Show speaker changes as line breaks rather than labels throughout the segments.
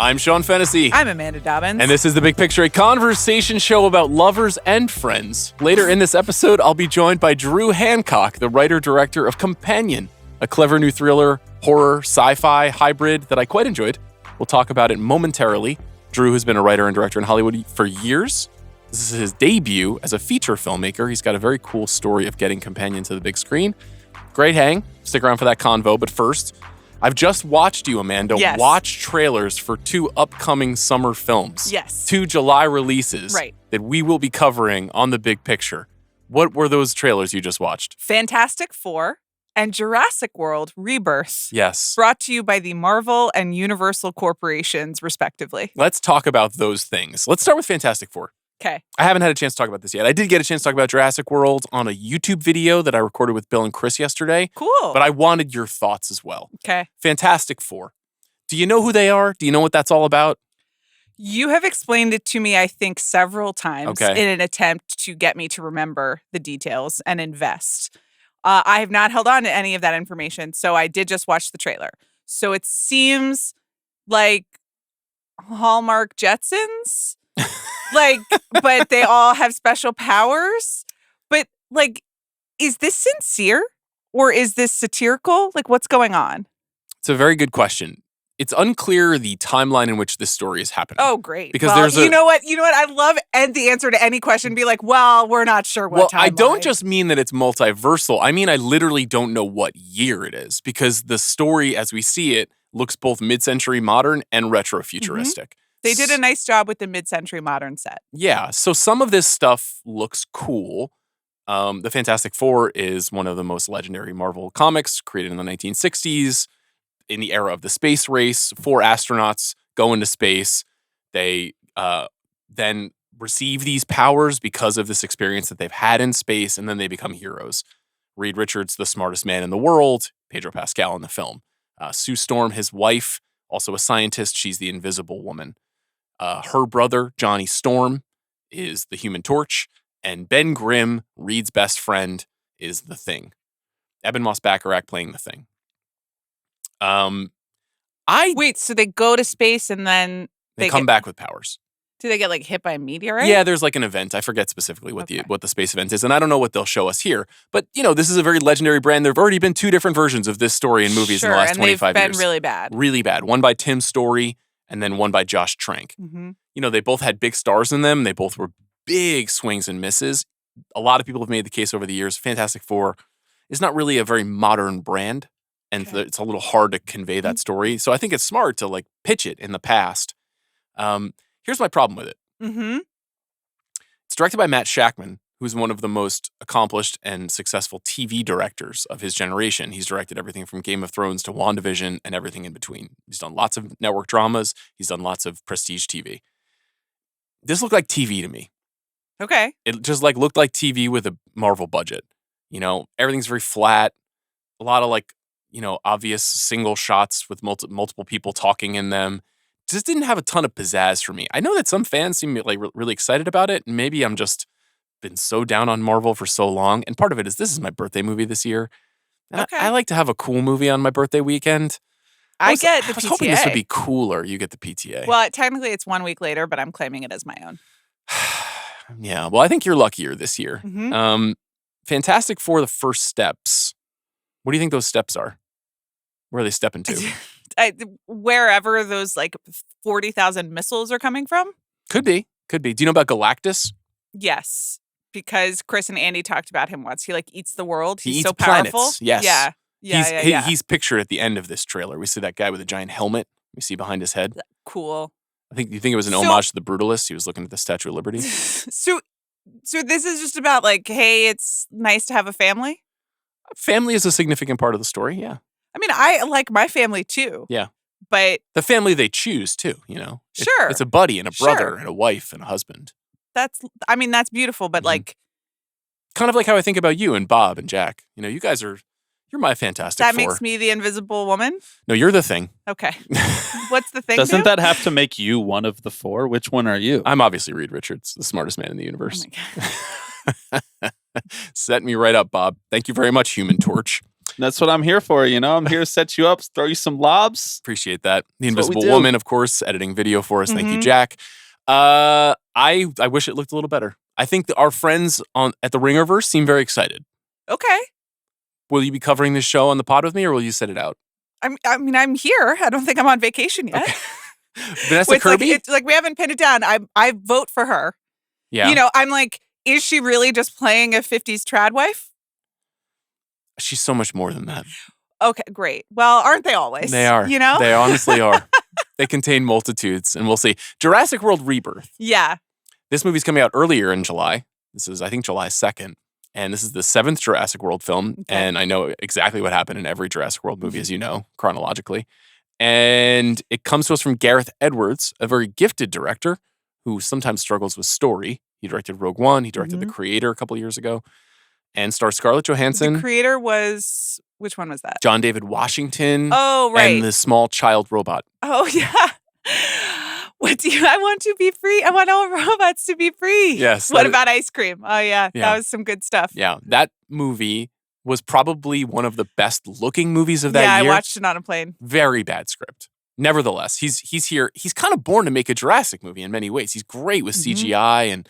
I'm Sean Fennessey.
I'm Amanda Dobbins.
And this is The Big Picture, a conversation show about lovers and friends. Later in this episode, I'll be joined by Drew Hancock, the writer-director of Companion, a clever new thriller, horror, sci-fi hybrid that I quite enjoyed. We'll talk about it momentarily. Drew has been a writer and director in Hollywood for years. This is his debut as a feature filmmaker. He's got a very cool story of getting Companion to the big screen. Great hang. Stick around for that convo. But first, I've just watched you, Amanda, watch trailers for two upcoming summer films.
Yes.
2 July releases that we will be covering on The Big Picture. What were those trailers you just watched?
Fantastic Four and Jurassic World Rebirth.
Yes.
Brought to you by the Marvel and Universal corporations, respectively.
Let's talk about those things. Let's start with Fantastic Four.
Okay.
I haven't had a chance to talk about this yet. I did get a chance to talk about Jurassic World on a YouTube video that I recorded with Bill and Chris yesterday.
Cool.
But I wanted your thoughts as well.
Okay.
Fantastic Four. Do you know who they are? Do you know what that's all about?
You have explained it to me, I think, several times in an attempt to get me to remember the details and invest. I have not held on to any of that information, so I did just watch the trailer. So it seems like Hallmark Jetsons? But they all have special powers. But, is this sincere or is this satirical? What's going on?
It's a very good question. It's unclear the timeline in which this story is happening.
Oh, great.
Because
there's you know what? I love the answer to any question. Be like, well, we're not sure what timeline.
I don't just mean that it's multiversal. I mean, I literally don't know what year it is because the story as we see it looks both mid-century modern and retro-futuristic.
Mm-hmm. They did a nice job with the mid-century modern set.
Yeah, so some of this stuff looks cool. The Fantastic Four is one of the most legendary Marvel comics created in the 1960s. In the era of the space race, 4 astronauts go into space. They then receive these powers because of this experience that they've had in space, and then they become heroes. Reed Richards, the smartest man in the world. Pedro Pascal in the film. Sue Storm, his wife, also a scientist. She's the Invisible Woman. Her brother, Johnny Storm, is the Human Torch, and Ben Grimm, Reed's best friend, is the Thing. Eben Moss-Bacharach playing the Thing.
Wait, so they go to space and then
they come back with powers.
Do they get hit by a meteorite?
Yeah, there's an event. I forget specifically what the space event is, and I don't know what they'll show us here. But this is a very legendary brand. There've already been 2 different versions of this story in movies in the last 25 years.
They've been really bad.
Really bad. One by Tim Story, and then one by Josh Trank.
Mm-hmm.
They both had big stars in them. They both were big swings and misses. A lot of people have made the case over the years. Fantastic Four is not really a very modern brand, and it's a little hard to convey that story. So I think it's smart to pitch it in the past. Here's my problem with it.
Mm-hmm.
It's directed by Matt Shakman, who's one of the most accomplished and successful TV directors of his generation. He's directed everything from Game of Thrones to WandaVision and everything in between. He's done lots of network dramas. He's done lots of prestige TV. This looked like TV to me.
Okay.
It just looked like TV with a Marvel budget. Everything's very flat. A lot of obvious single shots with multiple people talking in them. Just didn't have a ton of pizzazz for me. I know that some fans seem really excited about it, and maybe I'm just been so down on Marvel for so long. And part of it is this is my birthday movie this year.
Okay.
I like to have a cool movie on my birthday weekend.
I get the PTA.
I was hoping this would be cooler. You get the PTA.
Well, technically it's 1 week later, but I'm claiming it as my own.
Yeah, well, I think you're luckier this year.
Mm-hmm.
Fantastic Four, the first steps. What do you think those steps are? Where are they stepping to?
Wherever those 40,000 missiles are coming from?
Could be. Do you know about Galactus?
Yes, because Chris and Andy talked about him once. He eats the world.
He
He's
eats
so powerful.
Planets. Yes.
Yeah.
He's pictured at the end of this trailer. We see that guy with a giant helmet. We see behind his head.
Cool.
You think it was an homage to the Brutalist? He was looking at the Statue of Liberty.
So this is just about hey, it's nice to have a family?
Family is a significant part of the story, yeah.
I mean, I like my family too.
Yeah.
But
the family they choose too,
Sure.
It's a buddy and a brother and a wife and a husband.
That's beautiful, but
kind of like how I think about you and Bob and Jack. You guys you're my Fantastic Four.
That makes me the Invisible Woman?
No, you're the Thing.
Okay. What's the Thing?
Doesn't that have to make you one of the 4? Which one are you?
I'm obviously Reed Richards, the smartest man in the universe.
Oh my God.
Set me right up, Bob. Thank you very much, Human Torch.
That's what I'm here for, I'm here to set you up, throw you some lobs.
Appreciate that. The
That's what we
Invisible
do.
Woman, of course, editing video for us. Thank you,
Mhm.
Jack. I wish it looked a little better. I think that our friends at the Ringerverse seem very excited.
Okay.
Will you be covering this show on the pod with me, or will you set it out?
I'm here. I don't think I'm on vacation yet.
Okay. Vanessa Kirby?
It's like we haven't pinned it down. I vote for her.
Yeah.
I'm like, is she really just playing a 50s trad wife?
She's so much more than that.
Okay, great. Well, aren't they always?
They are. They honestly are. They contain multitudes, and we'll see. Jurassic World Rebirth.
Yeah.
This movie's coming out earlier in July. This is, I think, July 2nd. And this is the 7th Jurassic World film.
Okay.
And I know exactly what happened in every Jurassic World movie, as you know, chronologically. And it comes to us from Gareth Edwards, a very gifted director who sometimes struggles with story. He directed Rogue One. He directed The Creator a couple years ago. And stars Scarlett Johansson.
The Creator was, which one was that?
John David Washington.
Oh, right.
And the small child robot.
Oh, yeah. I want to be free. I want all robots to be free.
Yes.
What about ice cream? Oh, yeah.
Yeah.
That was some good stuff.
Yeah. That movie was probably one of the best looking movies of that year.
Yeah, I watched it on a plane.
Very bad script. Nevertheless, he's here. He's kind of born to make a Jurassic movie in many ways. He's great with CGI and,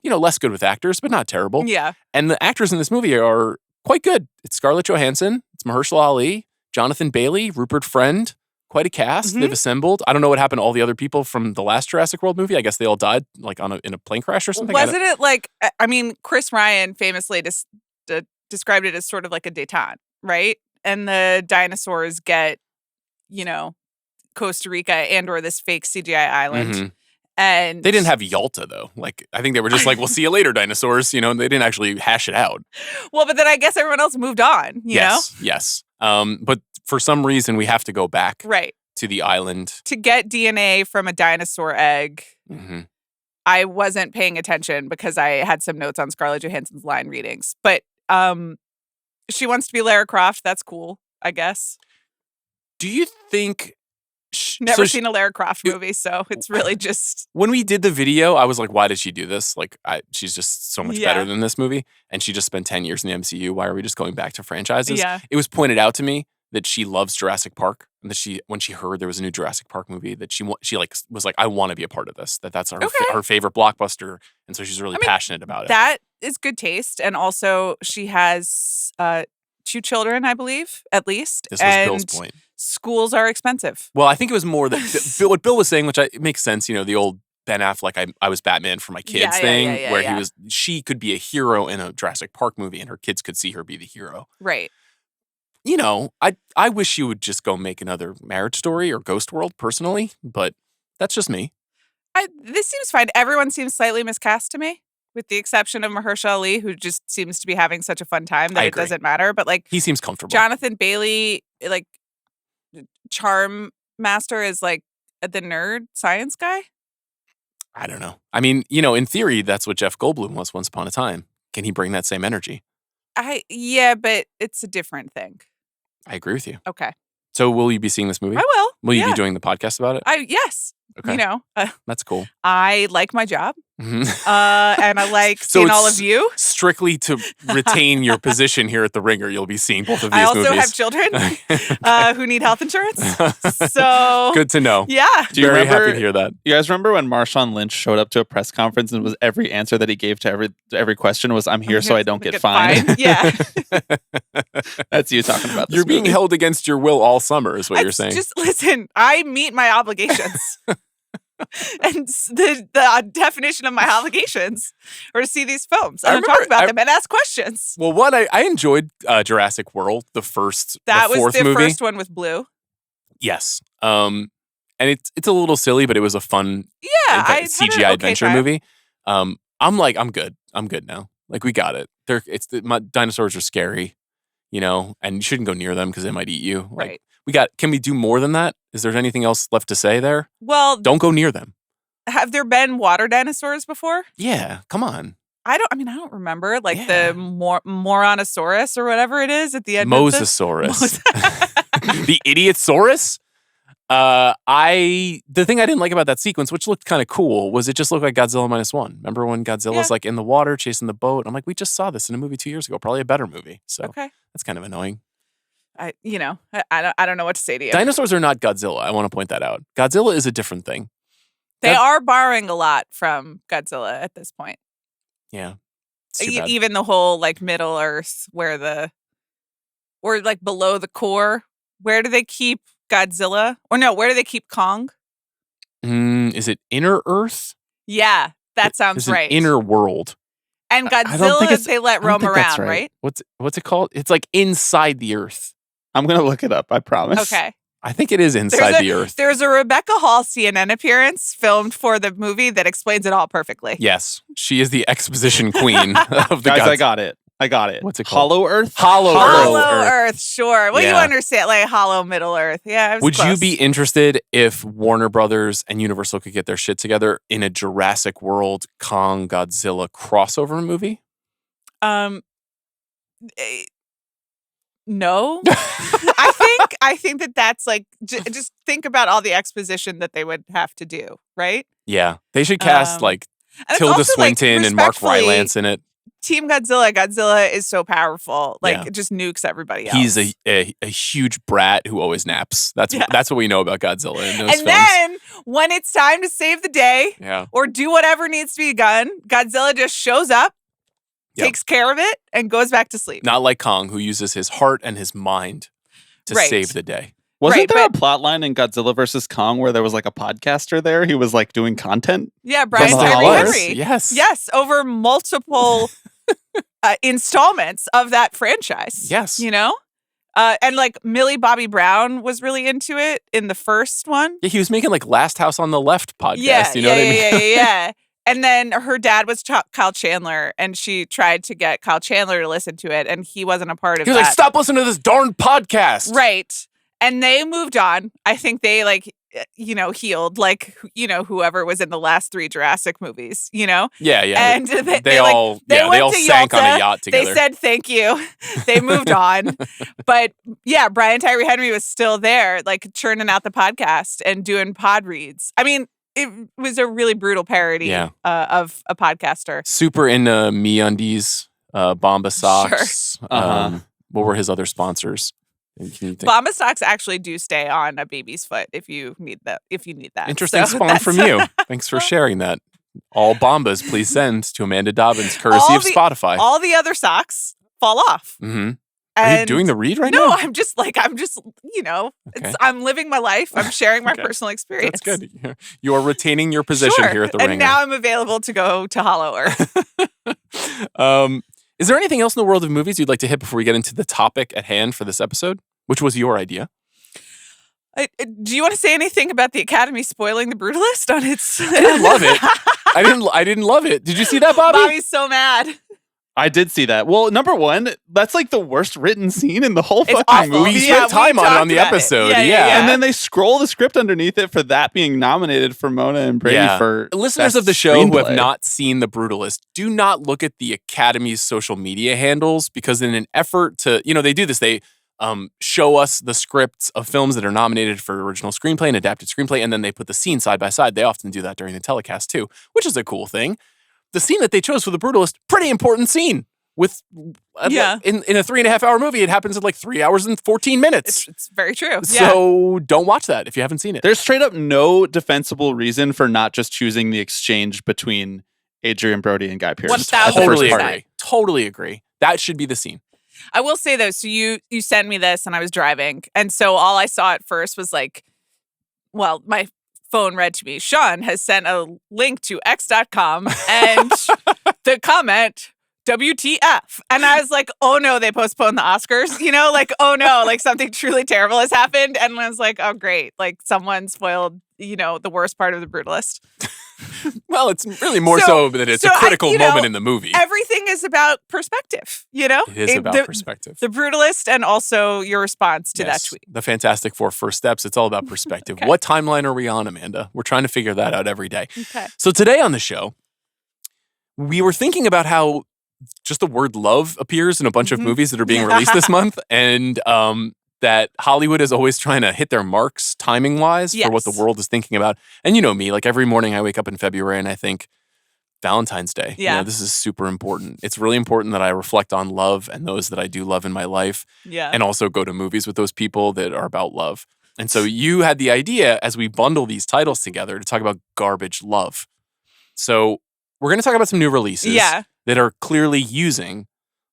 less good with actors, but not terrible.
Yeah.
And the actors in this movie are quite good. It's Scarlett Johansson. It's Mahershala Ali, Jonathan Bailey, Rupert Friend. Quite a cast they've assembled. I don't know what happened to all the other people from the last Jurassic World movie. I guess they all died like in a plane crash or something.
Wasn't it like, Chris Ryan famously described it as sort of like a détente, right? And the dinosaurs get, Costa Rica and or this fake CGI island.
Mm-hmm.
And
they didn't have Yalta though. Like I think they were just like, we'll see you later, dinosaurs. They didn't actually hash it out.
Well, but then I guess everyone else moved on, you know?
Yes. But for some reason we have to go back to the island.
To get DNA from a dinosaur egg.
Mm-hmm.
I wasn't paying attention because I had some notes on Scarlett Johansson's line readings. But she wants to be Lara Croft. That's cool, I guess.
Do you think...
Never seen a Lara Croft movie, so it's really just...
When we did the video, I was like, why did she do this? Like, she's just so much better than this movie. And she just spent 10 years in the MCU. Why are we just going back to franchises?
Yeah.
It was pointed out to me that she loves Jurassic Park. And that when she heard there was a new Jurassic Park movie, that she was like, I want to be a part of this. That's her favorite blockbuster. And so she's really passionate about it.
That is good taste. And also, she has 2 children, I believe, at least.
This was Bill's point.
Schools are expensive.
Well, I think it was more that what Bill was saying, which it makes sense. The old Ben Affleck, I was Batman for my kids thing, where she could be a hero in a Jurassic Park movie, and her kids could see her be the hero.
Right.
I wish you would just go make another Marriage Story or Ghost World, personally, but that's just me.
This seems fine. Everyone seems slightly miscast to me, with the exception of Mahershala Ali, who just seems to be having such a fun time that it doesn't matter. But he
seems comfortable.
Jonathan Bailey, Charm Master is the nerd science guy.
I don't know. I mean, in theory, that's what Jeff Goldblum was once upon a time. Can he bring that same energy?
Yeah, but it's a different thing.
I agree with you.
Okay.
So will you be seeing this movie?
I will.
Will you be doing the podcast about it?
Yes.
Okay. That's cool.
I like my job.
Mm-hmm.
And I like seeing all of you.
Strictly to retain your position here at the Ringer, you'll be seeing both of these movies.
I also have children who need health insurance. So
good to know.
Yeah.
Very happy to hear that.
You guys remember when Marshawn Lynch showed up to a press conference and was every answer that he gave to every question was, I'm here so I don't get fined?
Yeah.
That's you talking about this
You're being
movie.
held against your will all summer is what you're saying.
Just listen, I meet my obligations. And the definition of my obligations are to see these films and talk about them and ask questions.
Well, I enjoyed Jurassic World, the fourth movie.
First one with Blue.
Yes. And it's a little silly, but it was a fun CGI adventure movie. I'm good. I'm good now. We got it. My dinosaurs are scary, and you shouldn't go near them because they might eat you.
Right.
Can we do more than that? Is there anything else left to say there?
Well,
don't go near them.
Have there been water dinosaurs before?
Yeah, come on.
I don't remember the Moronosaurus or whatever it is at the end.
Mosasaurus. The Idiotsaurus? The thing I didn't like about that sequence, which looked kind of cool, was it just looked like Godzilla -1. Remember when Godzilla's in the water chasing the boat? I'm like, we just saw this in a movie 2 years ago, probably a better movie. So that's kind of annoying.
I don't know what to say to you.
Dinosaurs are not Godzilla. I want to point that out. Godzilla is a different thing.
They are borrowing a lot from Godzilla at this point.
Yeah.
Even the whole like Middle Earth or like below the core. Where do they keep Godzilla? Or no, where do they keep Kong?
Is it Inner Earth?
Yeah, that sounds right.
Inner world.
And Godzilla, they let roam around, right?
What's it called? It's like inside the Earth.
I'm going to look it up, I promise.
Okay.
I think it is inside the Earth.
There's a Rebecca Hall CNN appearance filmed for the movie that explains it all perfectly.
Yes. She is the exposition queen of the
Guys,
gods.
I got it.
What's it called?
Hollow Earth?
Hollow Earth, sure. Well, you understand, like Hollow Middle Earth. Yeah,
Would you be interested if Warner Brothers and Universal could get their shit together in a Jurassic World Kong Godzilla crossover movie?
No. I think that's like just think about all the exposition that they would have to do, right?
Yeah, they should cast like Tilda Swinton and Mark Rylance in it.
Team Godzilla is so powerful, like it just nukes everybody else.
He's a huge brat who always naps. That's what we know about Godzilla in those films.
Then when it's time to save the day, or do whatever needs to be done, Godzilla just shows up. Takes care of it and goes back to sleep.
Not like Kong, who uses his heart and his mind to save the day.
Wasn't there a plot line in Godzilla versus Kong where there was like a podcaster there? He was like doing content?
Yeah, Brian Tyree Henry.
Yes,
over multiple installments of that franchise.
Yes.
You know? And like Millie Bobby Brown was really into it in the first one.
Yeah, he was making like Last House on the Left podcast.
Yeah,
you know what I mean?
Yeah. And then her dad was Kyle Chandler, and she tried to get Kyle Chandler to listen to it, and he wasn't a part of it.
He was like, stop listening to this darn podcast.
Right. And they moved on. I think they healed whoever was in the last 3 Jurassic movies, Yeah.
And
they all
sank
Yalta.
on a yacht together.
They said thank you. They moved on. But yeah, Brian Tyree Henry was still there, like churning out the podcast and doing pod reads. I mean, it was a really brutal parody of a podcaster.
Super into MeUndies, Bomba Socks.
Sure.
What were his other sponsors?
Bomba Socks actually do stay on a baby's foot if you need that.
Interesting spawn from you. Thanks for sharing that. All Bombas, please send to Amanda Dobbins, courtesy of Spotify.
All the other socks fall off.
Mm-hmm. Are you doing the read right now?
No, I'm just, I'm living my life. I'm sharing my personal experience.
That's good. You are retaining your position here at the Ringer.
And now I'm available to go to Hollow
Earth. Is there anything else in the world of movies you'd like to hit before we get into the topic at hand for this episode, which was your idea?
Do you want to say anything about the Academy spoiling The Brutalist on its...
I didn't love it. I didn't love it. Did you see that, Bobby?
Bobby's so mad.
I did see that. Well, number one, that's like the worst written scene in the whole fucking
awful.
movie.
We spent time on the episode.
Yeah.
And then they scroll the script underneath it for that being nominated for Mona and Brady for
listeners of the show who have not seen The Brutalist, do not look at the Academy's social media handles, because in an effort to, they do this, they show us the scripts of films that are nominated for original screenplay and adapted screenplay, and then they put the scene side by side. They often do that during the telecast too, which is a cool thing. The scene that they chose for The Brutalist, pretty important scene. In a 3.5 hour movie, it happens in like 3 hours and 14 minutes.
It's very true.
So don't watch that if you haven't seen it.
There's straight up no defensible reason for not just choosing the exchange between Adrian Brody and Guy Pearce.
1,000%.
Totally agree. That should be the scene.
I will say though, so you sent me this and I was driving, and so all I saw at first was my phone read to me, Sean has sent a link to x.com and the comment, WTF. And I was like, oh no, they postponed the Oscars, oh no, like something truly terrible has happened. And I was like, oh great, like someone spoiled, the worst part of The Brutalist.
Well, it's really more so that it's a critical moment in the movie.
Everything is about perspective, It
is about perspective.
The Brutalist, and also your response to that tweet.
The Fantastic Four First Steps, it's all about perspective.
Okay.
What timeline are we on, Amanda? We're trying to figure that out every day.
Okay.
So today on the show, we were thinking about how just the word love appears in a bunch of movies that are being released this month, and that Hollywood is always trying to hit their marks timing-wise for what the world is thinking about. And you know me, like every morning I wake up in February and I think, Valentine's Day.
Yeah.
This is super important. It's really important that I reflect on love and those that I do love in my life.
Yeah.
And also go to movies with those people that are about love. And so you had the idea as we bundle these titles together to talk about garbage love. So we're going to talk about some new releases that are clearly using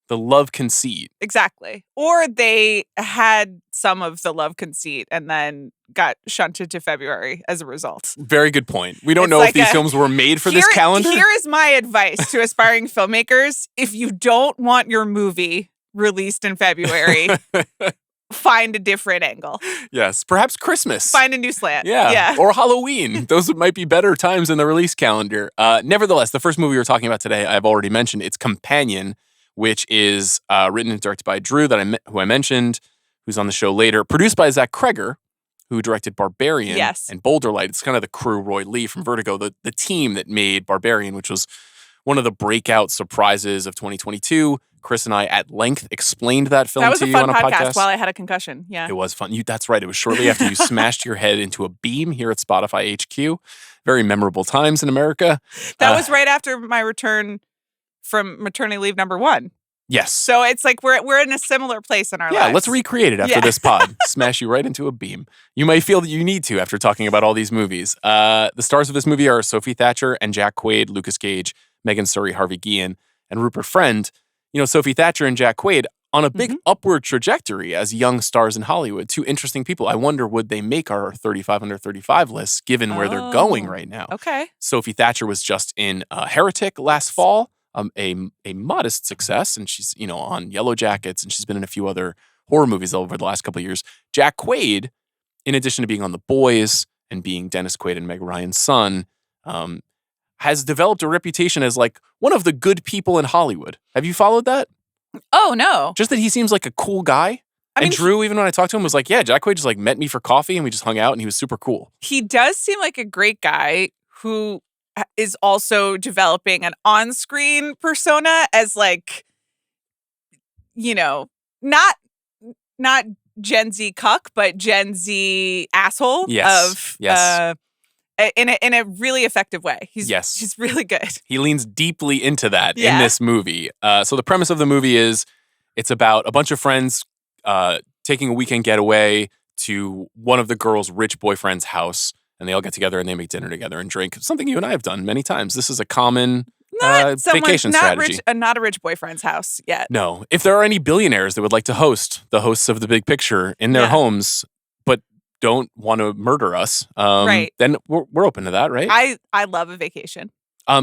the love conceit.
Exactly. Or they had some of the love conceit and then got shunted to February as a result.
Very good point. We don't know if these films were made for this calendar.
Here is my advice to aspiring filmmakers. If you don't want your movie released in February, find a different angle.
Yes. Perhaps Christmas.
Find a new slant.
Yeah. Or Halloween. Those might be better times in the release calendar. Nevertheless, the first movie we're talking about today, I've already mentioned. It's Companion, which is written and directed by Drew, who I mentioned, who's on the show later. Produced by Zach Cregger, who directed Barbarian and Boulder Light. It's kind of the crew, Roy Lee from Vertigo, the team that made Barbarian, which was one of the breakout surprises of 2022. Chris and I at length explained that film to you on a podcast. That was a fun podcast
while I had a concussion. Yeah.
It was fun. That's right. It was shortly after you smashed your head into a beam here at Spotify HQ. Very memorable times in America.
That was right after my return from maternity leave number 1.
Yes.
So it's like we're in a similar place in our lives.
Yeah, let's recreate it after this pod. Smash you right into a beam. You might feel that you need to after talking about all these movies. The stars of this movie are Sophie Thatcher and Jack Quaid, Lucas Gage, Megan Surrey, Harvey Guillen, and Rupert Friend. Sophie Thatcher and Jack Quaid on a big upward trajectory as young stars in Hollywood. Two interesting people. I wonder, would they make our 35 under 35 list given where they're going right now?
Okay.
Sophie Thatcher was just in Heretic last fall. A modest success, and she's on Yellow Jackets, and she's been in a few other horror movies over the last couple of years. Jack Quaid, in addition to being on The Boys and being Dennis Quaid and Meg Ryan's son, has developed a reputation as like one of the good people in Hollywood. Have you followed that?
Oh no!
Just that he seems like a cool guy. And Drew, even when I talked to him, was like, "Yeah, Jack Quaid just like met me for coffee, and we just hung out, and he was super cool."
He does seem like a great guy who is also developing an on-screen persona as like, not Gen Z cuck, but Gen Z asshole.
Yes.
In a really effective way. He's really good.
He leans deeply into that in this movie. So the premise of the movie is it's about a bunch of friends taking a weekend getaway to one of the girls' rich boyfriend's house. And they all get together and they make dinner together and drink. Something you and I have done many times. This is a common vacation strategy.
Not a rich boyfriend's house yet.
No. If there are any billionaires that would like to host the hosts of The Big Picture in their homes, but don't want to murder us, then we're open to that, right?
I love a vacation.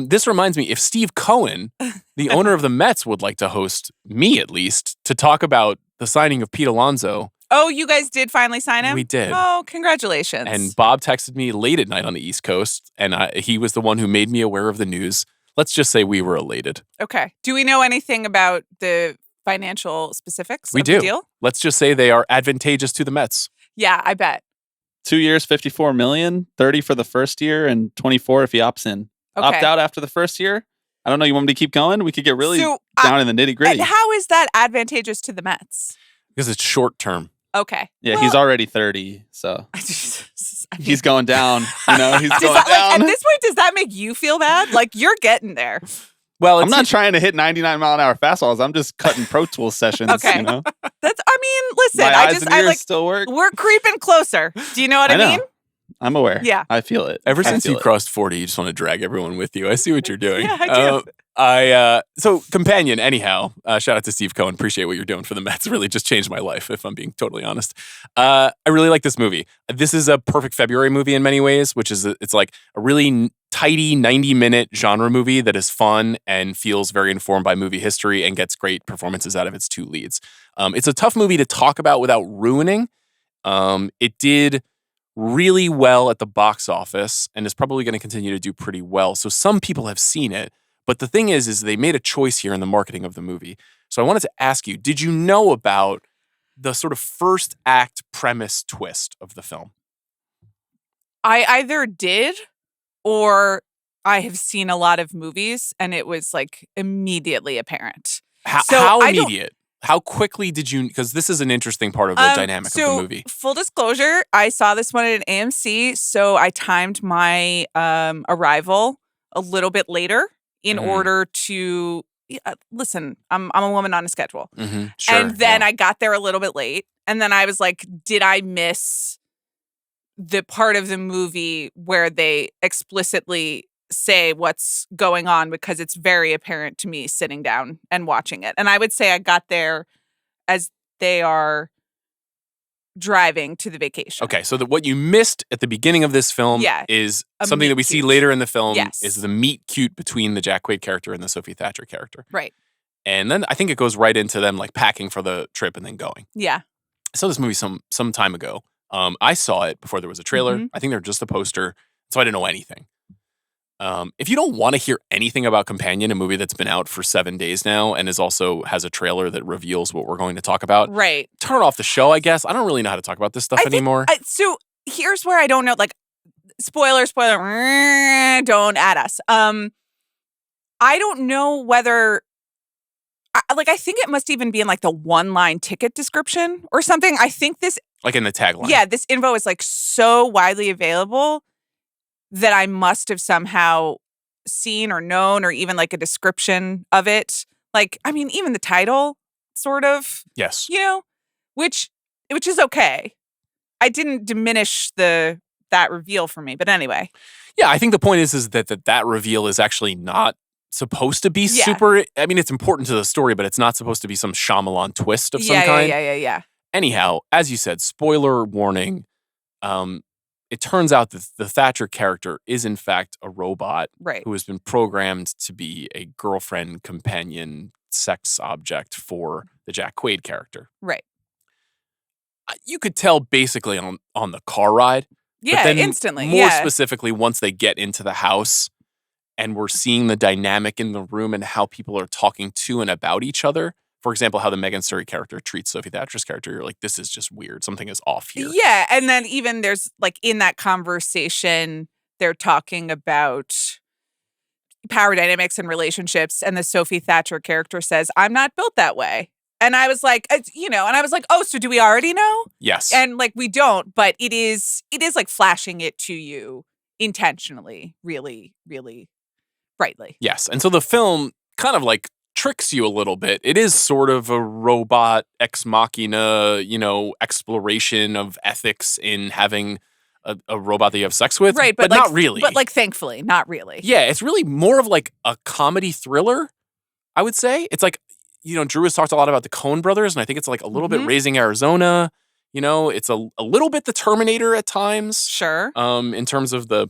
This reminds me, if Steve Cohen, the owner of the Mets, would like to host me at least to talk about the signing of Pete Alonso.
Oh, you guys did finally sign him?
We did.
Oh, congratulations.
And Bob texted me late at night on the East Coast, and he was the one who made me aware of the news. Let's just say we were elated.
Okay. Do we know anything about the financial specifics
of
the deal?
Let's just say they are advantageous to the Mets.
Yeah, I bet.
2 years, $54 million, 30 for the first year, and 24 if he opts in.
Okay.
Opt out after the first year? I don't know. You want me to keep going? We could get really down in the nitty gritty.
How is that advantageous to the Mets?
Because it's short term.
Okay.
Yeah, he's already 30, so he's going down. He's going down.
At this point, does that make you feel bad? Like you're getting there.
Well, I'm not trying to hit 99-mile-an-hour fastballs. I'm just cutting Pro Tools sessions.
Okay. Listen.
My eyes and ears still work.
We're creeping closer. Do you know what I mean?
I'm aware.
Yeah.
I feel it.
Ever since you crossed 40, you just want to drag everyone with you. I see what you're doing.
Yeah, I do.
So Companion, anyhow, shout out to Steve Cohen. Appreciate what you're doing for the Mets. It really just changed my life, if I'm being totally honest. I really like this movie. This is a perfect February movie in many ways, which is, it's like a really tidy 90-minute genre movie that is fun and feels very informed by movie history and gets great performances out of its two leads. It's a tough movie to talk about without ruining. It did really well at the box office and is probably going to continue to do pretty well. So some people have seen it, but the thing is they made a choice here in the marketing of the movie. So I wanted to ask you, did you know about the sort of first act premise twist of the film?
I either did or I have seen a lot of movies and it was like immediately apparent.
How immediate? How quickly did you, because this is an interesting part of the dynamic of the movie.
Full disclosure, I saw this one at an AMC, so I timed my arrival a little bit later in order to listen. I'm a woman on a schedule,
Sure,
and then I got there a little bit late, and then I was like, did I miss the part of the movie where they explicitly say what's going on, because it's very apparent to me sitting down and watching it. And I would say I got there as they are driving to the vacation.
Okay, so what you missed at the beginning of this film is something that we see later in the film is the meet cute between the Jack Quaid character and the Sophie Thatcher character.
Right.
And then I think it goes right into them like packing for the trip and then going.
Yeah.
I saw this movie some time ago. I saw it before there was a trailer. I think they're just a poster, so I didn't know anything. If you don't want to hear anything about Companion, a movie that's been out for 7 days now and has a trailer that reveals what we're going to talk about,
right?
Turn off the show, I guess. I don't really know how to talk about this stuff anymore.
So here's where I don't know, like, spoiler, don't add us. I don't know whether, I think it must even be in like the one-line ticket description or something. I think this,
like in the tagline.
Yeah, this info is like so widely available that I must have somehow seen or known, or even like a description of it. Like, I mean, even the title, sort of.
Yes.
You know, which is okay. I didn't diminish that reveal for me, but anyway.
Yeah, I think the point is that reveal is actually not supposed to be super. I mean, it's important to the story, but it's not supposed to be some Shyamalan twist of some kind.
Yeah.
Anyhow, as you said, spoiler warning. It turns out that the Thatcher character is in fact a robot who has been programmed to be a girlfriend, companion, sex object for the Jack Quaid character.
Right.
You could tell basically on the car ride.
Yeah,
but then
instantly.
More specifically, once they get into the house and we're seeing the dynamic in the room and how people are talking to and about each other. For example, how the Megan Surrey character treats Sophie Thatcher's character. You're like, this is just weird. Something is off here.
Yeah. And then even there's like in that conversation, they're talking about power dynamics and relationships. And the Sophie Thatcher character says, I'm not built that way. And I was like, oh, so do we already know?
Yes.
And like, we don't, but it is like flashing it to you intentionally, really, really brightly.
Yes. And so the film kind of like tricks you a little bit. It is sort of a robot ex machina, exploration of ethics in having a robot that you have sex with.
Right,
but
like,
not really.
But like, thankfully, not really.
Yeah, it's really more of like a comedy thriller, I would say. It's like, Drew has talked a lot about the Coen brothers, and I think it's like a little bit Raising Arizona. It's a little bit the Terminator at times.
Sure.
In terms of the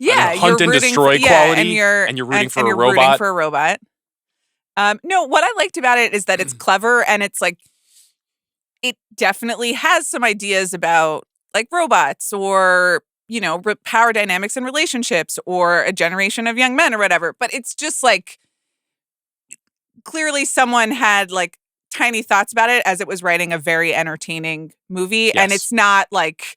hunt
and destroy quality, and you're rooting for a robot.
Rooting for a robot. No, what I liked about it is that it's clever, and it's like, it definitely has some ideas about like robots or, power dynamics and relationships or a generation of young men or whatever. But it's just like, clearly someone had like tiny thoughts about it as it was writing a very entertaining movie. Yes. And it's not like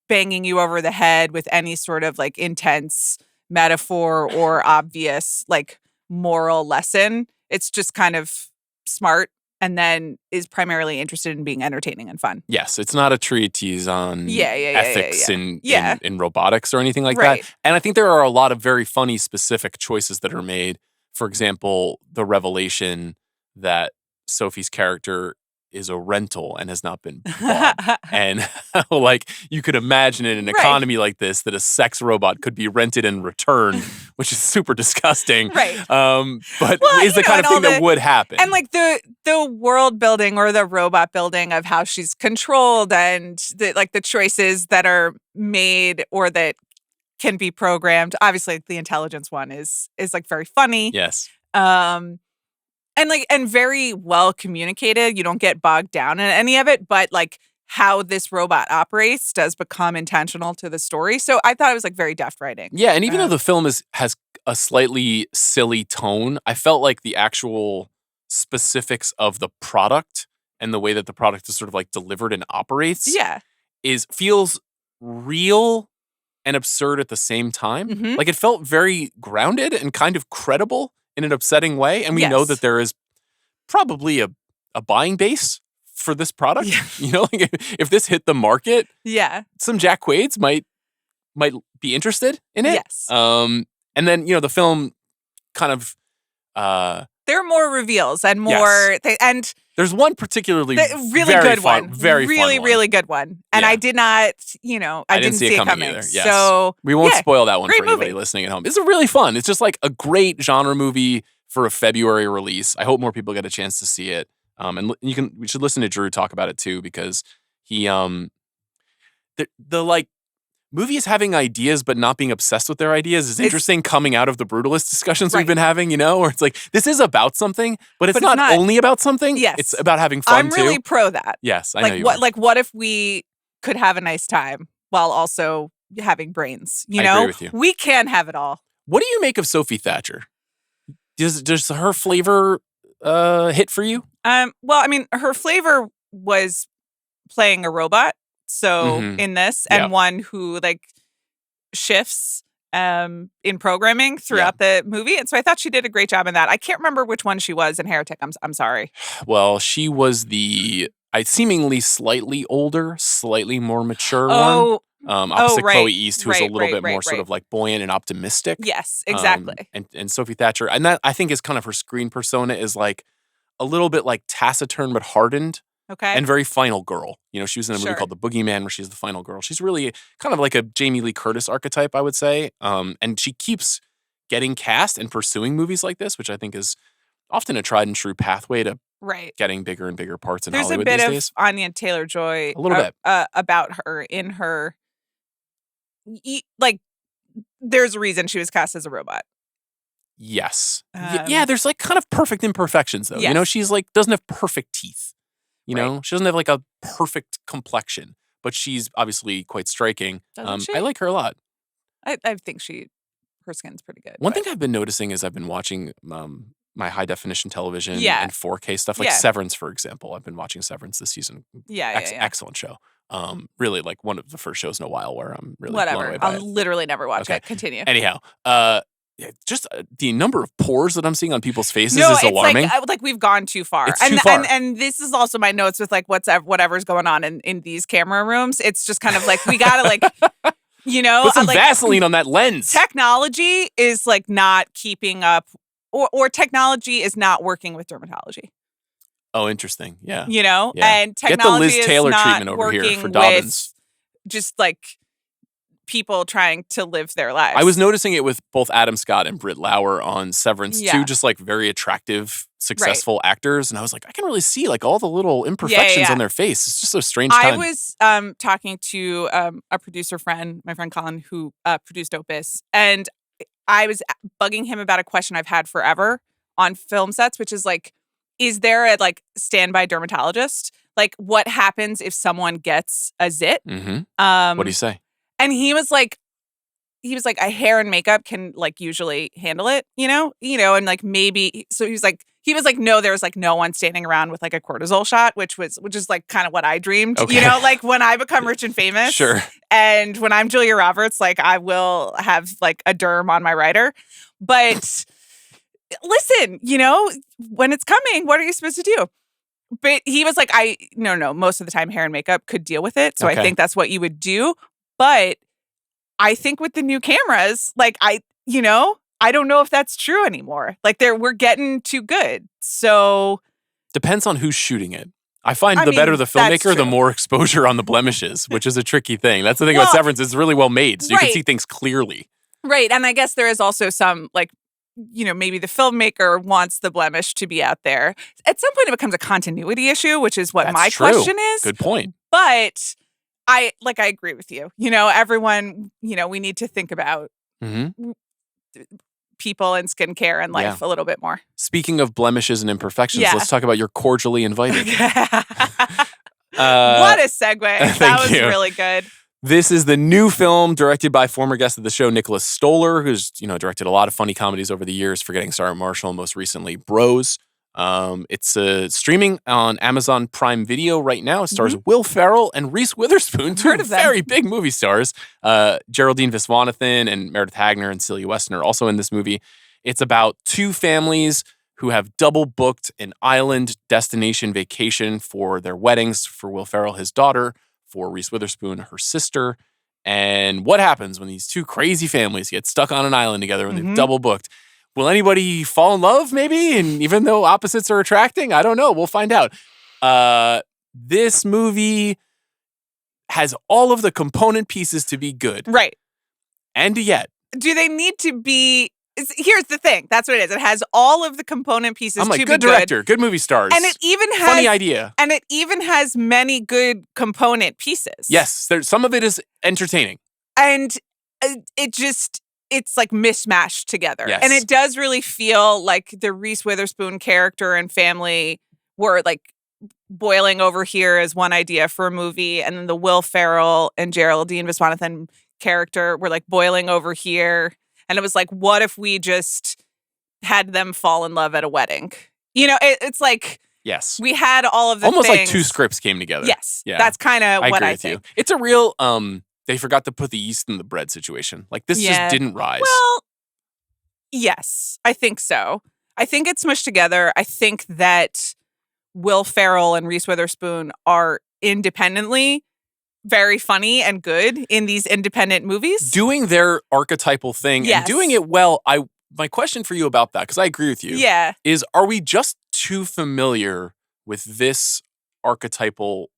banging you over the head with any sort of like intense metaphor or obvious like moral lesson. It's just kind of smart and then is primarily interested in being entertaining and fun.
Yes, it's not a treatise on ethics in robotics or anything like
right.
that. And I think there are a lot of very funny specific choices that are made. For example, the revelation that Sophie's character is a rental and has not been bought. And like you could imagine in an economy like this that a sex robot could be rented and returned, which is super disgusting.
Right.
But is the kind of thing that would happen.
And like the world building or the robot building of how she's controlled and the choices that are made or that can be programmed. Obviously the intelligence one is like very funny.
Yes.
And very well communicated. You don't get bogged down in any of it, but like how this robot operates does become intentional to the story. So I thought it was like very deft writing.
Yeah, and even though the film has a slightly silly tone, I felt like the actual specifics of the product and the way that the product is sort of like delivered and operates feels real and absurd at the same time.
Mm-hmm.
Like it felt very grounded and kind of credible in an upsetting way. And we know that there is probably a buying base for this product. Yeah. Like if this hit the market, some Jack Quaids might be interested in it.
Yes.
And then, the film kind of
there are more reveals and more and
there's one particularly
really
very
good
fun,
one.
Very
really,
fun one.
really good one. And I did not, I didn't see it coming
either. Yes.
So
we won't spoil that one for anybody
movie.
listening at home. It's really fun. It's just like a great genre movie for a February release. I hope more people get a chance to see it. And we should listen to Drew talk about it too, because he the like movie is having ideas but not being obsessed with their ideas is interesting, coming out of the Brutalist discussions we've been having, where it's like, this is about something, but it's not only about something.
Yes.
It's about having fun
I'm really pro that.
Yes, I know you are.
What if we could have a nice time while also having brains?
I agree with you.
We can have it all.
What do you make of Sophie Thatcher? Does her flavor hit for you?
Well, I mean, her flavor was playing a robot. So in this, and one who like shifts in programming throughout the movie, and so I thought she did a great job in that. I can't remember which one she was in Heretic. I'm sorry.
Well, she was the seemingly slightly older, slightly more mature one. Opposite Chloe East, who's a little bit more sort of like buoyant and optimistic.
Yes, exactly.
And Sophie Thatcher, and that I think is kind of her screen persona, is like a little bit like taciturn but hardened.
Okay.
And very final girl. She was in a movie called The Boogeyman where she's the final girl. She's really kind of like a Jamie Lee Curtis archetype, I would say. And she keeps getting cast and pursuing movies like this, which I think is often a tried and true pathway to getting bigger and bigger parts in Hollywood these days.
There's a bit of Anya Taylor-Joy
a little bit
about her in her, like, there's a reason she was cast as a robot.
Yes. There's like kind of perfect imperfections though.
Yes.
She's like doesn't have perfect teeth. She doesn't have like a perfect complexion, but she's obviously quite striking. I like her a lot.
I think her skin's pretty good.
One thing I've been noticing is I've been watching my high definition television and 4K stuff, like Severance, for example. I've been watching Severance this season. Excellent show. Really like one of the first shows in a while where I'm really blown away by
I'll literally never watch it. Continue.
Anyhow, just the number of pores that I'm seeing on people's faces is alarming.
Like we've gone too far.
It's too far.
And this is also my notes with like whatever's going on in these camera rooms. It's just kind of like we gotta like,
put some Vaseline on that lens.
Technology is like not keeping up, or technology is not working with dermatology.
Oh, interesting. Yeah.
And technology
Get the Liz Taylor
is not
treatment over
working
here for Dobbins.
With just like people trying to live their lives.
I was noticing it with both Adam Scott and Britt Lauer on Severance, two just like very attractive, successful actors. And I was like, I can really see like all the little imperfections on their face. It's just a strange time.
I was talking to a producer friend, my friend Colin, who produced Opus, and I was bugging him about a question I've had forever on film sets, which is like, is there a like standby dermatologist? Like, what happens if someone gets a zit?
What do you say?
And he was like, a hair and makeup can like usually handle it, and like maybe. So he was like, no, there's like no one standing around with like a cortisol shot, which is like kind of what I dreamed, like when I become rich and famous.
Sure.
And when I'm Julia Roberts, like I will have like a derm on my rider. But listen, when it's coming, what are you supposed to do? But he was like, no, most of the time hair and makeup could deal with it. So I think that's what you would do. But I think with the new cameras, like I don't know if that's true anymore. Like we're getting too good. So
depends on who's shooting it. I find the better the filmmaker, the more exposure on the blemishes, which is a tricky thing. That's the thing about Severance. It's really well made. So you can see things clearly.
Right. And I guess there is also some like, maybe the filmmaker wants the blemish to be out there. At some point it becomes a continuity issue, which is what my question is.
Good point.
But I agree with you. Everyone, we need to think about people and skincare and life a little bit more.
Speaking of blemishes and imperfections, let's talk about your Cordially Invited.
What a segue. That was really good.
This is the new film directed by former guest of the show, Nicholas Stoller, who's, directed a lot of funny comedies over the years, Forgetting Sarah Marshall, most recently Bros. It's streaming on Amazon Prime Video right now. It stars Will Ferrell and Reese Witherspoon, two very big movie stars. Geraldine Viswanathan and Meredith Hagner and Celia Weston are also in this movie. It's about two families who have double booked an island destination vacation for their weddings. For Will Ferrell, his daughter. For Reese Witherspoon, her sister. And what happens when these two crazy families get stuck on an island together when they've double booked? will anybody fall in love maybe? And even though opposites are attracting, I don't know. We'll find out. This movie has all of the component pieces to be good.
Right.
And yet.
Do they need to be... Here's the thing. That's what it is. It has all of the component pieces to be good.
Good director, good movie stars.
And it even has...
Funny idea.
And it even has many good component pieces.
Yes. Some of it is entertaining.
And it's like mismatched together.
Yes.
And it does really feel like the Reese Witherspoon character and family were like boiling over here as one idea for a movie. And then the Will Ferrell and Geraldine Viswanathan character were like boiling over here. And it was like, what if we just had them fall in love at a wedding? You know, it's like,
yes,
we had all of the
almost
things.
like two scripts came together.
Yes,
yeah,
that's kind of what I think.
You. It's a real they forgot to put the yeast in the bread situation. Like this just didn't rise.
Well, yes, I think so. I think it's smushed together. I think that Will Ferrell and Reese Witherspoon are independently very funny and good in these independent movies.
Doing their archetypal thing and doing it well. My question for you about that, because I agree with you, is are we just too familiar with this archetypal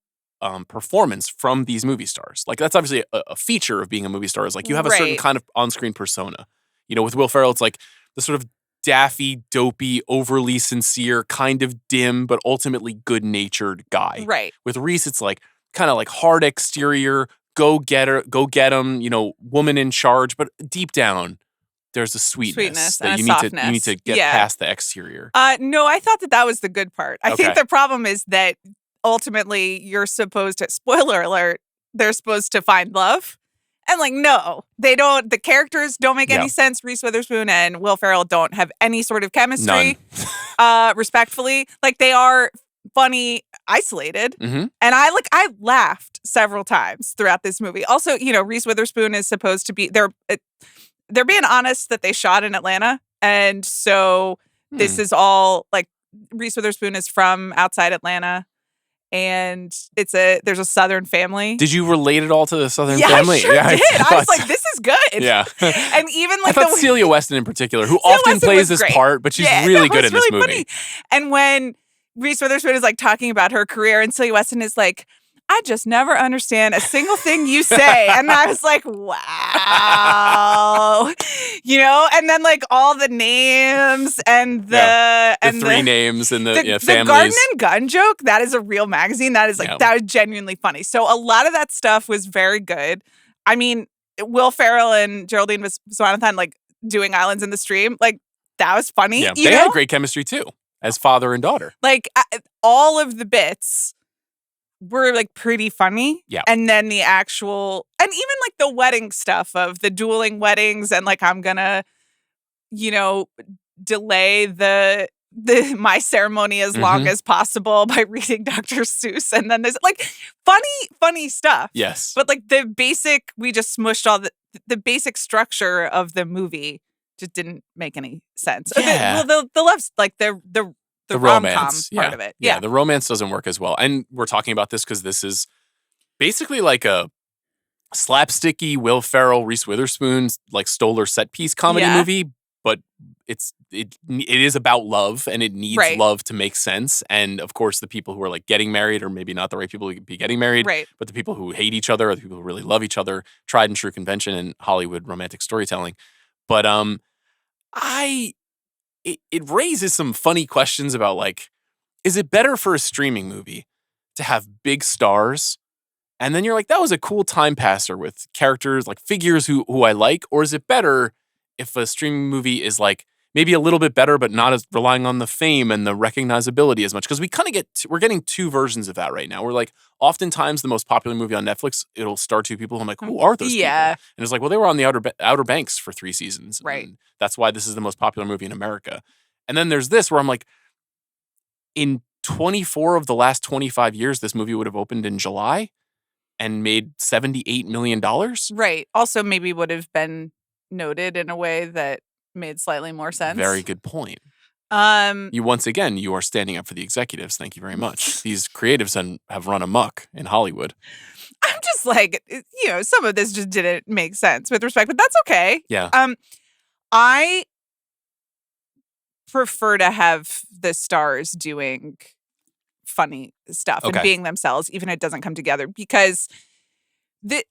performance from these movie stars? Like that's obviously a feature of being a movie star is like you have a certain kind of on-screen persona. You know, with Will Ferrell, it's like the sort of daffy, dopey, overly sincere, kind of dim, but ultimately good-natured guy.
Right.
With Reese, it's like kind of like hard exterior, go get him, you know, woman in charge, but deep down there's a sweetness that you need to get past the exterior.
No, I thought that was the good part. I think the problem is that ultimately you're supposed to, spoiler alert, they're supposed to find love. And like, no, they don't. The characters don't make any sense. Reese Witherspoon and Will Ferrell don't have any sort of chemistry. Respectfully, like they are funny, isolated.
Mm-hmm.
And I laughed several times throughout this movie. Also, you know, Reese Witherspoon is supposed to be they're being honest that they shot in Atlanta. And so this is all like Reese Witherspoon is from outside Atlanta. And there's a Southern family.
Did you relate it all to the Southern family?
I sure did. I was like, this is good.
Yeah.
And even like
I thought Celia Weston in particular, who often plays this part, but she's really good in this movie.
Funny. And when Reese Witherspoon is like talking about her career, and Celia Weston is like, I just never understand a single thing you say. And I was like, wow. You know, and then like all the names and the
three names and the families.
The Garden and Gun joke, that is a real magazine. That is like, that was genuinely funny. So a lot of that stuff was very good. I mean, Will Ferrell and Geraldine Viswanathan like doing Islands in the Stream, like that was funny.
Yeah, they had great chemistry too, as father and daughter.
Like all of the bits were like pretty funny.
Yeah.
And then the actual, and even like the wedding stuff of the dueling weddings and like, I'm gonna, you know, delay my ceremony as long as possible by reading Dr. Seuss. And then there's like funny stuff.
Yes.
But like we just smushed all the basic structure of the movie just didn't make any sense.
Yeah.
The love's like the
romance
part of it.
Yeah, the romance doesn't work as well. And we're talking about this because this is basically like a slapsticky Will Ferrell, Reese Witherspoon, like Stoller set piece comedy movie, but it is about love and it needs love to make sense. And of course, the people who are like getting married are maybe not the right people to be getting married, but the people who hate each other are the people who really love each other. Tried and true convention in Hollywood romantic storytelling. But it raises some funny questions about like, is it better for a streaming movie to have big stars and then you're like, that was a cool time passer with characters like figures who I like, or is it better if a streaming movie is like maybe a little bit better but not as relying on the fame and the recognizability as much? Because we kind of we're getting two versions of that right now. We're like, oftentimes the most popular movie on Netflix, it'll star two people. I'm like, who are those people? And it's like, well, they were on the Outer Banks for 3 seasons.
Right.
And that's why this is the most popular movie in America. And then there's this where I'm like, in 24 of the last 25 years, this movie would have opened in July and made $78 million.
Right. Also maybe would have been noted in a way that made slightly more sense.
Very good point. You are standing up for the executives. Thank you very much. These creatives have run amok in Hollywood.
I'm just like, you know, some of this just didn't make sense with respect, but that's okay.
Yeah.
prefer to have the stars doing funny stuff and being themselves, even if it doesn't come together, because the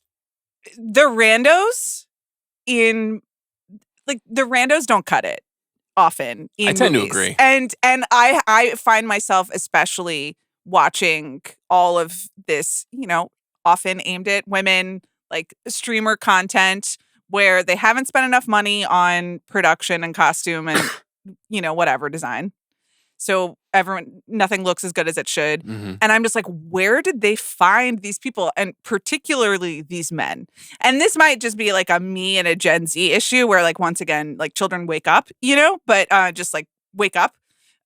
randos the randos don't cut it often in
I tend
movies.
to agree.
And I find myself especially watching all of this, often aimed at women, like streamer content where they haven't spent enough money on production and costume and, whatever design. So nothing looks as good as it should.
Mm-hmm.
And I'm just like, where did they find these people? And particularly these men. And this might just be like a me and a Gen Z issue where, like, once again, like, children wake up, but just like wake up.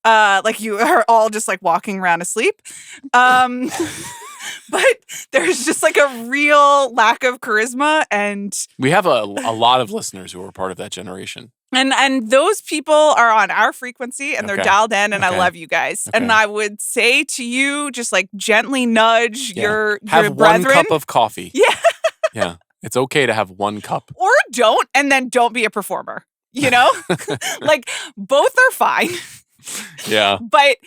Like, you are all just like walking around asleep. But there's just like a real lack of charisma. And
we have a lot of listeners who are part of that generation.
And those people are on our frequency and they're dialed in, and I love you guys.
Okay.
And I would say to you, just like gently nudge your
have
brethren.
one cup of coffee.
Yeah.
Yeah. It's okay to have one cup.
Or don't, and then don't be a performer. Like, both are fine.
Yeah.
But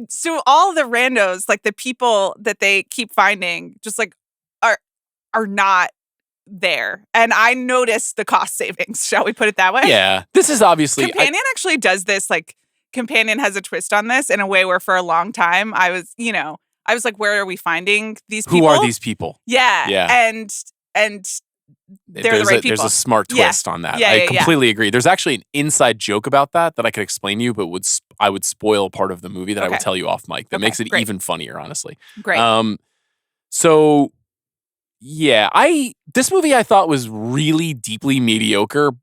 so all the randos, like the people that they keep finding, just like are not there. And I noticed the cost savings, shall we put it that way?
Yeah. This is obviously
Companion actually does this, like, Companion has a twist on this in a way where for a long time I was like, where are we finding these people?
Who are these people?
Yeah.
Yeah.
And they're the right people.
There's a smart twist on that.
Yeah,
I completely agree. There's actually an inside joke about that I could explain to you, but I would spoil part of the movie that I would tell you off mic. That makes it even funnier, honestly.
Great.
So yeah, this movie I thought was really deeply mediocre,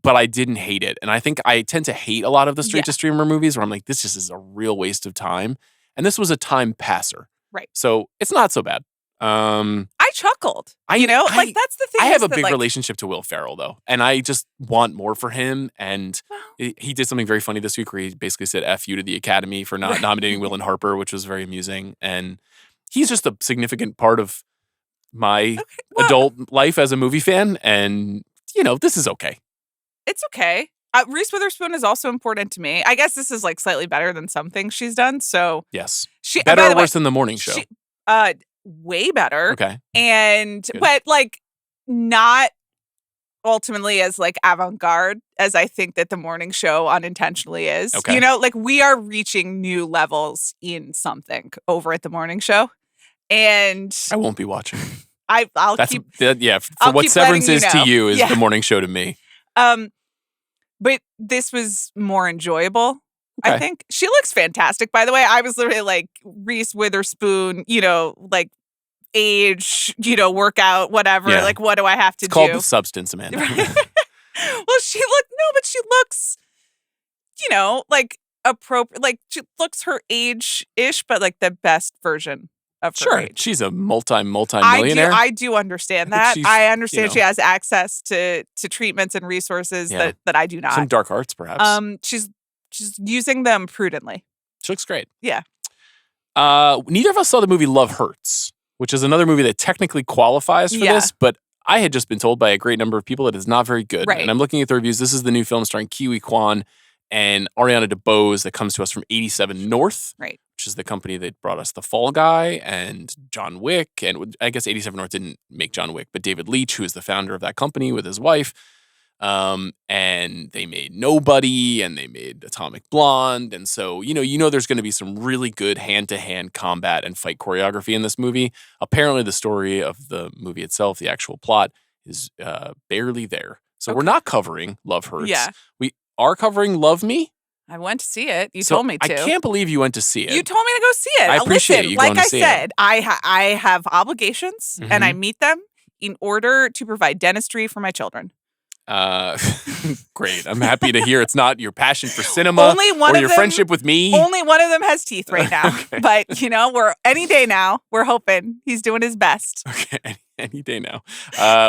but I didn't hate it. And I think I tend to hate a lot of the straight-to-streamer movies where I'm like, this just is a real waste of time. And this was a time passer.
Right.
So it's not so bad.
I chuckled. That's the thing.
I have a big relationship to Will Ferrell, though, and I just want more for him. And he did something very funny this week where he basically said F you to the Academy for not nominating Will and Harper, which was very amusing. And he's just a significant part of my adult life as a movie fan. And, this is okay.
It's okay. Reese Witherspoon is also important to me. I guess this is like slightly better than some things she's done. So
yes, better or worse than The Morning Show?
Way better.
Okay.
And but like not ultimately as like avant-garde as I think that The Morning Show unintentionally is.
Okay.
Like we are reaching new levels in something over at The Morning Show. And
I won't be watching.
I'll keep
what Severance is to you is The Morning Show to me.
But this was more enjoyable. Okay. I think she looks fantastic, by the way. I was literally like Reese Witherspoon, like age, workout, whatever. Yeah. Like, what do I have to do?
It's called Substance, Amanda.
Well, but she looks, like appropriate. Like she looks her age-ish, but like the best version of her age.
She's a multi-millionaire.
I do understand that. I understand she has access to treatments and resources that I do not.
Some dark arts, perhaps.
She's using them prudently.
She looks great.
Yeah.
Neither of us saw the movie Love Hurts, which is another movie that technically qualifies for this, but I had just been told by a great number of people that it's not very good.
Right.
And I'm looking at the reviews. This is the new film starring Kiwi Kwan and Ariana DeBose that comes to us from 87 North,
right,
which is the company that brought us The Fall Guy and John Wick. And I guess 87 North didn't make John Wick, but David Leitch, who is the founder of that company with his wife. And they made Nobody and they made Atomic Blonde. And so, there's going to be some really good hand-to-hand combat and fight choreography in this movie. Apparently the story of the movie itself, the actual plot, is barely there. So we're not covering Love Hurts.
Yeah.
We are covering Love Me.
I went to see it. You told me to.
I can't believe you went to see it.
You told me to go see it.
I appreciate you going to see it.
Like I said, I have obligations and I meet them in order to provide dentistry for my children.
Great. I'm happy to hear it's not your passion for cinema or your friendship with me.
Only one of them has teeth right now. Okay. But, we're any day now, we're hoping he's doing his best.
Okay. Any day now.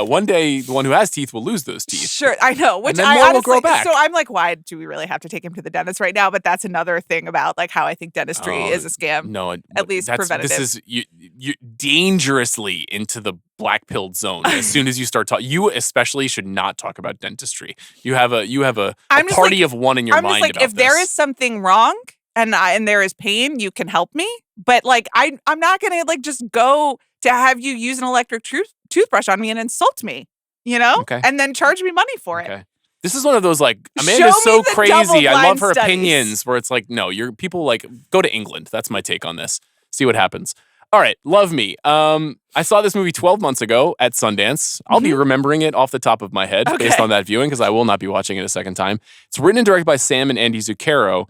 One day, the one who has teeth will lose those teeth.
Sure, I know. Which
and then
I
more
honestly,
will grow back.
So I'm like, why do we really have to take him to the dentist right now? But that's another thing about like how I think dentistry is a scam.
No,
at least preventative.
This is you dangerously into the black pilled zone. As soon as you start talking, you especially should not talk about dentistry. You have a party of one in your mind.
I'm just like,
about
if there is something wrong and there is pain, you can help me. But like, I'm not gonna like just go to have you use an electric toothbrush on me and insult me,
Okay.
and then charge me money for it.
This is one of those like, Amanda's so crazy. I love her opinions where it's like, no, people like go to England. That's my take on this. See what happens. All right. Love Me. I saw this movie 12 months ago at Sundance. I'll be remembering it off the top of my head based on that viewing because I will not be watching it a second time. It's written and directed by Sam and Andy Zucchero.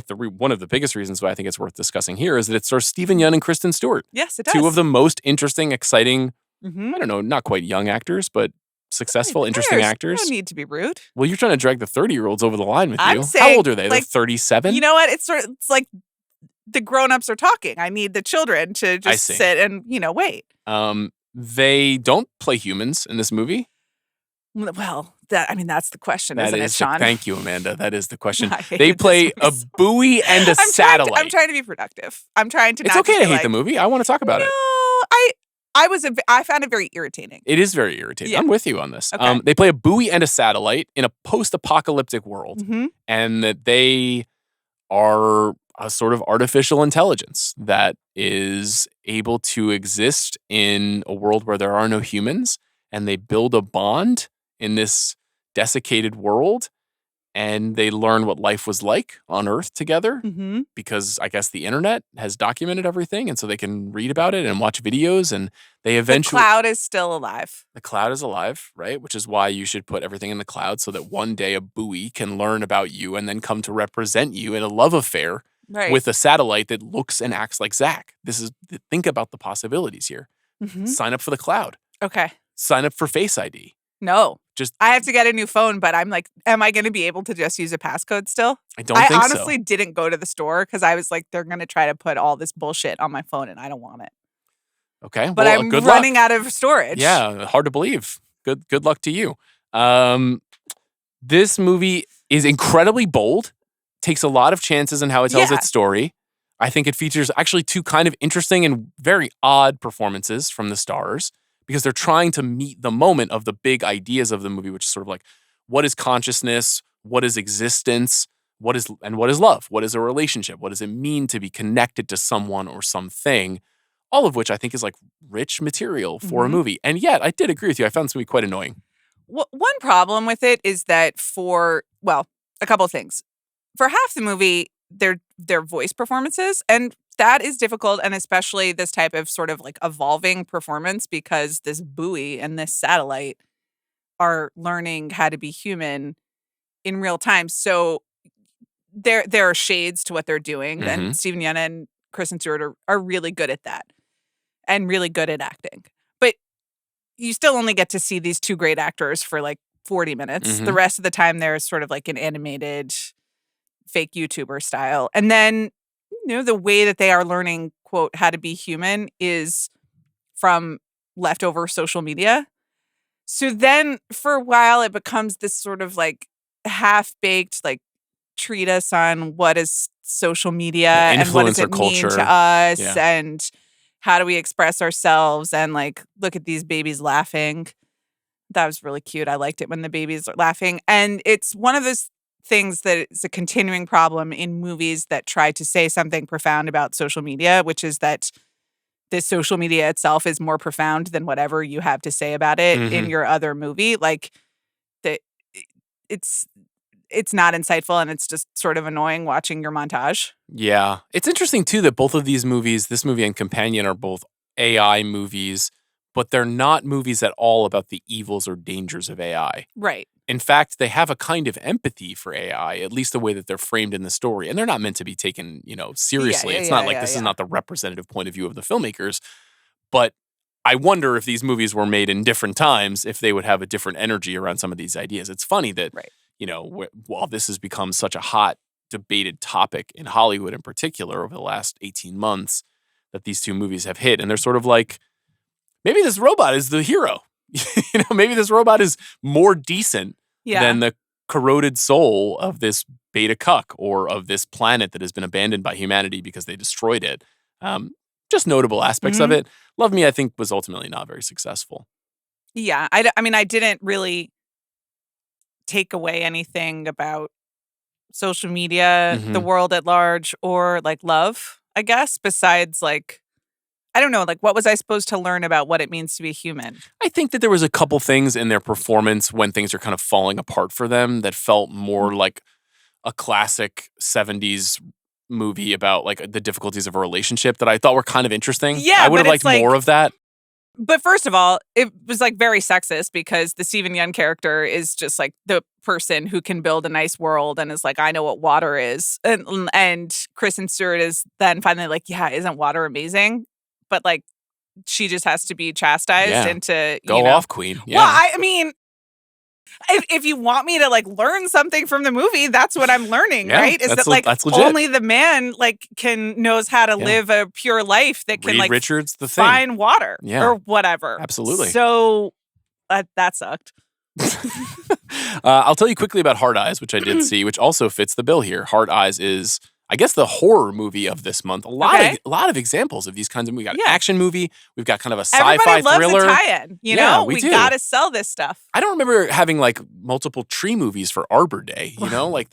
One of the biggest reasons why I think it's worth discussing here is that it stars Stephen Yeun and Kristen Stewart.
Yes, it does.
Two of the most interesting, exciting, I don't know, not quite young actors, but successful, interesting actors.
No need to be rude.
Well, you're trying to drag the 30-year-olds over the line with you.
I'm saying,
how old are they?
like,
They're 37?
You know what? It's like the grown-ups are talking. I need the children to just sit and, wait.
They don't play humans in this movie.
Well, that's the question, isn't it, Sean?
Thank you, Amanda. That is the question. They play a buoy and a satellite.
I'm trying to be productive. I'm trying to.
It's okay to hate the movie. I want to talk about it.
I found it very irritating.
It is very irritating.
Yeah.
I'm with you on this.
Okay.
They play a buoy and a satellite in a post-apocalyptic world, and that they are a sort of artificial intelligence that is able to exist in a world where there are no humans, and they build a bond in this desiccated world, and they learn what life was like on Earth together because I guess the internet has documented everything, and so they can read about it and watch videos, and they eventually...
The cloud is still alive.
The cloud is alive, right? Which is why you should put everything in the cloud so that one day a buoy can learn about you and then come to represent you in a love affair with a satellite that looks and acts like Zach. Think about the possibilities here. Sign up for the cloud.
Okay.
Sign up for Face ID.
No. I have to get a new phone, but I'm like, am I going to be able to just use a passcode still?
I don't think so.
I honestly didn't go to the store because I was like, they're going to try to put all this bullshit on my phone and I don't want it.
Okay.
But I'm running out of storage.
Yeah. Hard to believe. Good luck to you. This movie is incredibly bold, takes a lot of chances in how it tells its story. I think it features actually two kind of interesting and very odd performances from the stars, because they're trying to meet the moment of the big ideas of the movie, which is sort of like, what is consciousness? What is existence? What is love? What is a relationship? What does it mean to be connected to someone or something? All of which I think is like rich material for a movie. And yet, I did agree with you. I found this movie quite annoying.
One problem with it is that a couple of things. For half the movie, they're voice performances, and that is difficult, and especially this type of sort of like evolving performance, because this buoy and this satellite are learning how to be human in real time. So there are shades to what they're doing, and Stephen Yeun and Kristen Stewart are really good at that and really good at acting. But you still only get to see these two great actors for like 40 minutes. The rest of the time, they're sort of like an animated fake YouTuber style. And then the way that they are learning, quote, how to be human is from leftover social media. So then for a while, it becomes this sort of like half-baked, like, treatise on what is social media and what does it mean to us and how do we express ourselves, and like, look at these babies laughing. That was really cute. I liked it when the babies are laughing. And it's one of those things that is a continuing problem in movies that try to say something profound about social media, which is that the social media itself is more profound than whatever you have to say about it in your other movie. Like, it's not insightful, and it's just sort of annoying watching your montage.
Yeah. It's interesting, too, that both of these movies, this movie and Companion, are both AI movies, but they're not movies at all about the evils or dangers of AI.
Right.
In fact, they have a kind of empathy for AI, at least the way that they're framed in the story. And they're not meant to be taken, seriously. It's not like this is not the representative point of view of the filmmakers. But I wonder if these movies were made in different times, if they would have a different energy around some of these ideas. It's funny that, while this has become such a hot, debated topic in Hollywood in particular over the last 18 months, that these two movies have hit. And they're sort of like maybe this robot is the hero. Maybe this robot is more decent than the corroded soul of this beta cuck or of this planet that has been abandoned by humanity because they destroyed it. Just notable aspects of it. Love Me, I think, was ultimately not very successful.
Yeah. I mean, I didn't really take away anything about social media, the world at large, or like love, I guess, besides like, I don't know, like what was I supposed to learn about what it means to be human?
I think that there was a couple things in their performance when things are kind of falling apart for them that felt more like a classic 70s movie about like the difficulties of a relationship that I thought were kind of interesting.
Yeah,
I would have liked more of that.
But first of all, it was like very sexist because the Steven Yeun character is just like the person who can build a nice world and is like, I know what water is. And Kristen Stewart is then finally like, yeah, isn't water amazing? But like, she just has to be chastised into
go off, queen. Yeah.
Well, I mean, if you want me to like learn something from the movie, that's what I'm learning, right? Is that like only the man like knows how to live a pure life that can
Reed
like
Richards, the thing.
find water or whatever.
Absolutely.
So that sucked.
I'll tell you quickly about Hard Eyes, which I did see, which also fits the bill here. Hard Eyes is, I guess, the horror movie of this month. A lot of examples of these kinds of movies. We got an action movie. We've got kind of a sci-fi
Everybody loves
thriller.
A tie-in. You know, we gotta sell this stuff.
I don't remember having like multiple tree movies for Arbor Day. You know, like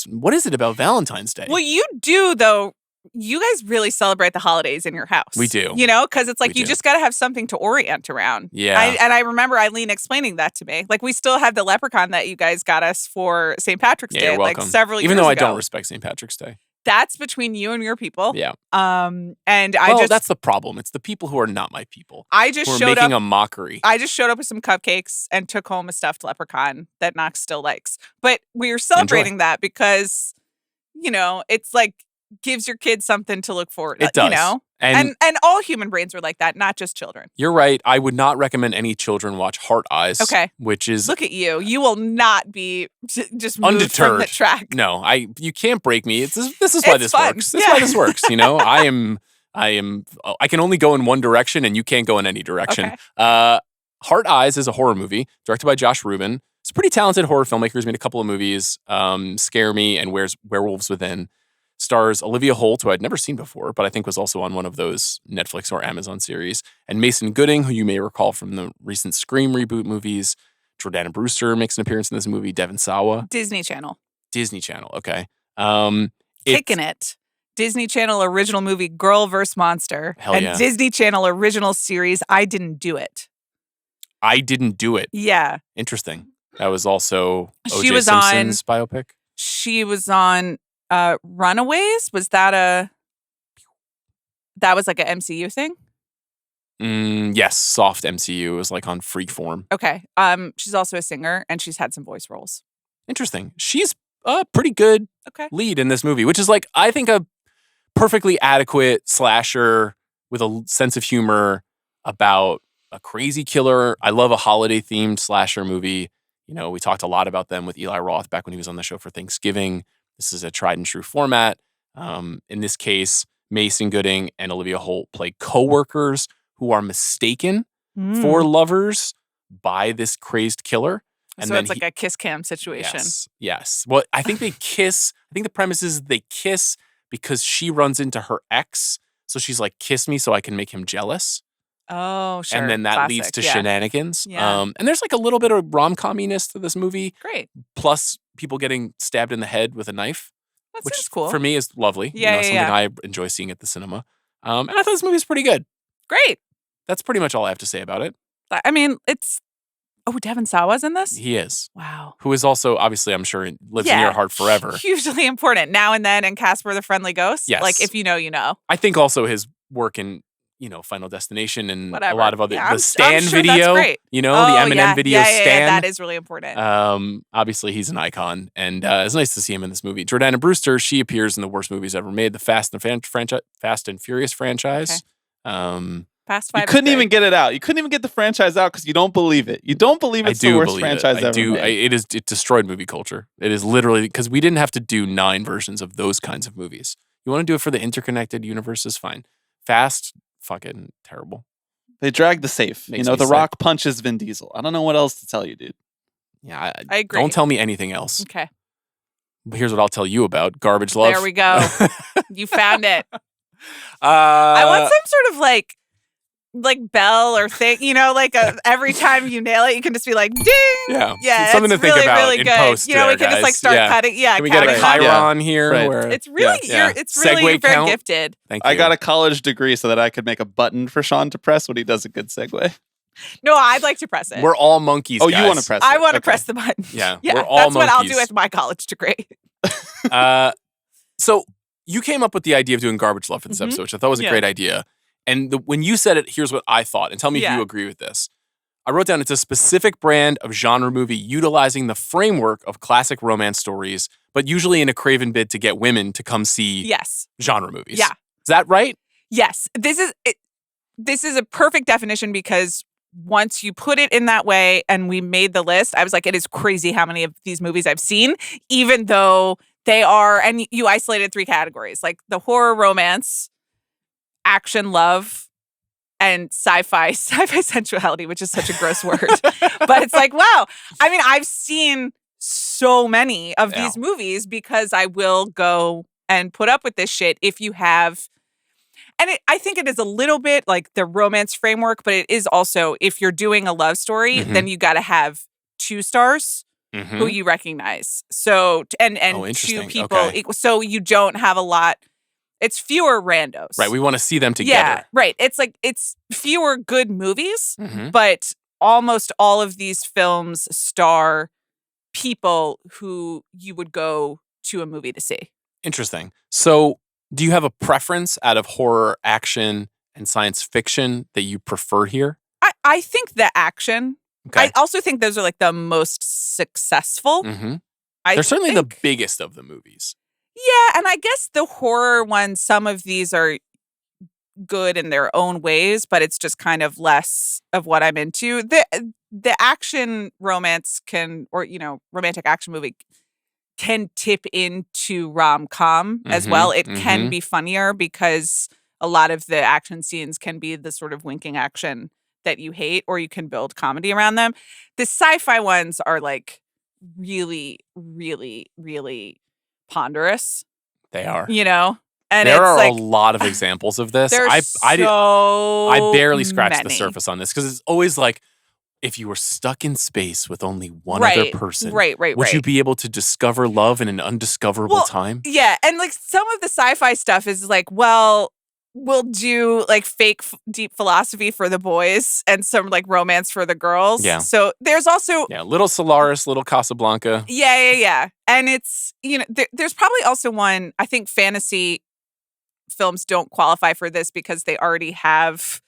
what is it about Valentine's Day?
Well, you do though. You guys really celebrate the holidays in your house.
We do.
You know, because it's like you just got to have something to orient around.
Yeah.
And I remember Eileen explaining that to me. Like, we still have the leprechaun that you guys got us for St. Patrick's Day,
you're welcome.
like several years
ago.
ago.
Even though I don't respect St. Patrick's Day.
That's between you and your people.
Yeah.
And
that's the problem. It's the people who are not my people.
I just
showed making a mockery.
I just showed up with some cupcakes and took home a stuffed leprechaun that Knox still likes. But we were celebrating that because, you know, it's like, gives your kids something to look forward to.
It does.
You know? And all human brains are like that, not just children.
You're right. I would not recommend any children watch Heart Eyes.
Okay.
Which is...
Look at you. You will not be just moved
undeterred
from the track.
No, you can't break me. This is why this
fun.
works. This is why this works. You know, I can only go in one direction and you can't go in any direction. Okay. Heart Eyes is a horror movie directed by Josh Rubin. It's a pretty talented horror filmmaker. He's made a couple of movies, Scare Me and Werewolves Within. Stars Olivia Holt, who I'd never seen before, but I think was also on one of those Netflix or Amazon series, and Mason Gooding, who you may recall from the recent Scream reboot movies. Jordana Brewster makes an appearance in this movie. Devon Sawa.
Disney Channel.
Okay.
Kicking it. Disney Channel original movie Girl vs. Monster. And Disney Channel original series I Didn't Do It.
I Didn't Do It.
Yeah.
Interesting. That was also O.J. Simpson's biopic.
She was on Runaways. That was like an MCU thing?
Yes, soft MCU. It was like on Freeform.
Okay. She's also a singer and she's had some voice roles.
Interesting. She's a pretty good lead in this movie, which is like, I think, a perfectly adequate slasher with a sense of humor about a crazy killer. I love a holiday-themed slasher movie. You know, we talked a lot about them with Eli Roth back when he was on the show for Thanksgiving. This is a tried and true format. In this case, Mason Gooding and Olivia Holt play co-workers who are mistaken for lovers by this crazed killer. And
so it's like a kiss cam situation.
Yes. Well, I think they kiss. I think the premise is they kiss because she runs into her ex. So she's like, kiss me so I can make him jealous.
Oh, sure.
And then that leads to shenanigans.
Yeah.
And there's like a little bit of rom-com-iness to this movie.
Great.
Plus people getting stabbed in the head with a knife.
Which is cool.
For me is lovely.
Yeah,
something I enjoy seeing at the cinema. And I thought this movie was pretty good.
Great.
That's pretty much all I have to say about it.
I mean, Devon Sawa's in this?
He is.
Wow.
Who is also, obviously, I'm sure, lives in your heart forever.
Hugely important. Now and Then and Casper the Friendly Ghost.
Yes.
Like, if you know, you know.
I think also his work in, Final Destination and
whatever.
A lot of other,
the
Stan
sure
video,
that's great.
the Eminem video, Stan.
Yeah, that is really important.
Obviously, he's an icon, and it's nice to see him in this movie. Jordana Brewster, she appears in the worst movies ever made, the Fast and Furious franchise.
Okay. Fast Five.
You couldn't even get it out. You couldn't even get the franchise out because you don't believe it. You don't believe it's the worst franchise ever made.
It destroyed movie culture. It is literally, because we didn't have to do 9 versions of those kinds of movies. You want to do it for the interconnected universes? Fine. Fast, fucking terrible.
They drag the safe.
Makes
The
me sick.
Rock punches Vin Diesel. I don't know what else to tell you, dude.
Yeah,
I agree.
Don't tell me anything else.
Okay.
Here's what I'll tell you about Garbage Love.
There we go. You found it. I want some sort of like bell or thing, every time you nail it, you can just be like, ding.
Yeah.
Yeah.
Something to think
really,
about
really
in
good.
post.
We can just like start cutting. Yeah.
Can we get a chyron here?
Right.
Where,
it's really, it's really
Segue
very
count?
gifted.
Thank you.
I got a college degree so that I could make a button for Sean to press when he does a good segue.
No, I'd like to press it.
We're all monkeys.
Oh,
guys.
you want to press it?
I want to press the button.
Yeah.
Yeah.
We're all
That's
monkeys.
what I'll do with my college degree.
So you came up with the idea of doing Garbage Love for this episode, which I thought was a great idea. And when you said it, here's what I thought. And tell me if you agree with this. I wrote down it's a specific brand of genre movie utilizing the framework of classic romance stories, but usually in a craven bid to get women to come see genre movies.
Yeah.
Is that right?
Yes. This is a perfect definition because once you put it in that way and we made the list, I was like, it is crazy how many of these movies I've seen, even though they are, and you isolated 3 categories, like the horror romance, action love, and sci-fi sensuality, which is such a gross word. But it's like, wow. I mean, I've seen so many of these movies because I will go and put up with this shit if you have. And I think it is a little bit like the romance framework, but it is also, if you're doing a love story, then you got to have 2 stars who you recognize. So, and 2 people equal. So you don't have a lot. It's fewer randos.
Right. We want to see them together.
Yeah, right. It's fewer good movies, but almost all of these films star people who you would go to a movie to see. Interesting.
So do you have a preference out of horror, action, and science fiction that you prefer here?
I think the action.
Okay.
I also think those are like the most successful.
They're certainly the biggest of the movies.
Yeah, and I guess the horror ones, some of these are good in their own ways, but it's just kind of less of what I'm into. The action romance romantic action movie can tip into rom-com as well. It can be funnier because a lot of the action scenes can be the sort of winking action that you hate, or you can build comedy around them. The sci-fi ones are like really, really, really ponderous.
They are.
And
there are
like,
a lot of examples of this.
I
barely scratched the surface on this because it's always like, if you were stuck in space with only one other person, would you be able to discover love in an undiscoverable time?
Yeah, and like some of the sci-fi stuff is like, well, we'll do like fake deep philosophy for the boys and some like romance for the girls.
Yeah.
So there's also
little Solaris, little Casablanca.
Yeah. And it's there's probably also one. I think fantasy films don't qualify for this because they already have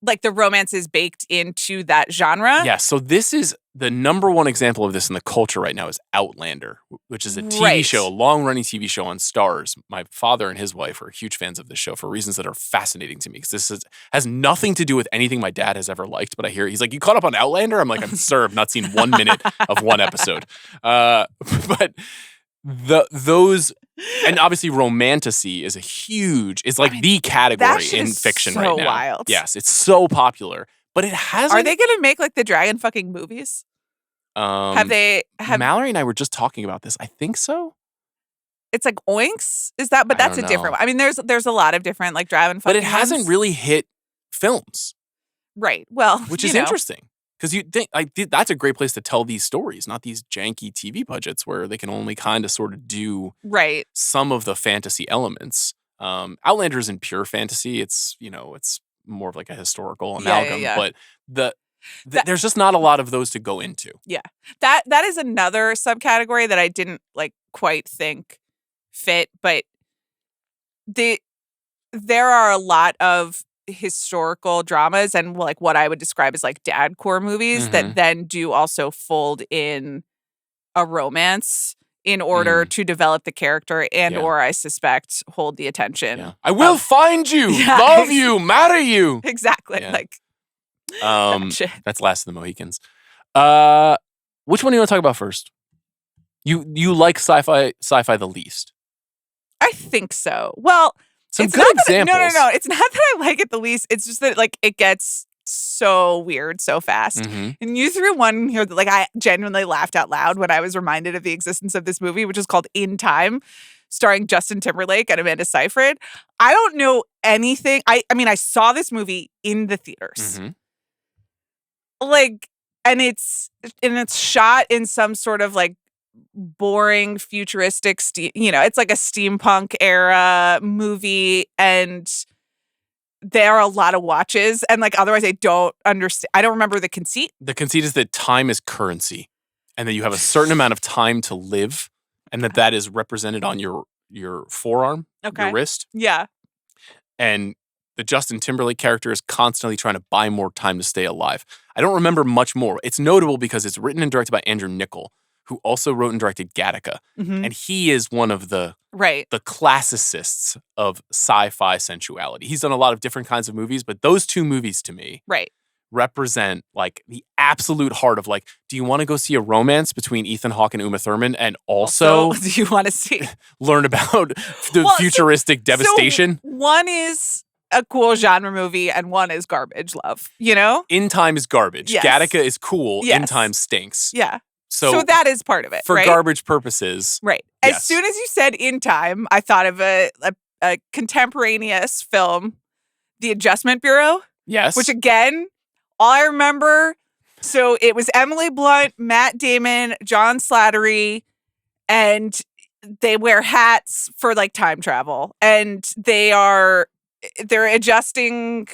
like the romance is baked into that genre.
Yeah. So this is the number one example of this in the culture right now is Outlander, which is a TV show, a long-running TV show on Starz. My father and his wife are huge fans of this show for reasons that are fascinating to me because this has nothing to do with anything my dad has ever liked. But I hear he's like, "You caught up on Outlander?" I'm like, "Sir, I've not seen 1 minute of one episode." But those. And obviously, romantasy is the category in fiction
so
right now.
Wild.
Yes, it's so popular, but it hasn't.
Are they going to make like the dragon fucking movies? Have
Mallory and I were just talking about this. I think so.
It's like Oinks, is that? But that's a different one. I mean, there's a lot of different like dragon fucking.
But it hasn't really hit films,
right? Well,
which is interesting. Because you think that's a great place to tell these stories, not these janky TV budgets where they can only kind of sort of do some of the fantasy elements. Outlander is in pure fantasy. It's it's more of like a historical amalgam, but there's just not a lot of those to go into.
Yeah, that is another subcategory that I didn't like quite think fit, but there are a lot of historical dramas and like what I would describe as like dad core movies that then do also fold in a romance in order to develop the character and or I suspect hold the attention.
Yeah. I will find you, love you, marry you.
Exactly.
Yeah.
Like
that's Last of the Mohicans. Which one do you want to talk about first? You like sci-fi the least?
I think so. Well,
Some good examples.
No. It's not that I like it the least. It's just that like it gets so weird so fast.
Mm-hmm.
And you threw one here that like I genuinely laughed out loud when I was reminded of the existence of this movie, which is called In Time, starring Justin Timberlake and Amanda Seyfried. I don't know anything. I mean, I saw this movie in the theaters.
Mm-hmm.
Like, and it's shot in some sort of like boring futuristic it's like a steampunk era movie, and there are a lot of watches, and like otherwise I don't understand. I don't remember the conceit.
The conceit is that time is currency, and that you have a certain amount of time to live, and that is represented on your forearm, your wrist.
Yeah.
And the Justin Timberlake character is constantly trying to buy more time to stay alive. I don't remember much more. It's notable because it's written and directed by Andrew Niccol, who also wrote and directed Gattaca.
Mm-hmm.
And he is one of the classicists of sci-fi sensuality. He's done a lot of different kinds of movies, but those two movies to me represent like the absolute heart of like, do you want to go see a romance between Ethan Hawke and Uma Thurman, and also
do you want to see
learn about the futuristic devastation?
So one is a cool genre movie and one is garbage love, you know?
In Time is garbage.
Yes.
Gattaca is cool.
Yes.
In Time stinks.
Yeah.
So
that is part of it,
for garbage purposes.
Right.
Yes.
As soon as you said In Time, I thought of a contemporaneous film, The Adjustment Bureau.
Yes.
Which again, all I remember, so it was Emily Blunt, Matt Damon, John Slattery, and they wear hats for like time travel. And they're adjusting.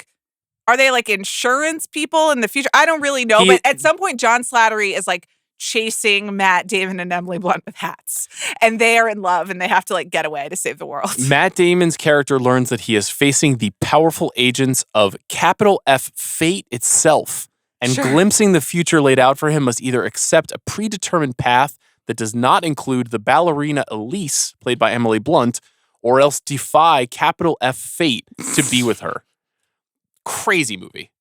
Are they like insurance people in the future? I don't really know. But at some point, John Slattery is like chasing Matt Damon and Emily Blunt with hats. And they are in love and they have to like get away to save the world.
Matt Damon's character learns that he is facing the powerful agents of capital F fate itself. And glimpsing the future laid out for him must either accept a predetermined path that does not include the ballerina Elise, played by Emily Blunt, or else defy capital F fate to be with her. Crazy movie.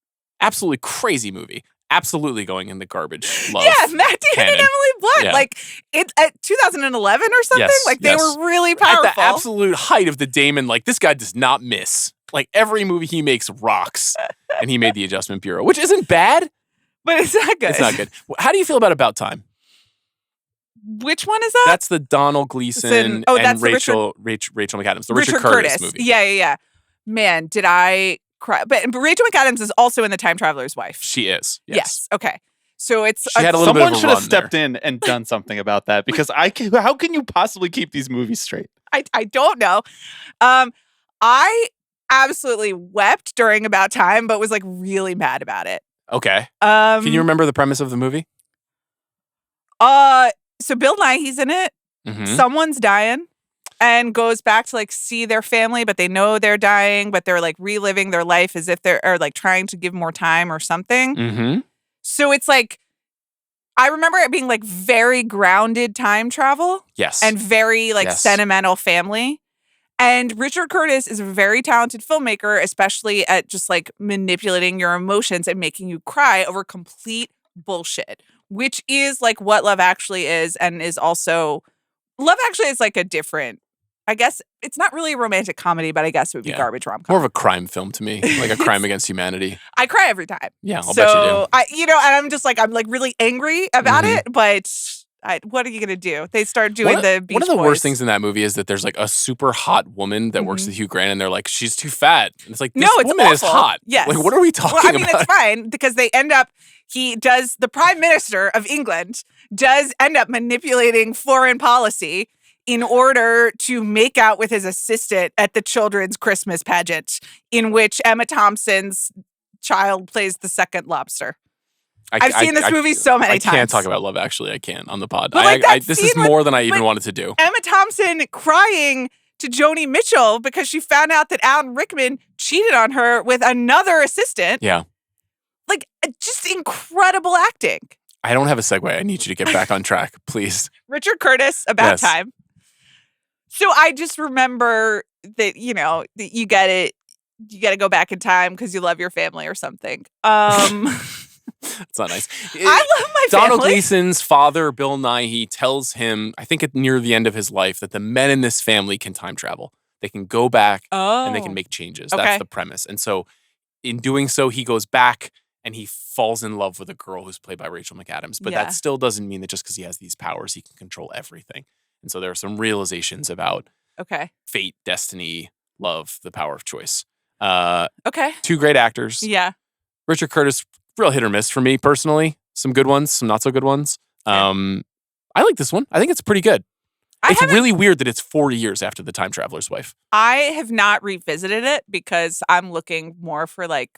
Absolutely crazy movie. Absolutely going in the garbage love.
Yeah, Matt Damon and Emily Blunt.
Yeah.
Like, it's at 2011 or something.
Yes,
like, they were really powerful.
At the absolute height of the Damon, like, this guy does not miss. Like, every movie he makes rocks. And he made The Adjustment Bureau, which isn't bad.
But it's not good.
It's not good. How do you feel about Time?
Which one is that?
That's the Donald Gleason and Rachel McAdams. The Richard Curtis movie.
Yeah. Man, did I cry. But Rachel McAdams is also in The Time Traveler's Wife.
She is.
Yes. Okay. So it's
she had a little bit of a
someone should have stepped
there.
in and done something about that, because how can you possibly keep these movies straight?
I don't know. I absolutely wept during About Time, but was like really mad about it.
Okay. Can you remember the premise of the movie?
So Bill Nighy's in it.
Mm-hmm.
Someone's dying and goes back to like see their family, but they know they're dying, but they're like reliving their life as if they're like trying to give more time or something.
Mm-hmm.
So it's like, I remember it being like very grounded time travel.
Yes.
And very like sentimental family. And Richard Curtis is a very talented filmmaker, especially at just like manipulating your emotions and making you cry over complete bullshit, which is like what Love Actually is, and is also Love Actually is like a different, I guess it's not really a romantic comedy, but I guess it would be garbage rom-com.
More of a crime film to me, like a crime against humanity.
I cry every time.
Yeah, I'll bet you do.
And I'm just like, I'm like really angry about it, but what are you gonna do? They start doing the Beach
One of the
Boys.
worst things in that movie is that there's like a super hot woman that works with Hugh Grant, and they're like, she's too fat. And it's like, this woman is hot.
Yes.
Like, what are we talking about?
Well, I mean, it's fine because they end up, the Prime Minister of England does end up manipulating foreign policy in order to make out with his assistant at the children's Christmas pageant, in which Emma Thompson's child plays the second lobster. I've seen this movie so many times.
I can't talk about Love Actually. I can't on the pod.
But like
this is more than I even wanted to do.
Emma Thompson crying to Joni Mitchell because she found out that Alan Rickman cheated on her with another assistant.
Yeah.
Like, just incredible acting.
I don't have a segue. I need you to get back on track, please.
Richard Curtis, About Time. So I just remember that, that you got to go back in time because you love your family or something.
It's not nice.
I love my family.
Donald Gleason's father, Bill Nighy, tells him, I think near the end of his life, that the men in this family can time travel. they can go back and they can
Oh.
make changes.
Okay.
That's the premise. And so in doing so, he goes back and he falls in love with a girl who's played by Rachel McAdams. But
Yeah.
that still doesn't mean that just because he has these powers, he can control everything. And so there are some realizations about fate, destiny, love, the power of choice.
Okay.
Two great actors.
Yeah.
Richard Curtis, real hit or miss for me personally. Some good ones, some not so good ones. I like this one. I think it's pretty good. It's really weird that it's 40 years after The Time Traveler's Wife.
I have not revisited it because I'm looking more for like,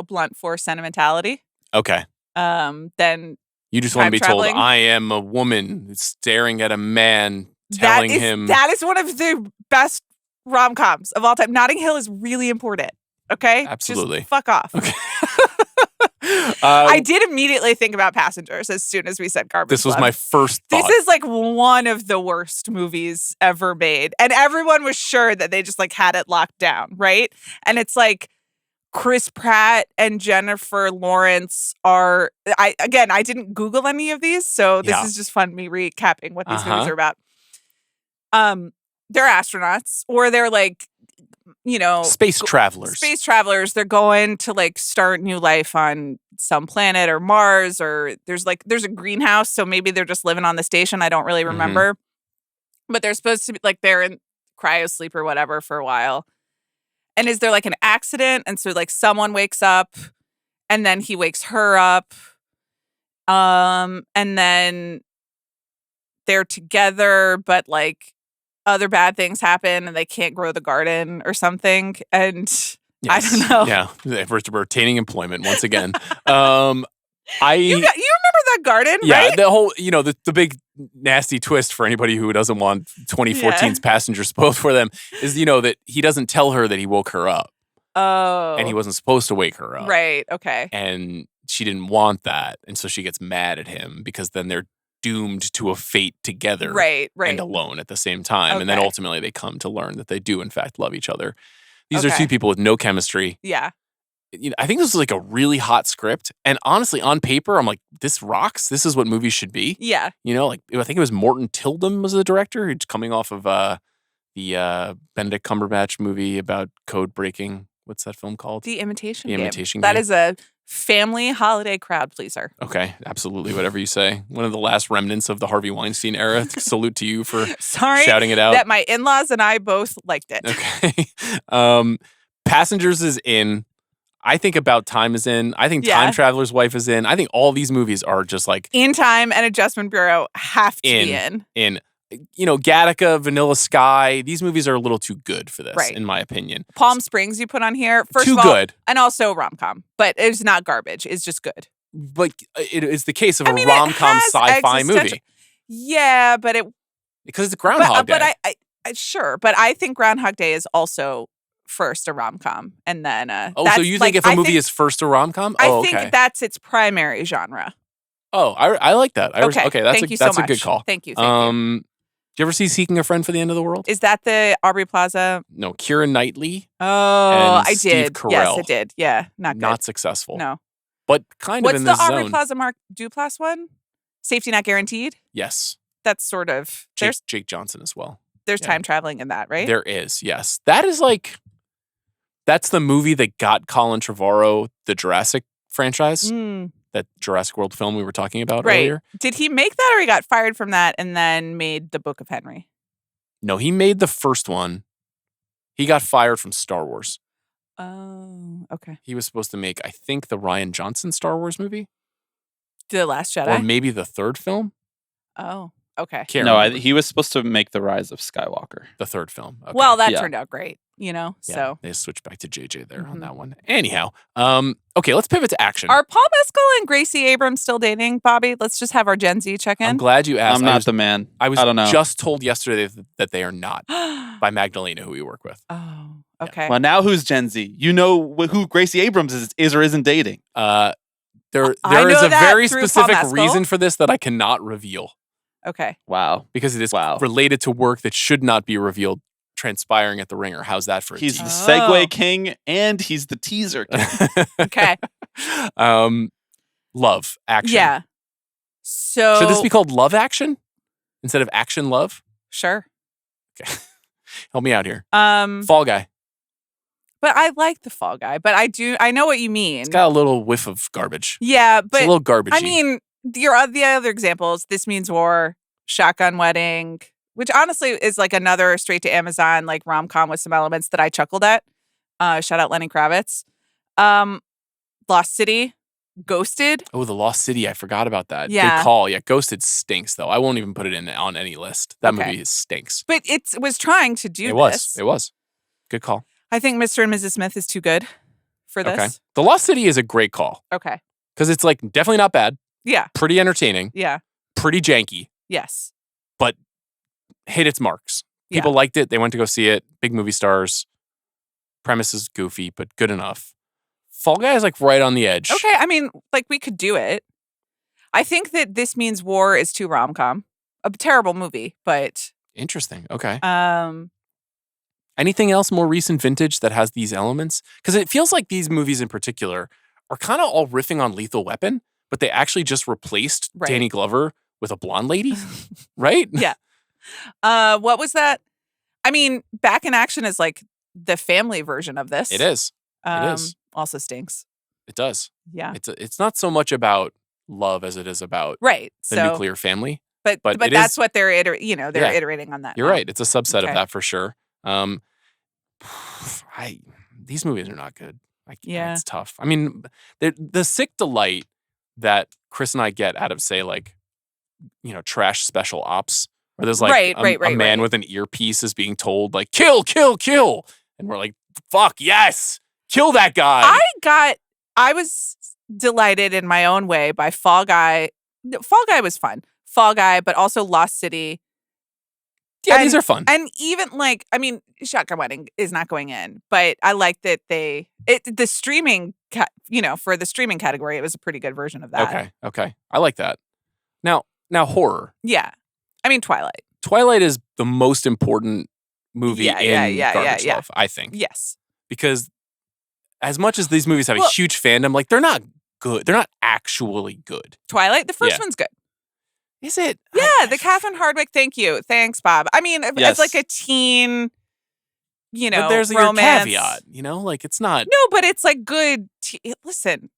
blunt force sentimentality.
Okay.
Then
you just want to be told, I am a woman staring at a man telling him.
That is one of the best rom-coms of all time. Notting Hill is really important. Okay?
Absolutely.
Just fuck off.
Okay.
I did immediately think about Passengers as soon as we said Garbage
This was
Love.
my first thought.
This is like one of the worst movies ever made. And everyone was sure that they just like had it locked down, right? And it's like Chris Pratt and Jennifer Lawrence are I didn't Google any of these, so this is just fun me recapping what these movies are about. They're astronauts, or they're like
space travelers.
Space travelers. They're going to like start new life on some planet or Mars, or there's a greenhouse, so maybe they're just living on the station. I don't really remember. But they're supposed to be like they're in cryo sleep or whatever for a while. And is there like an accident? And so like someone wakes up and then he wakes her up. And then they're together, but like other bad things happen and they can't grow the garden or something. And I don't know.
Yeah. We're retaining employment once again. You
remember that garden,
yeah,
right?
The whole, the big nasty twist for anybody who doesn't want 2014's Passenger spoiled for them is, that he doesn't tell her that he woke her up.
Oh.
And he wasn't supposed to wake her up.
Right. Okay.
And she didn't want that. And so she gets mad at him because then they're doomed to a fate together.
Right.
And alone at the same time.
Okay.
And then ultimately they come to learn that they do, in fact, love each other. These are two people with no chemistry.
Yeah.
I think this was like a really hot script. And honestly, on paper, I'm like, this rocks. This is what movies should be.
Yeah.
I think it was Morton Tilden was the director who's coming off of the Benedict Cumberbatch movie about code breaking. What's that film called?
The Imitation
Game.
Game.
The Imitation
That
Game.
is a family holiday crowd pleaser.
Okay, absolutely. Whatever you say. One of the last remnants of the Harvey Weinstein era. Salute to you for shouting it out.
That my in-laws and I both liked it.
Okay. Passengers is in. I think About Time is in. I think Time Traveler's Wife is in. I think all these movies are just like
In Time and Adjustment Bureau have to be in.
Gattaca, Vanilla Sky. These movies are a little too good for this, in my opinion.
Palm Springs you put on here. First
too
of all,
good.
And also rom-com. But it's not garbage. It's just good.
But it is the case of a rom-com sci-fi movie.
Yeah, but
because it's Groundhog Day.
But sure. But I think Groundhog Day is also first a rom-com, and then
so you think if a movie is first a rom-com?
I think that's its primary genre.
Oh, I like that.
Okay,
that's a good call.
Thank you. Thank you.
Did you ever see Seeking a Friend for the End of the World?
Is that the Aubrey Plaza?
No, Keira Knightley.
Oh,
and
I
Steve
did.
Carell.
Yes, I did. Yeah, not good.
Not successful.
No,
but kind
of
in this zone.
What's the Aubrey Plaza Mark Duplass one? Safety Not Guaranteed.
Yes,
that's sort of
Jake Johnson as well.
There's time traveling in that, right?
There is. Yes, that is like. That's the movie that got Colin Trevorrow the Jurassic franchise. That Jurassic World film we were talking about earlier.
Did he make that or he got fired from that and then made The Book of Henry?
No, he made the first one. He got fired from Star Wars.
Oh, okay.
He was supposed to make, I think, the Rian Johnson Star Wars movie.
The Last Jedi?
Or maybe the third film.
Oh, okay.
He was supposed to make The Rise of Skywalker.
The third film. Okay.
Well, that turned out great, so.
They switched back to JJ there on that one. Anyhow, okay, let's pivot to action.
Are Paul Mescal and Gracie Abrams still dating, Bobby? Let's just have our Gen Z check in.
I'm glad you asked.
I'm not the man.
I
don't know.
just told yesterday that they are not by Magdalena, who we work with.
Oh, okay.
Well, now who's Gen Z? You know who Gracie Abrams is or isn't dating.
There is a very specific reason for this that I cannot reveal.
Okay.
Wow.
Because it is related to work that should not be revealed transpiring at the Ringer. How's that for a
He's
tease?
the segue king and he's the teaser king.
Okay.
Love, action.
Yeah. So
should this be called Love Action instead of Action Love?
Sure.
Okay. Help me out here. Fall Guy.
But I like the Fall Guy. But I know what you mean.
It's got a little whiff of garbage.
Yeah, but
it's a little garbagey.
I mean, the other examples, This Means War, Shotgun Wedding, which honestly is like another straight to Amazon like rom-com with some elements that I chuckled at. Shout out Lenny Kravitz. Lost City, Ghosted.
Oh, The Lost City. I forgot about that.
Yeah.
Good call. Yeah, Ghosted stinks though. I won't even put it on any list. That movie stinks.
But it was trying to do this.
It was. Good call.
I think Mr. and Mrs. Smith is too good for this.
Okay. The Lost City is a great call.
Okay.
Because it's like definitely not bad.
Yeah.
Pretty entertaining.
Yeah.
Pretty janky.
Yes.
But hit its marks. People liked it. They went to go see it. Big movie stars. Premise is goofy, but good enough. Fall Guy is like right on the edge.
Okay. I mean, like we could do it. I think that This Means War is too rom-com. A terrible movie, but
interesting. Okay. Anything else more recent vintage that has these elements? Because it feels like these movies in particular are kind of all riffing on Lethal Weapon, but they actually just replaced Danny Glover with a blonde lady, right?
Yeah. What was that? I mean, Back in Action is like the family version of this.
It is. It is.
Also stinks.
It does.
Yeah.
It's not so much about love as it is about the nuclear family.
But that's what they're iterating on that.
You're right. It's a subset of that for sure. These movies are not good. It's tough. I mean, the sick delight that Chris and I get out of, say, like, trash special ops, where there's like a man with an earpiece is being told like, kill, kill, kill. And we're like, fuck, yes, kill that guy.
I was delighted in my own way by Fall Guy. Fall Guy was fun. Fall Guy, but also Lost City.
Yeah, these are fun.
And even like, I mean, Shotgun Wedding is not going in, but I like that the streaming, for the streaming category, it was a pretty good version of that.
Okay. I like that. Now horror.
Yeah. I mean, Twilight.
Twilight is the most important movie in Garbage Love, I think.
Yes.
Because as much as these movies have a huge fandom, like, they're not good. They're not actually good.
Twilight, the first one's good.
Is it?
Yeah, the Catherine Hardwicke. Thank you. Thanks, Bob. I mean, as like a teen,
but there's
romance.
Your caveat, like it's not.
No, but it's like good. Listen,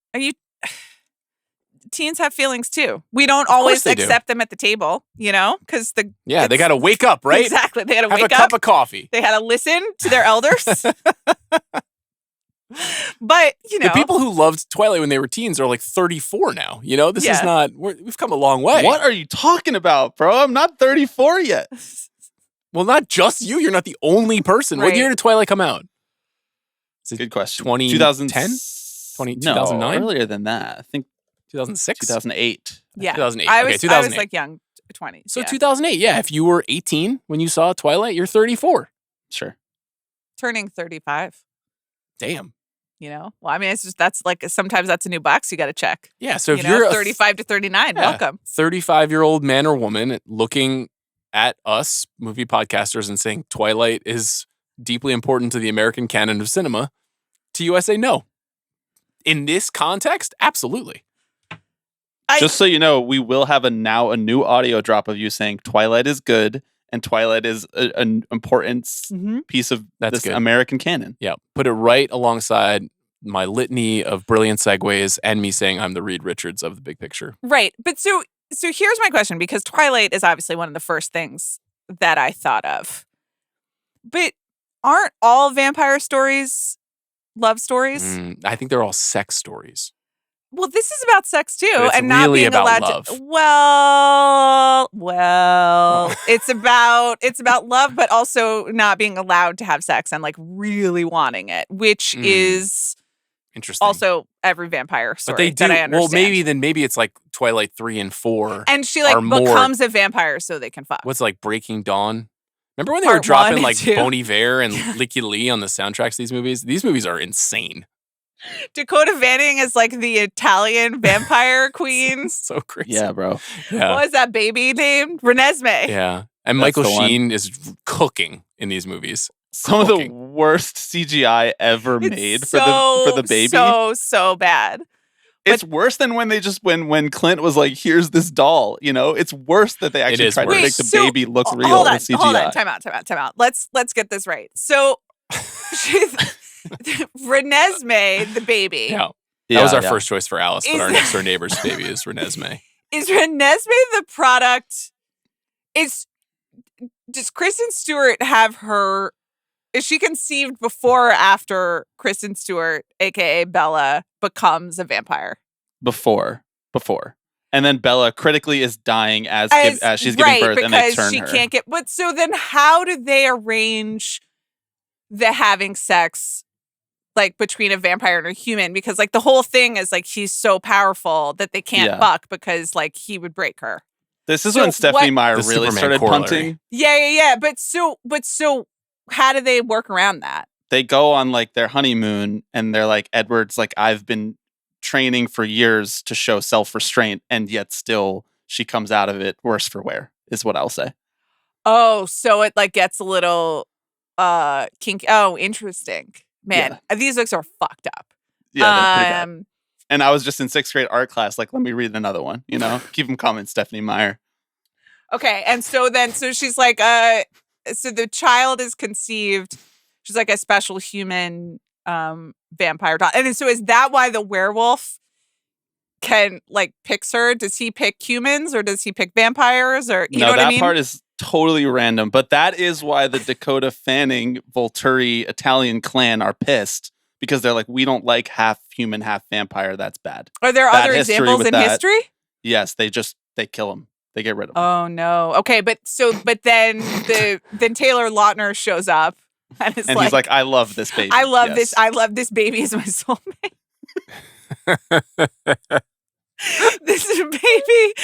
teens have feelings too. We don't always accept them at the table, because they
got to wake up, right?
Exactly. They got to wake up.
Have a cup of coffee.
They had to listen to their elders. But,
the people who loved Twilight when they were teens are like 34 now. This is not, we've come a long way.
What are you talking about, bro? I'm not 34 yet.
Well, not just you. You're not the only person. Right. What year did Twilight come out?
Good question.
2010? 2009?
Earlier than that. I think
2006?
2008.
Yeah.
2008.
I
was 2008.
I was like young, 20s.
So 2008, if you were 18 when you saw Twilight, you're 34.
Sure.
Turning 35.
Damn.
Well, I mean, it's just, that's like, sometimes that's a new box you got to check.
Yeah, so if you're
35 to 39, welcome.
35-year-old man or woman looking at us, movie podcasters, and saying Twilight is deeply important to the American canon of cinema, to you I say no. In this context, absolutely.
Just so you know, we will have a new audio drop of you saying Twilight is good and Twilight is an important piece of this American canon.
Yeah, put it right alongside my litany of brilliant segues and me saying I'm the Reed Richards of the big picture.
Right, but so here's my question, because Twilight is obviously one of the first things that I thought of. But aren't all vampire stories love stories?
I think they're all sex stories.
Well, this is about sex too, and not
really
being
about
allowed
love.
to. Well, it's about love, but also not being allowed to have sex and like really wanting it, which is
interesting.
Also, every vampire story
but they do,
that I understand.
Well, maybe it's like Twilight 3 and 4,
and she like becomes a vampire so they can fuck.
What's like Breaking Dawn? Remember when they were dropping like Bon Iver and Licky Lee on the soundtracks of these movies? These movies are insane.
Dakota Fanning is like the Italian vampire queen.
So crazy.
Yeah, bro.
Yeah.
What was that baby named? Renesmee.
Yeah. And Michael Sheen is cooking in these movies.
Some of the worst CGI ever made for the baby.
So bad.
It's worse than when they just when Clint was like, "Here's this doll." You know, it's worse that they actually tried to make the baby look real with CGI.
Hold on, time out. Let's get this right. So, Renesmee, the baby.
Yeah, that was our first choice for Alice, but our next door neighbor's baby is Renesmee.
Is Renesmee the product? Does Kristen Stewart have her? Is she conceived before or after Kristen Stewart, aka Bella, becomes a vampire?
Before. And then Bella critically is dying as she's giving birth, and they turn her.
Because she can't get. But so then, how do they arrange the having sex, like between a vampire and a human? Because like the whole thing is like he's so powerful that they can't fuck because like he would break her.
This is when Stephanie Meyer really started punting.
Yeah. But so. How do they work around that?
They go on like their honeymoon and they're like, Edward's like, I've been training for years to show self-restraint, and yet still she comes out of it worse for wear, is what I'll say.
Oh, so it like gets a little kinky. Oh, interesting. Man, these books are fucked up.
Yeah, they're pretty bad. And I was just in 6th grade art class, like, let me read another one, you know? Keep them coming, Stephanie Meyer.
Okay, and so she's like, so the child is conceived. She's like a special human vampire doll. And so is that why the werewolf can like picks her? Does he pick humans or does he pick vampires? Or you know what I mean?
That part is totally random. But that is why the Dakota Fanning Volturi Italian clan are pissed, because they're like, we don't like half human, half vampire. That's bad.
Are there other examples in history?
Yes, they kill them. They get rid of him.
Oh no. Okay, but then Taylor Lautner shows up and he's like,
I love this baby.
I love this baby as my soulmate. This is a baby.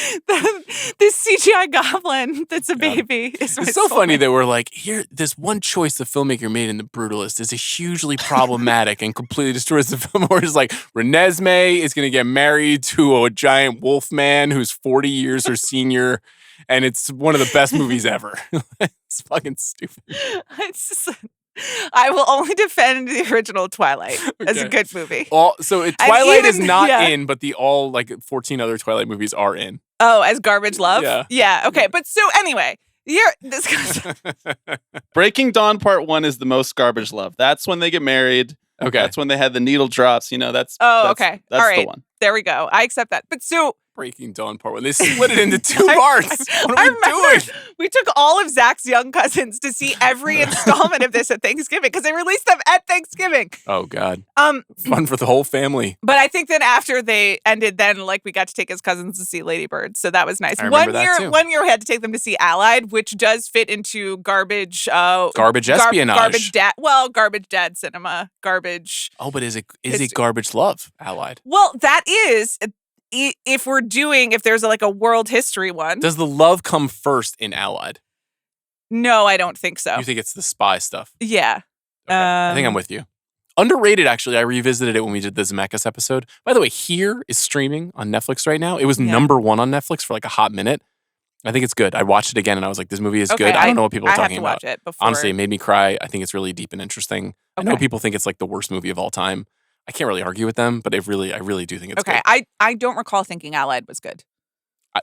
This CGI goblin that's a baby is my
It's so
soulmate.
funny that we're like, here, this one choice the filmmaker made in The Brutalist is a hugely problematic and completely destroys the film. Where it's like, Renesmee is going to get married to a giant wolf man who's 40 years her senior, and it's one of the best movies ever. It's fucking stupid.
It's just, I will only defend the original Twilight as a good movie.
Twilight is not in, but the 14 other Twilight movies are in.
Oh, as garbage love?
Yeah.
Okay. But so anyway,
Breaking Dawn Part 1 is the most garbage love. That's when they get married.
Okay.
That's when they had the needle drops. You know, that's
okay.
That's
all right.
the one.
There we go. I accept that. But so
Breaking Dawn Part 1. They split it into 2 parts. What are we doing?
We took all of Zach's young cousins to see every installment of this at Thanksgiving because they released them at Thanksgiving.
Oh God. Fun for the whole family.
But I think then after they ended, then like we got to take his cousins to see Lady Bird, so that was nice.
I remember that too.
One year we had to take them to see Allied, which does fit into garbage
espionage.
Garbage dad cinema, garbage.
Oh, but is it garbage love Allied?
Well, that is. If there's a world history one.
Does the love come first in Allied?
No, I don't think so.
You think it's the spy stuff?
Yeah.
Okay. I think I'm with you. Underrated, actually. I revisited it when we did the Zemeckis episode. By the way, Here is streaming on Netflix right now. It was number 1 on Netflix for like a hot minute. I think it's good. I watched it again and I was like, this movie is good. I don't know what people are talking about.
I have to watch it before.
Honestly, it made me cry. I think it's really deep and interesting. Okay. I know people think it's like the worst movie of all time. I can't really argue with them, but I really do think it's good.
Okay, I don't recall thinking Allied was good.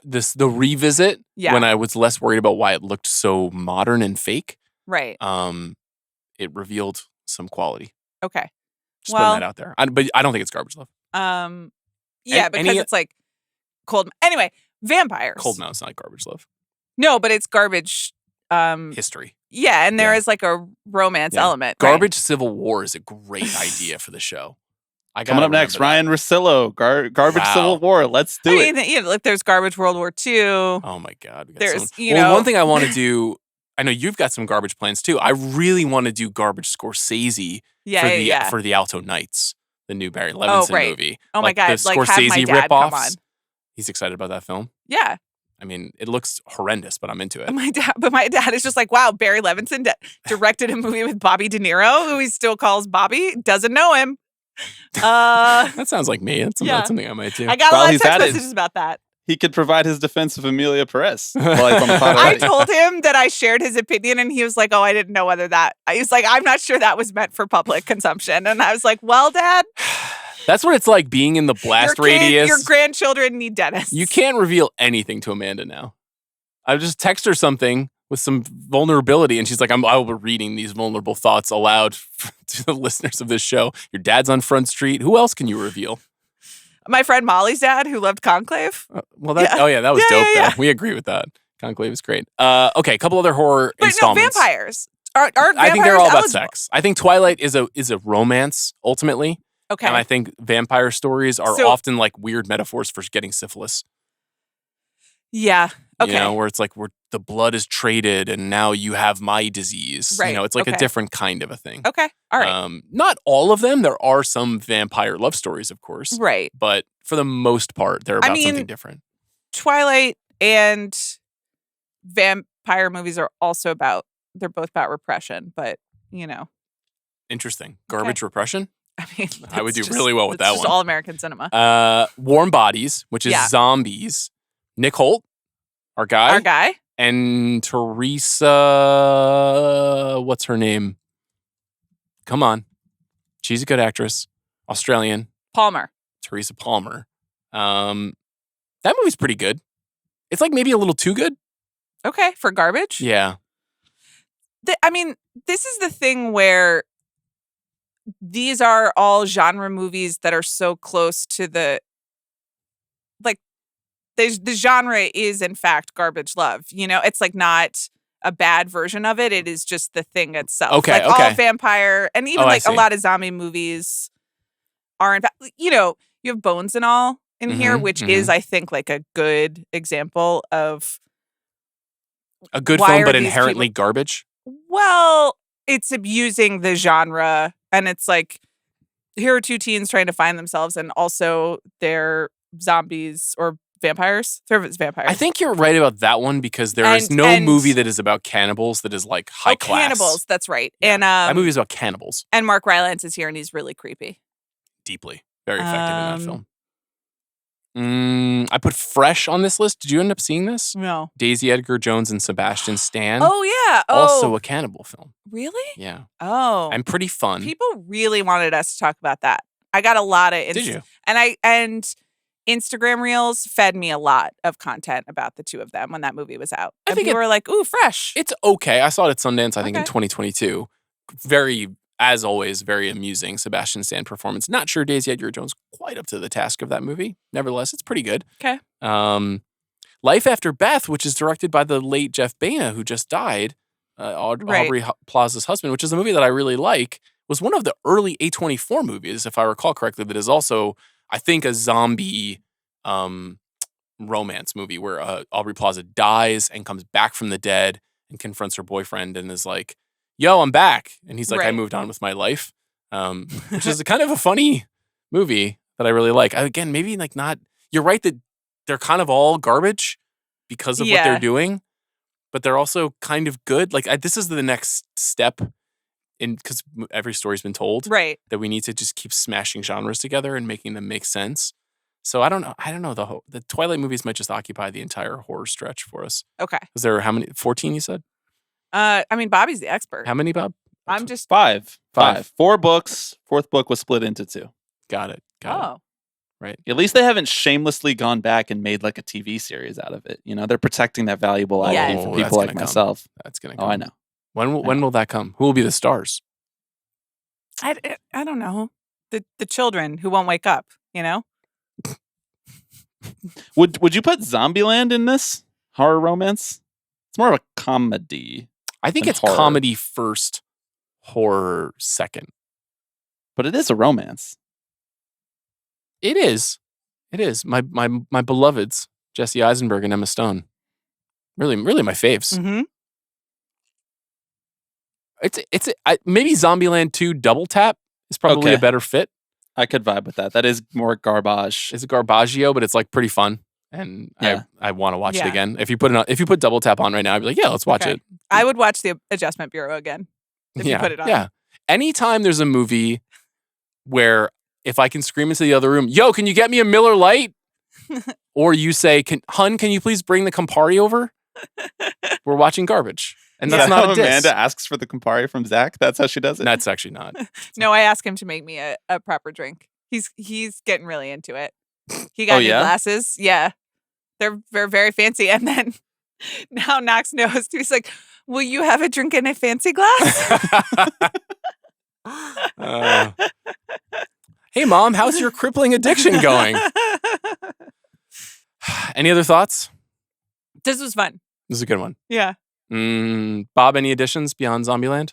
The revisit, when I was less worried about why it looked so modern and fake.
Right.
It revealed some quality.
Okay.
Just putting that out there. But I don't think it's garbage love.
Because it's like cold. Anyway, vampires.
Cold Mouse, not garbage love.
No, but it's garbage.
History.
Yeah, and there is like a romance element.
Garbage Civil War is a great idea for the show.
Coming up next, Ryan Russillo, Garbage Civil War. Let's do it.
There's Garbage World War II.
Oh my God.
One
thing I want to do, I know you've got some garbage plans too. I really want to do Garbage Scorsese for the Alto Nights, the new Barry Levinson movie.
Oh my God.
The Scorsese ripoffs. He's excited about that film.
Yeah.
I mean, it looks horrendous, but I'm into it.
My dad is just like, wow, Barry Levinson directed a movie with Bobby De Niro, who he still calls Bobby. Doesn't know him.
That sounds like me. That's something I might do.
I got a lot of text messages about that.
He could provide his defense of Amelia Perez.
I told him that I shared his opinion, and he was like, "Oh, I didn't know whether that." He was like, "I'm not sure that was meant for public consumption." And I was like, "Well, Dad,
That's what it's like being in the blast radius.
Your grandchildren need dentists.
You can't reveal anything to Amanda now. I just text her something with some vulnerability, and she's like, I'll be reading these vulnerable thoughts aloud to the listeners of this show. Your dad's on Front Street. Who else can you reveal?
My friend Molly's dad, who loved Conclave.
That was dope. Yeah. We agree with that. Conclave is great. Okay, a couple other horror installments.
No, vampires. Aren't vampires
I think they're all
eligible?
about sex. I think Twilight is a romance, ultimately.
Okay.
And I think vampire stories are often like weird metaphors for getting syphilis.
Yeah. Okay.
You know, where it's like the blood is traded and now you have my disease.
Right.
You know, it's like a different kind of a thing.
Okay. All right.
Not all of them. There are some vampire love stories, of course.
Right.
But for the most part, they're about something different.
Twilight and vampire movies are also they're both about repression, but, you know.
Interesting. Garbage repression?
I mean,
I would do really well with that one.
It's just all American cinema.
Warm Bodies, which is zombies. Nick Holt, our guy. And Teresa, what's her name? Come on. She's a good actress. Australian.
Palmer.
Teresa Palmer. That movie's pretty good. It's like maybe a little too good.
Okay, for garbage?
Yeah.
This is the thing where these are all genre movies that are so close to the genre is in fact garbage love. You know, it's like not a bad version of it. It is just the thing itself.
Okay.
All vampire and even a lot of zombie movies are in fact, you know, you have Bones and All in here, which is, I think, like a good example of
a good film, but inherently garbage.
Well, it's abusing the genre, and it's like, here are two teens trying to find themselves, and also they're zombies or vampires. It's vampires.
I think you're right about that one because there is no movie that is about cannibals that is like high class.
Cannibals, that's right.
Yeah.
And
that movie is about cannibals.
And Mark Rylance is here, and he's really creepy.
Deeply, very effective in that film. I put Fresh on this list. Did you end up seeing this?
No.
Daisy Edgar Jones and Sebastian Stan.
Oh, yeah.
Also a cannibal film.
Really?
Yeah.
Oh.
I'm pretty fun.
People really wanted us to talk about that. I got a lot of...
Did you?
And Instagram Reels fed me a lot of content about the two of them when that movie was out. I think people were like, ooh, Fresh.
It's okay. I saw it at Sundance, I think, in 2022. As always, very amusing Sebastian Stan performance. Not sure Daisy Edgar Jones quite up to the task of that movie. Nevertheless, it's pretty good.
Okay.
Life After Beth, which is directed by the late Jeff Baena, who just died, Aubrey Plaza's husband, which is a movie that I really like, was one of the early A24 movies, if I recall correctly, that is also, I think, a zombie romance movie where Aubrey Plaza dies and comes back from the dead and confronts her boyfriend and is like, yo, I'm back. And he's like, I moved on with my life, which is kind of a funny movie that I really like. Again, maybe like not, you're right that they're kind of all garbage because of what they're doing, but they're also kind of good. Like this is the next step because every story's been told. Right. That we need to just keep smashing genres together and making them make sense. So I don't know. The Twilight movies might just occupy the entire horror stretch for us. Okay. Is there how many? 14 you said?
Bobby's the expert.
How many, Bob?
I'm just...
Five. 4 books. 4th book was split into 2.
Got it. Right.
At least they haven't shamelessly gone back and made like a TV series out of it. You know, they're protecting that valuable IP for people like myself.
That's going to come.
Oh, I know.
When will that come? Who will be the stars?
I don't know. The children who won't wake up, you know?
Would you put Zombieland in this? Horror romance? It's more of a comedy.
I think it's horror. Comedy first, horror second.
But it is a romance.
It is. My beloveds, Jesse Eisenberg and Emma Stone. Really my faves.
Mm-hmm.
Maybe Zombieland 2 Double Tap is probably a better fit.
I could vibe with that. That is more garbage.
It's a garbaggio, but it's like pretty fun. And I want to watch it again. If you put Double Tap on right now, I'd be like, let's watch it.
I would watch the Adjustment Bureau again if you put it on. Yeah.
Anytime there's a movie where if I can scream into the other room, yo, can you get me a Miller Lite? Or you say, can you please bring the Campari over? We're watching garbage. And that's not a diss.
Amanda asks for the Campari from Zach? That's how she does it?
That's actually not.
No, I ask him to make me a proper drink. He's getting really into it. He got new glasses. Yeah. They're very fancy. And then now Knox knows. He's like, will you have a drink in a fancy glass?
Hey, Mom, how's your crippling addiction going? Any other thoughts?
This was fun.
This is a good one.
Yeah.
Bob, any additions beyond Zombieland?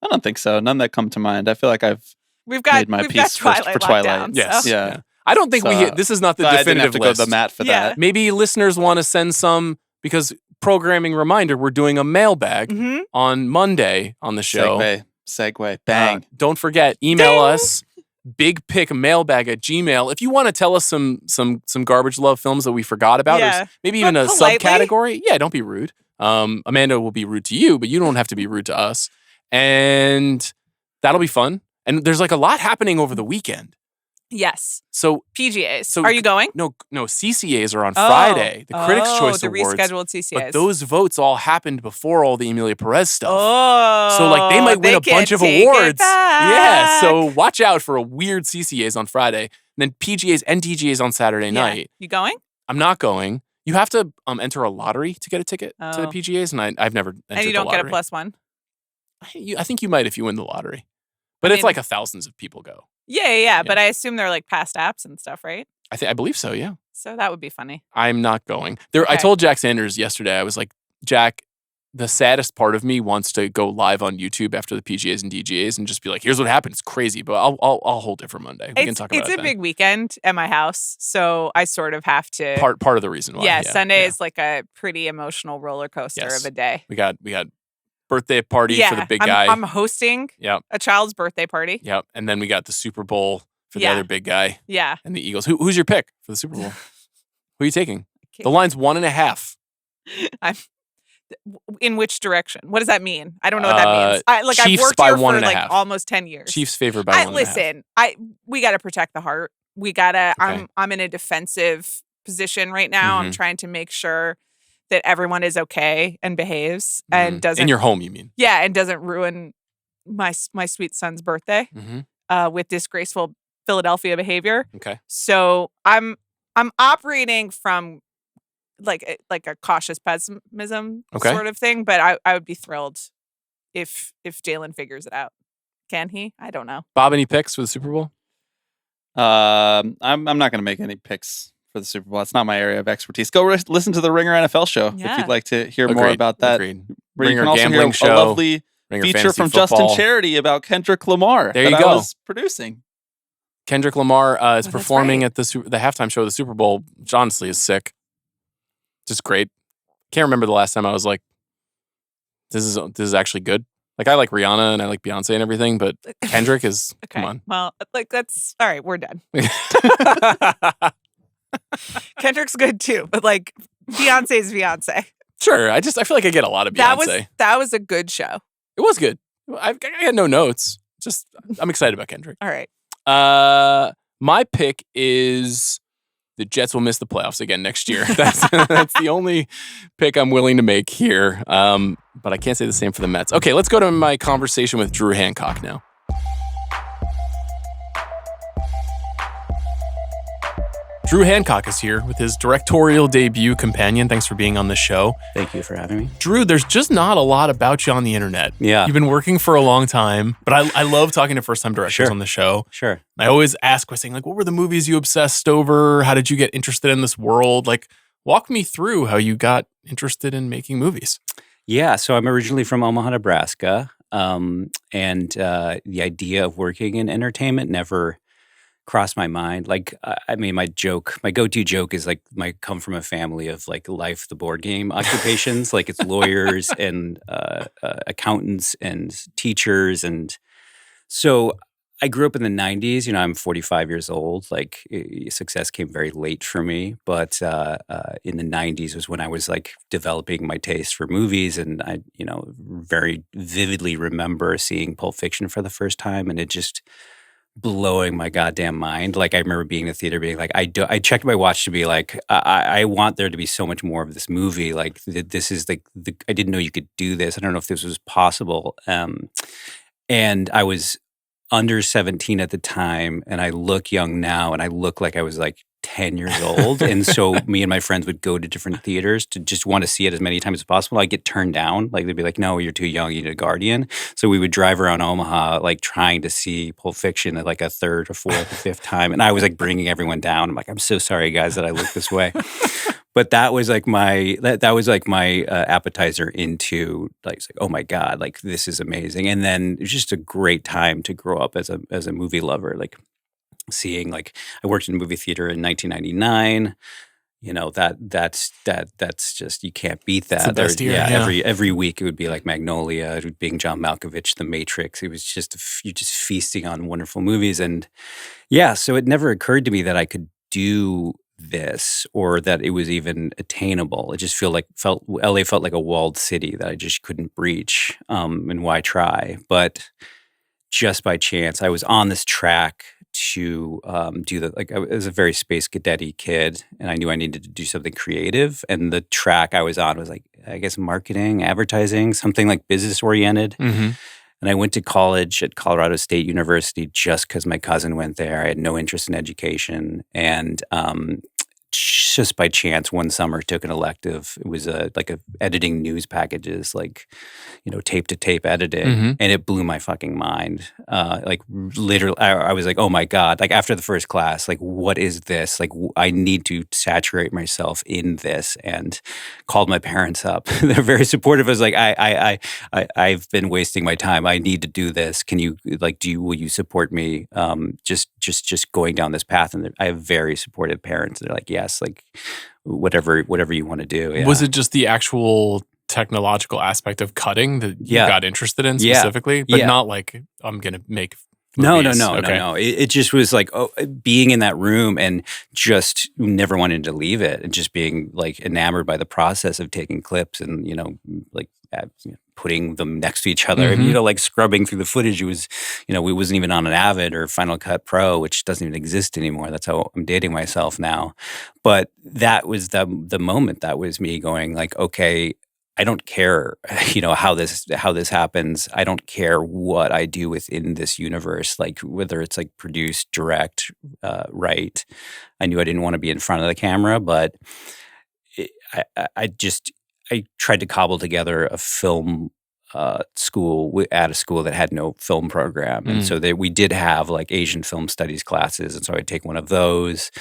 I don't think so. None that come to mind. I feel like
we've got
my piece for Twilight.
Yes.
So.
Yeah. I don't think this is not the definitive
I didn't have to
list.
go to the mat for that.
Maybe listeners want to send some, because programming reminder, we're doing a mailbag on Monday on the show.
Segue. Bang.
Don't forget, email us bigpickmailbag@gmail.com if you want to tell us some garbage love films that we forgot about, or maybe even a subcategory. Yeah, don't be rude. Amanda will be rude to you, but you don't have to be rude to us. And that'll be fun. And there's like a lot happening over the weekend.
Yes.
So
PGAs. So are you going?
No. CCAs are on Friday. The Critics' Choice Awards.
The rescheduled CCAs.
But those votes all happened before all the Emilia Perez stuff.
Oh.
So like they might win a bunch of awards. Yeah. So watch out for a weird CCAs on Friday, and then PGAs and DGAs on Saturday night.
You going?
I'm not going. You have to enter a lottery to get a ticket to the PGAs, and I've never entered the lottery.
And you don't get a +1?
I think you might if you win the lottery. But it's like thousands of people go.
Yeah. But I assume they're like past apps and stuff, right?
I believe so, yeah.
So that would be funny.
I'm not going. I told Jack Sanders yesterday, I was like, Jack, the saddest part of me wants to go live on YouTube after the PGAs and DGAs and just be like, here's what happened. It's crazy, but I'll hold it for Monday. We can talk about it.
It's a big weekend at my house, so I sort of have to.
Part of the reason why.
Yeah, Sunday is like a pretpretty emotional roller coaster of a day.
We got birthday party for the big guy.
I'm hosting a child's birthday party.
Yep. And then we got the Super Bowl for the other big guy.
Yeah.
And the Eagles. Who's your pick for the Super Bowl? Who are you taking? The line's 1.5.
In which direction? What does that mean? I don't know what that means. I've worked here for like almost 10 years.
Chiefs favored by 1.5.
Listen, we got to protect the heart. We got to, I'm in a defensive position right now. I'm trying to make sure that everyone is okay and behaves and doesn't.
In your home, you mean?
Yeah, and doesn't ruin my sweet son's birthday with disgraceful Philadelphia behavior.
Okay.
So I'm operating from like a cautious pessimism sort of thing, but I would be thrilled if Jalen figures it out. Can he? I don't know.
Bob, any picks for the Super Bowl?
I'm not going to make any picks for the Super Bowl. It's not my area of expertise. Go listen to the Ringer NFL show if you'd like to hear more about that.
Ringer
you can also
gambling
hear
show.
A lovely
Ringer
feature from
football.
Justin Charity about Kendrick Lamar
there you
that
go.
I was producing.
Kendrick Lamar is performing at the halftime show of the Super Bowl, which honestly is sick. Just great. Can't remember the last time I was like, this is actually good. Like, I like Rihanna and I like Beyonce and everything, but Kendrick is, come on.
Well, like, that's, all right, we're done. Kendrick's good too, but like, Beyonce's Beyonce.
Sure. I feel like I get a lot of Beyonce.
That was a good show.
It was good. I had no notes. Just, I'm excited about Kendrick.
All right.
My pick is the Jets will miss the playoffs again next year. That's the only pick I'm willing to make here. But I can't say the same for the Mets. Okay, let's go to my conversation with Drew Hancock now. Drew Hancock is here with his directorial debut, Companion. Thanks for being on the show.
Thank you for having me.
Drew, there's just not a lot about you on the internet.
Yeah.
You've been working for a long time, but I love talking to first-time directors on the show.
Sure.
I always ask by saying, like, what were the movies you obsessed over? How did you get interested in this world? Like, walk me through how you got interested in making movies.
Yeah, so I'm originally from Omaha, Nebraska, and the idea of working in entertainment never crossed my mind. Like, I mean, my go-to joke is like, I come from a family of like Life, the board game occupations. Like, it's lawyers and accountants and teachers. And so I grew up in the 90s. You know, I'm 45 years old. Like, success came very late for me. But in the 90s was when I was like developing my taste for movies. And I, very vividly remember seeing Pulp Fiction for the first time. And it just blowing my goddamn mind. Like, I remember being in the theater being like, I checked my watch to be like, I want there to be so much more of this movie. Like, this is like, I didn't know you could do this. I don't know if this was possible. And I was under 17 at the time, and I look young now, and I look like I was like 10 years old. And so me and my friends would go to different theaters to just want to see it as many times as possible. I'd get turned down. Like they'd be like, no, you're too young, you need a guardian. So we would drive around Omaha like trying to see Pulp Fiction at like a third or fourth or fifth time. And I was like bringing everyone down. I'm like, I'm so sorry guys that I look this way. But that was like my appetizer into like, oh my God, like this is amazing. And then it was just a great time to grow up as a movie lover. Like seeing, like, I worked in a movie theater in 1999. You know, that's just, you can't beat that.
It's the best year, yeah.
Every week it would be like Magnolia, being John Malkovich, The Matrix. It was just you're just feasting on wonderful movies. And yeah, so it never occurred to me that I could do this or that it was even attainable. It just LA felt like a walled city that I just couldn't breach. And why try? But just by chance, I was on this track to do the, like, I was a very space cadet-y kid, and I knew I needed to do something creative. And the track I was on was like, I guess, marketing, advertising, something like business-oriented. Mm-hmm. And I went to college at Colorado State University just because my cousin went there. I had no interest in education. And just by chance, one summer took an elective. It was like editing news packages, like, you know, tape to tape editing, mm-hmm. and it blew my fucking mind. Like literally, I was like, oh my God! Like after the first class, like what is this? Like I need to saturate myself in this, and called my parents up. They're very supportive. I was like, I've been wasting my time. I need to do this. Can you will you support me? Just going down this path, and I have very supportive parents. They're like, yes, like whatever you want to do. Yeah.
Was it just the actual technological aspect of cutting that you got interested in specifically, but not like I'm gonna make movies?
No. It just was like being in that room and just never wanting to leave it, and just being like enamored by the process of taking clips and putting them next to each other, mm-hmm. and like scrubbing through the footage. It was, we wasn't even on an Avid or Final Cut Pro, which doesn't even exist anymore. That's how I'm dating myself now. But that was the moment. That was me going like, okay, I don't care, how this happens. I don't care what I do within this universe, like whether it's like produce, direct, write. I knew I didn't want to be in front of the camera, but I tried to cobble together a film school at a school that had no film program. And so we did have like Asian film studies classes. And so I'd take one of those.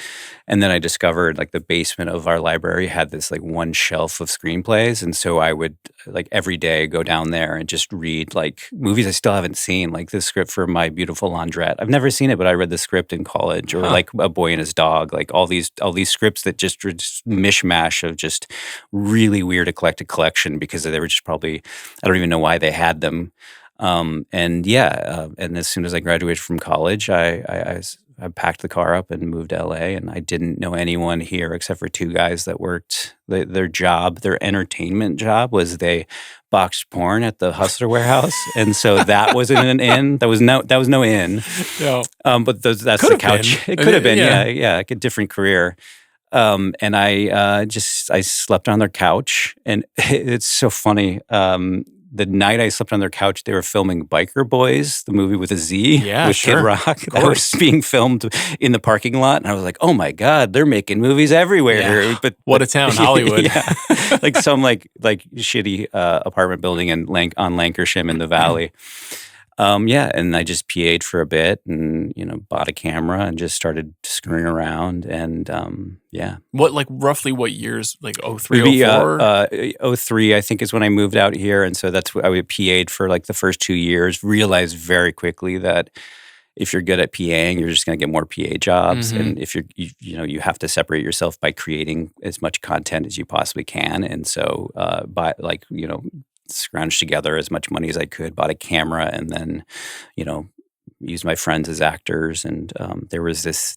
And then I discovered like the basement of our library had this like one shelf of screenplays. And so I would like every day go down there and just read like movies I still haven't seen, like the script for My Beautiful Laundrette. I've never seen it, but I read the script in college, or like A Boy and His Dog, like all these scripts that just were just mishmash of just really weird eclectic collection, because they were just probably, I don't even know why they had them. And as soon as I graduated from college, I packed the car up and moved to LA, and I didn't know anyone here except for two guys that worked. Their entertainment job was they boxed porn at the Hustler Warehouse, and so that wasn't an inn. That was no inn. No. But that's
could
the couch. Been. It could have been, yeah, like a different career. And I slept on their couch, and it's so funny. The night I slept on their couch, they were filming Biker Boys, the movie with a Z, with Kid Rock. That was being filmed in the parking lot, and I was like, "Oh my God, they're making movies everywhere!"
Yeah. But what a town, Hollywood!
Yeah. Like some like shitty apartment building on Lancashire in the Valley. And I just PA'd for a bit, and bought a camera and just started screwing around, and
roughly what years, like 03, 04?
03 I think is when I moved out here, and so that's what I PA'd for like the first 2 years. Realized very quickly that if you're good at PAing, you're just going to get more PA jobs, mm-hmm. and if you have to separate yourself by creating as much content as you possibly can, and so scrounged together as much money as I could, bought a camera, and then, used my friends as actors. And there was this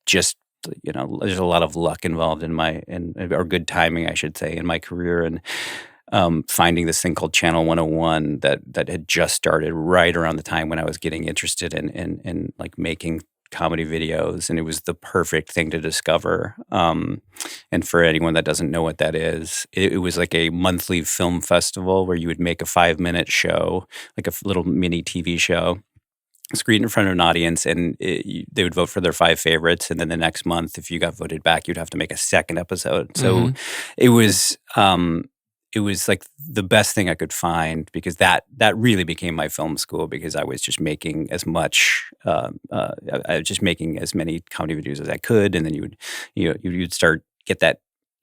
just, there's a lot of luck involved or good timing, I should say, in my career. And finding this thing called Channel 101 that had just started right around the time when I was getting interested in like making comedy videos, and it was the perfect thing to discover. And for anyone that doesn't know what that is, it was like a monthly film festival where you would make a 5-minute show, like a little mini TV show, screen in front of an audience, and they would vote for their 5 favorites, and then the next month, if you got voted back, you'd have to make a second episode. So it was like the best thing I could find, because that really became my film school, because I was just making as much, I was just making as many comedy videos as I could, and then you'd start get that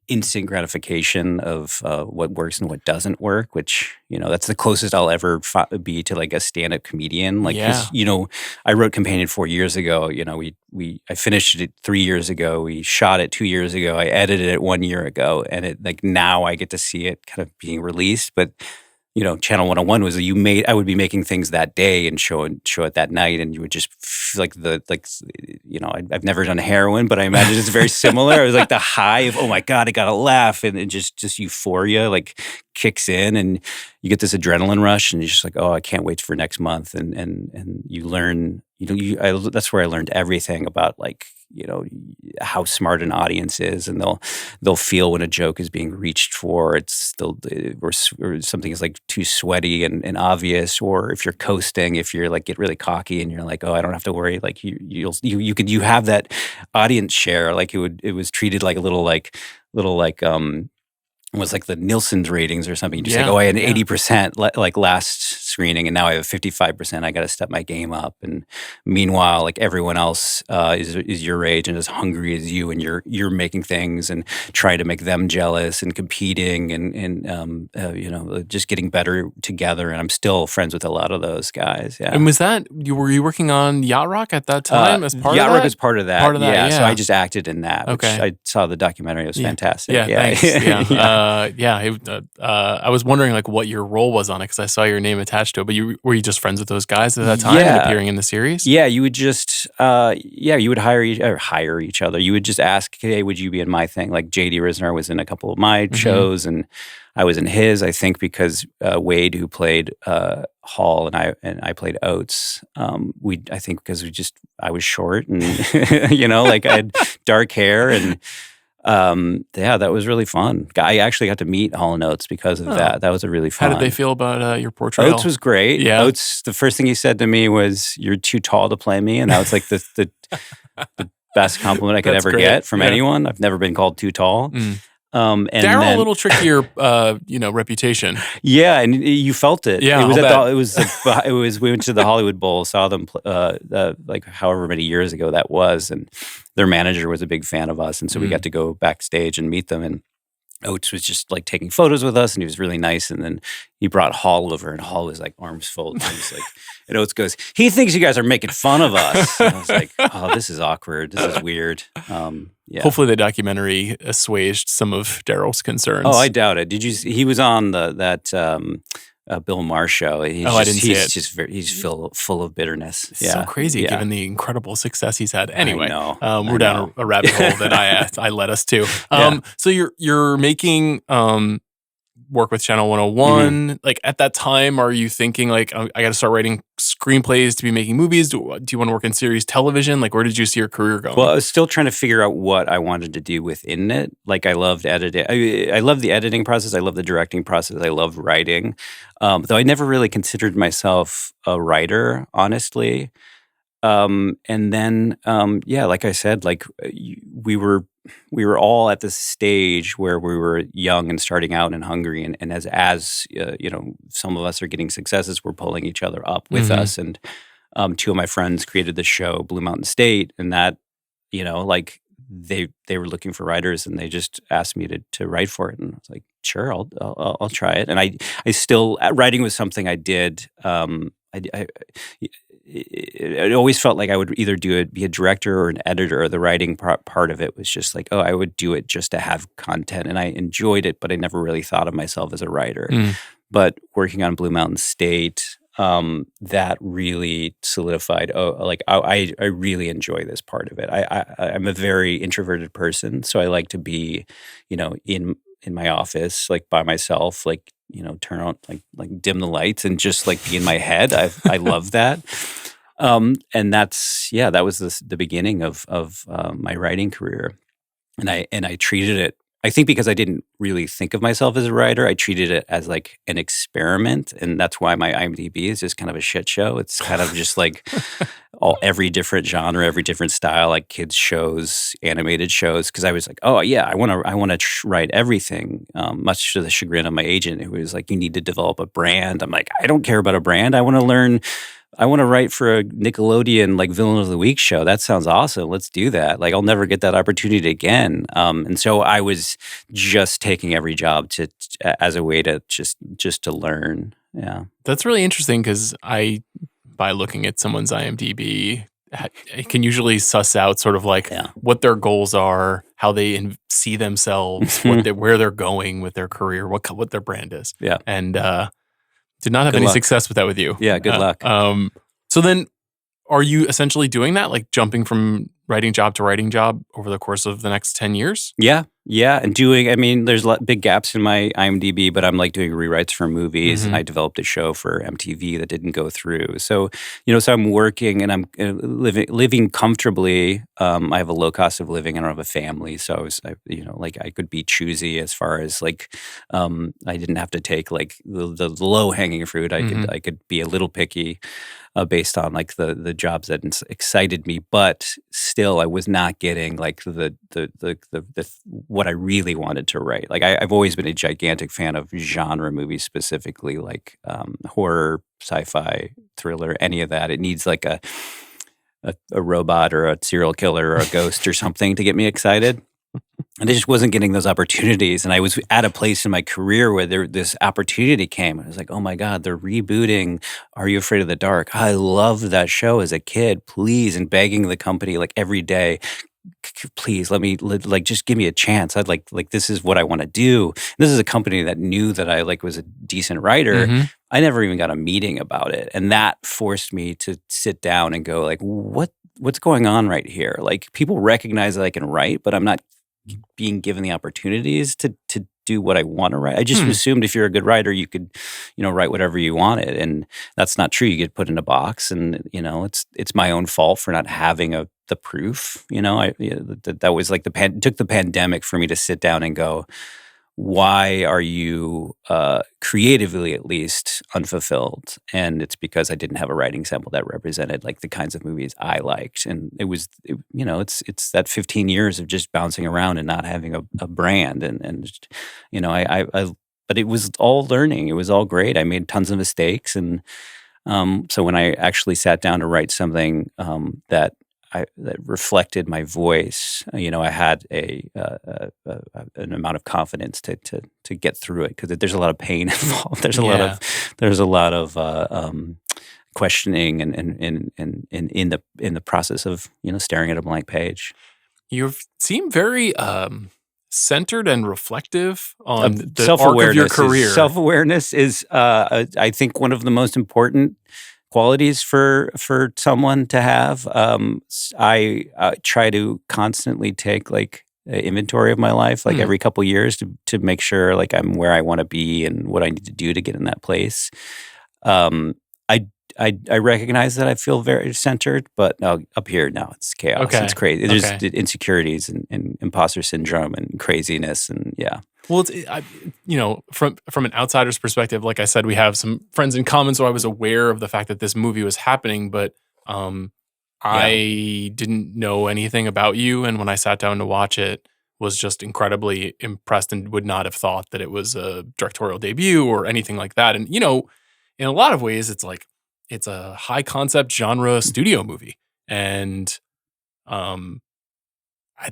instant gratification of what works and what doesn't work, which, that's the closest I'll ever be to like a stand-up comedian. Like, I wrote Companion 4 years ago. I finished it 3 years ago. We shot it 2 years ago. I edited it 1 year ago, and it like now I get to see it kind of being released. But Channel 101 was I would be making things that day and show it that night, and you would just feel I've never done heroin, but I imagine it's very similar. It was like the high of, oh my God, I gotta laugh, and just euphoria like kicks in, and you get this adrenaline rush, and you're just like, oh, I can't wait for next month, and you learn. That's where I learned everything about like how smart an audience is, and they'll feel when a joke is being reached for. Or something is like too sweaty and obvious, or if you're coasting, if you're like get really cocky and you're like, oh, I don't have to worry. Like you have that audience share. Like it was treated like a little was like the Nielsen's ratings or something. You just like, oh, I had an 80% like last screening, and now I have 55%. I got to step my game up. And meanwhile, like everyone else is your age and as hungry as you, and you're making things and trying to make them jealous and competing and just getting better together. And I'm still friends with a lot of those guys. Yeah.
And was that were you working on Yacht Rock at that time as part of that?
Yacht Rock was part of that. Yeah. So I just acted in that. Which I saw the documentary. It was fantastic.
Yeah. Thanks. Yeah. I was wondering like what your role was on it, because I saw your name attached to it. But were you just friends with those guys at that time, appearing in the series?
Yeah, you would just you would hire each other. You would just ask, hey, would you be in my thing? Like J.D. Risner was in a couple of my shows, and I was in his. I think because Wade, who played Hall, and I played Oates. I think because I was short, and like I had dark hair, and. That was really fun. I actually got to meet Hall & Oates because of that. That was a really fun.
How did they feel about your portrayal?
Oates was great. Yeah. Oates, the first thing he said to me was, "You're too tall to play me," and that was like the best compliment I could ever get from anyone. I've never been called too tall. And
Daryl, a little trickier, reputation.
Yeah, and you felt it.
Yeah,
we went to the Hollywood Bowl, saw them like however many years ago that was, and their manager was a big fan of us, and so we got to go backstage and meet them. And Oates was just like taking photos with us, and he was really nice. And then he brought Hall over, and Hall was like arms folded. And he's like, and Oates goes, "He thinks you guys are making fun of us." And I was like, "Oh, this is awkward. This is weird." Yeah.
Hopefully, the documentary assuaged some of Daryl's concerns.
Oh, I doubt it. Did you? He was on that Bill Maher show.
I didn't see it.
He's full of bitterness.
It's so crazy, given the incredible success he's had. Anyway, we're down a rabbit hole that I led us to. So you're making work with Channel 101. Like at that time, are you thinking like, I got to start writing screenplays to be making movies? Do you want to work in series television? Like, where did you see your career going?
Well, I was still trying to figure out what I wanted to do within it. Like I loved editing. I love the editing process. I love the directing process. I love writing. Though I never really considered myself a writer, honestly. And then, like I said, like we were all at this stage where we were young and starting out and hungry, and as some of us are getting successes, we're pulling each other up with us. And two of my friends created the show Blue Mountain State, and that like they were looking for writers, and they just asked me to write for it, and I was like, sure, I'll try it. And I still, writing was something I did. It always felt like I would either be a director or an editor. Or the writing part of it was just like, I would do it just to have content, and I enjoyed it, but I never really thought of myself as a writer. But working on Blue Mountain State, that really solidified. I really enjoy this part of it. I'm a very introverted person, so I like to be, in my office, like by myself, like. Turn on like dim the lights and just like be in my head. I love that. And that was the beginning of my writing career. And I treated it I think because I didn't really think of myself as a writer, I treated it as like an experiment, and that's why my IMDb is just kind of a shit show. It's kind of just like every different genre, every different style, like kids shows, animated shows. Because I was like, oh yeah, I want to write everything. Much to the chagrin of my agent, who was like, you need to develop a brand. I'm like, I don't care about a brand. I want to learn. I want to write for a Nickelodeon like Villain of the Week show. That sounds awesome. Let's do that. Like I'll never get that opportunity again. And so I was just taking every job as a way to just to learn. Yeah,
that's really interesting because by looking at someone's IMDb, I can usually suss out sort of like what their goals are, how they see themselves, where they're going with their career, what their brand is.
Yeah,
and did not have any success with that with you.
Yeah, good luck.
So then, are you essentially doing that, like jumping from writing job to writing job over the course of the next 10 years?
Yeah, and there's big gaps in my IMDb, but I'm like doing rewrites for movies, and I developed a show for MTV that didn't go through. So, so I'm working and I'm living comfortably. I have a low cost of living. I don't have a family, so I could be choosy as far as like, I didn't have to take like the low hanging fruit. I could be a little picky. Based on like the jobs that excited me, but still I was not getting like the what I really wanted to write. Like I've always been a gigantic fan of genre movies, specifically like horror, sci-fi, thriller, any of that. It needs like a robot or a serial killer or a ghost or something to get me excited. And I just wasn't getting those opportunities. And I was at a place in my career where this opportunity came. I was like, oh my God, they're rebooting Are You Afraid of the Dark? I loved that show as a kid, please. And begging the company like every day, please let me just give me a chance. I'd like this is what I want to do. And this is a company that knew that I like was a decent writer. I never even got a meeting about it. And that forced me to sit down and go like, what's going on right here? Like people recognize that I can write, but I'm not being given the opportunities to do what I want to write. I just assumed if you're a good writer, you could, write whatever you wanted, and that's not true. You get put in a box, and it's my own fault for not having the proof. That was like it took the pandemic for me to sit down and go, why are you creatively at least unfulfilled? And it's because I didn't have a writing sample that represented like the kinds of movies I liked. And it was, it's that 15 years of just bouncing around and not having a brand. And just, but it was all learning. It was all great. I made tons of mistakes. And so when I actually sat down to write something that reflected my voice, I had an amount of confidence to get through it, because there's a lot of pain involved. There's a lot of questioning and in the process of staring at a blank page.
You seem very centered and reflective on the arc of your career.
Self-awareness is, I think, one of the most important qualities for someone to have. I try to constantly take like inventory of my life, like every couple years, to make sure like I'm where I want to be and what I need to do to get in that place. I recognize that I feel very centered, but up here now it's chaos. Okay. It's crazy. There's insecurities and imposter syndrome and craziness, and yeah.
Well, from an outsider's perspective, like I said, we have some friends in common, so I was aware of the fact that this movie was happening, but I didn't know anything about you, and when I sat down to watch it, was just incredibly impressed and would not have thought that it was a directorial debut or anything like that. And in a lot of ways, it's like it's a high concept genre studio movie, and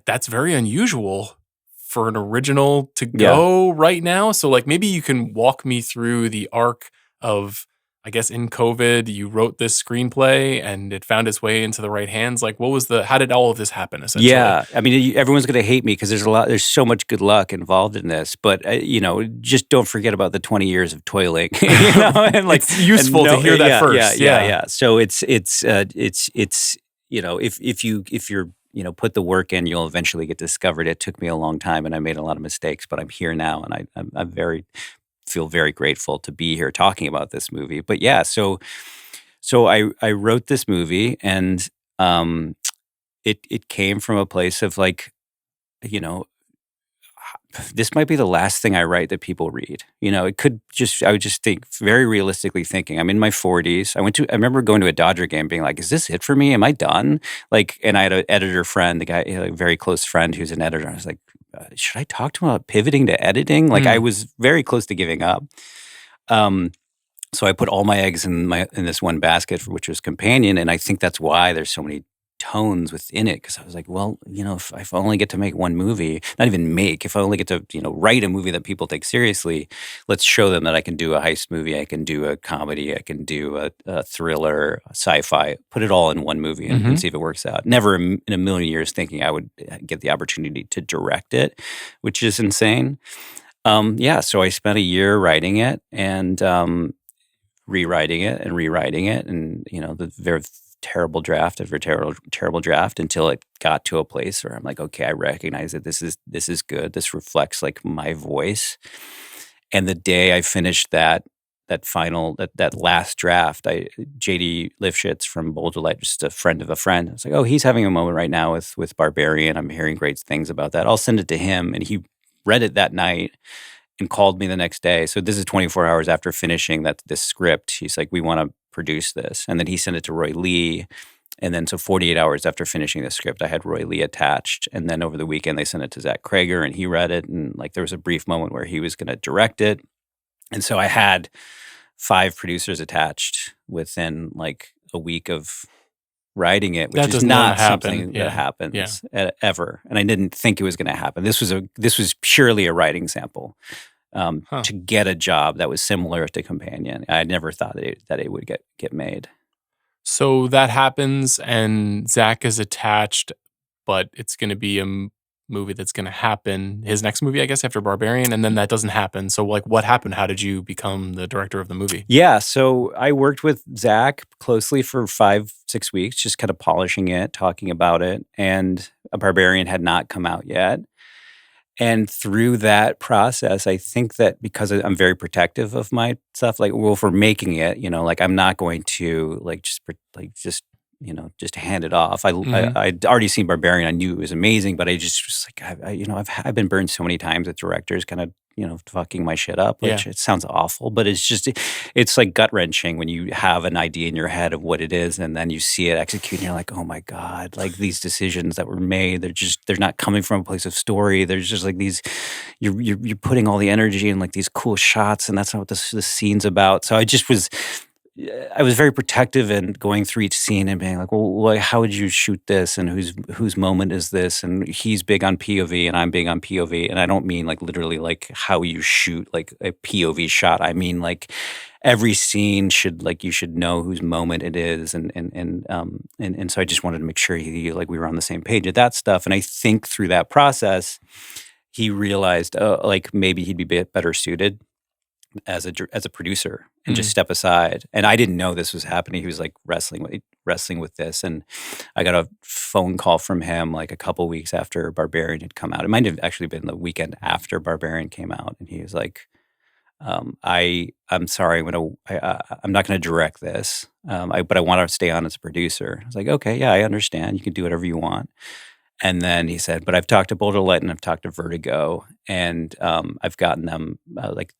that's very unusual for an original to go right now. So like maybe you can walk me through the arc of, I guess in COVID, you wrote this screenplay and it found its way into the right hands. Like how did all of this happen essentially?
Yeah. I mean, everyone's going to hate me because there's so much good luck involved in this, but just don't forget about the 20 years of toiling, and like
it's useful to hear that first.
Yeah. So it's if you're put the work in, you'll eventually get discovered. It took me a long time and I made a lot of mistakes, but I'm here now, and I'm feel very grateful to be here talking about this movie. But yeah, so I wrote this movie, and it came from a place of like, this might be the last thing I write that people read. I would just think, very realistically thinking, I'm in my 40s. I remember going to a Dodger game being like, is this it for me? Am I done? And I had an editor friend, the guy, a very close friend who's an editor. I was like, should I talk to him about pivoting to editing? I was very close to giving up. So I put all my eggs in this one basket, which was Companion. And I think that's why there's so many tones within it, because I was like, well, if I only get to make one movie, not even make, if I only get to, write a movie that people take seriously, let's show them that I can do a heist movie, I can do a comedy, I can do a thriller, a sci-fi, put it all in one movie and see if it works out. Never in a million years thinking I would get the opportunity to direct it, which is insane. So I spent a year writing it and rewriting it, and the very terrible draft after terrible draft until it got to a place where I'm like, okay, I recognize that this is good. This reflects my voice. And the day I finished that last draft, JD Lifshitz from Boulder Light, just a friend of a friend, I was like, oh, he's having a moment right now with Barbarian. I'm hearing great things about that. I'll send it to him. And he read it that night and called me the next day. So this is 24 hours after finishing this script. He's like, we want to produce this. And then he sent it to Roy Lee. And then so 48 hours after finishing the script, I had Roy Lee attached. And then over the weekend, they sent it to Zach Cregger and he read it. And there was a brief moment where he was going to direct it. And so I had 5 producers attached within a week of writing it, which is not something that happens ever. And I didn't think it was going to happen. This was purely a writing sample to get a job that was similar to Companion. I never thought that it would get made.
So that happens, and Zach is attached, but it's going to be a movie that's going to happen. His next movie, I guess, after Barbarian, and then that doesn't happen. So, what happened? How did you become the director of the movie?
Yeah, so I worked with Zach closely for 5-6 weeks, just kind of polishing it, talking about it, and Barbarian had not come out yet. And through that process, I think that because I'm very protective of my stuff, for making it, I'm not going to just hand it off. I'd already seen Barbarian. I knew it was amazing, but I just was I've been burned so many times at directors kind of, fucking my shit up, which it sounds awful, but it's gut wrenching when you have an idea in your head of what it is and then you see it executed and you're like, oh my God, these decisions that were made, they're not coming from a place of story. There's just these, you're putting all the energy in these cool shots and that's not what this scene's about. So I was very protective and going through each scene and being like, well, how would you shoot this? And whose moment is this? And he's big on POV and I'm big on POV. And I don't mean literally how you shoot a POV shot. I mean every scene should you should know whose moment it is. And so I just wanted to make sure we were on the same page of that stuff. And I think through that process, he realized maybe he'd be better suited as a producer and just step aside. And I didn't know this was happening. He was wrestling with this. And I got a phone call from him a couple weeks after Barbarian had come out. It might have actually been the weekend after Barbarian came out. And he was like, I'm sorry, I'm not going to direct this. But I want to stay on as a producer. I was like, okay, yeah, I understand. You can do whatever you want. And then he said, but I've talked to Boulder Light and I've talked to Vertigo, and I've gotten them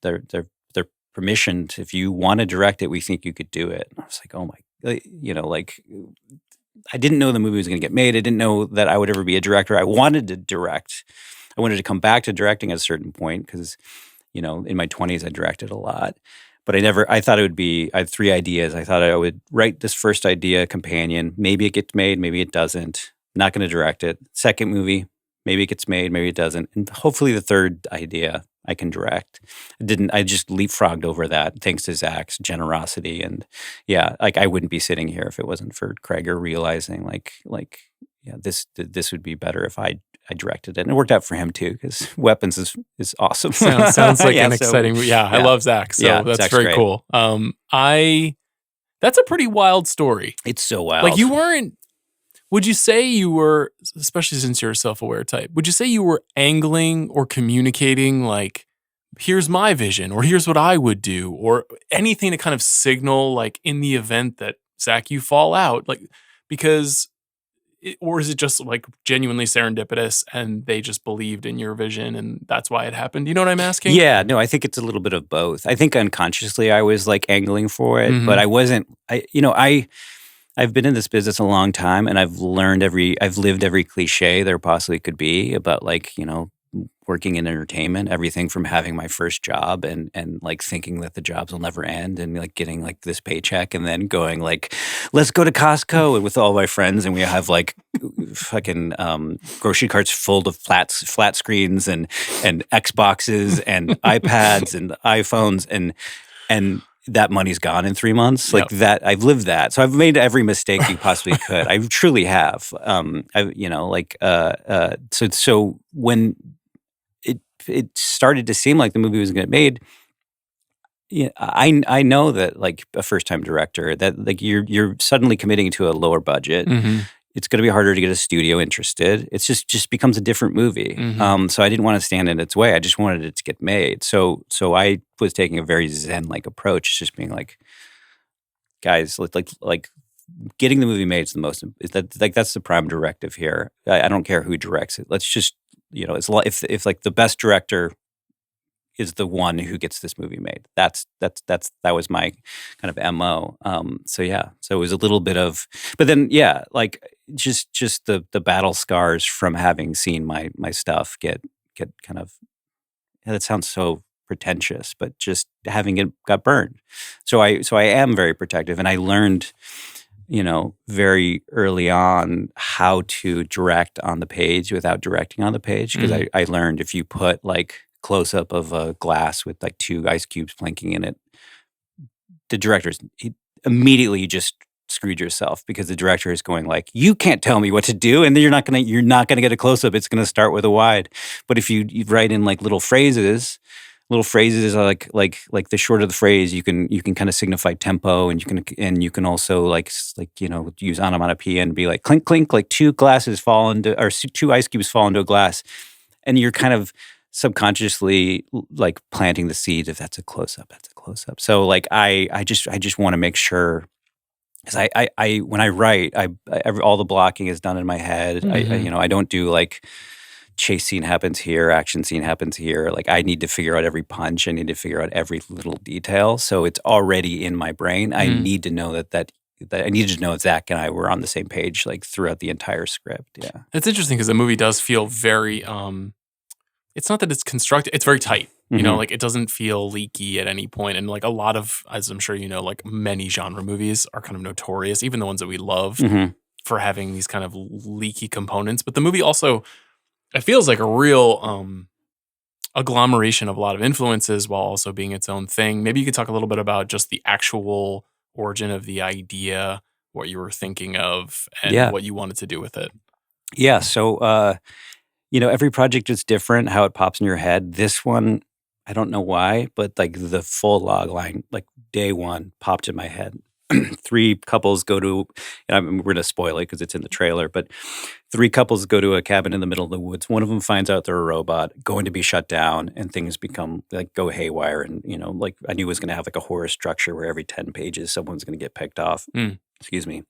their permission to, if you want to direct it, we think you could do it. And I was like, oh my, I didn't know the movie was going to get made. I didn't know that I would ever be a director. I wanted to direct. I wanted to come back to directing at a certain point because, in my 20s, I directed a lot. But I thought it would be, I had 3 ideas. I thought I would write this first idea, Companion. Maybe it gets made, maybe it doesn't. Not going to direct it. Second movie, maybe it gets made, maybe it doesn't. And hopefully the third idea I can direct. I just leapfrogged over that thanks to Zach's generosity. And I wouldn't be sitting here if it wasn't for Cregger realizing this would be better if I directed it. And it worked out for him too, because Weapons is awesome.
Sounds like an exciting movie. Yeah, I love Zach. So that's Zach's very great. Cool. That's a pretty wild story.
It's so wild.
You weren't, would you say you were, especially since you're a self-aware type, would you say you were angling or communicating here's my vision, or here's what I would do, or anything to kind of signal in the event that, Zach, you fall out? Because or is it just like genuinely serendipitous and they just believed in your vision and that's why it happened? You know what I'm asking?
Yeah, no, I think it's a little bit of both. I think unconsciously I was like angling for it, but I wasn't. I've been in this business a long time, and I've lived every cliche there possibly could be about like, working in entertainment, everything from having my first job and like thinking that the jobs will never end and like getting like this paycheck and then going like, let's go to Costco and with all my friends and we have like fucking grocery carts full of flat screens and Xboxes and iPads and iPhones and that money's gone in 3 months. Like that, I've lived that. So I've made every mistake you possibly could. I truly have. So when it started to seem like the movie was going to get made, I know that like a first time director that like you're suddenly committing to a lower budget. It's going to be harder to get a studio interested. It's just becomes a different movie. So I didn't want to stand in its way. I just wanted it to get made. So I was taking a very Zen-like approach, just being like, guys, like getting the movie made is the most. That's the prime directive here. I don't care who directs it. Let's just if like the best director is the one who gets this movie made. That was my kind of MO. So it was a little bit of, but then like just the battle scars from having seen my stuff get kind of. That sounds so pretentious, but just having it got burned. So I am very protective, and I learned, very early on how to direct on the page without directing on the page because I learned if you put like close-up of a glass with like 2 ice cubes plinking in it, the director's immediately you just screwed yourself because the director is going like, you can't tell me what to do, and then you're not gonna get a close-up. It's gonna start with a wide. But if you write in like little phrases are like the shorter the phrase, you can kind of signify tempo, and you can also like use onomatopoeia and be like clink clink, like 2 glasses fall into, or 2 ice cubes fall into a glass, and you're kind of subconsciously like planting the seeds. If that's a close up, that's a close up. So like I just want to make sure, because I when I write, all the blocking is done in my head. I don't do like chase scene happens here, action scene happens here. Like I need to figure out every punch. I need to figure out every little detail. So it's already in my brain. I need to know that I needed to know Zach and I were on the same page like throughout the entire script. Yeah,
it's interesting because the movie does feel very. It's not that it's constructed; it's very tight. Like it doesn't feel leaky at any point. And like a lot of, as I'm sure like many genre movies are kind of notorious, even the ones that we love, for having these kind of leaky components. But the movie also, it feels like a real agglomeration of a lot of influences while also being its own thing. Maybe you could talk a little bit about just the actual origin of the idea, what you were thinking of, and what you wanted to do with it.
Yeah. So, every project is different, how it pops in your head. This one, I don't know why, but like the full log line, like day one, popped in my head. 3 couples go to, we're going to spoil it because it's in the trailer, but 3 couples go to a cabin in the middle of the woods. One of them finds out they're a robot, going to be shut down, and things become like go haywire. And, like I knew it was going to have like a horror structure where every 10 pages, someone's going to get picked off. Excuse me.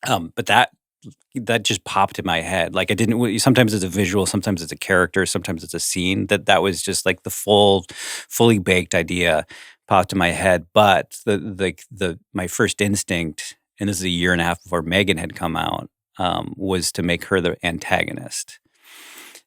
But that just popped in my head. Like I didn't, sometimes it's a visual, sometimes it's a character, sometimes it's a scene. That was just like the fully baked idea popped in my head. But my first instinct, and this is a year and a half before Megan had come out, was to make her the antagonist.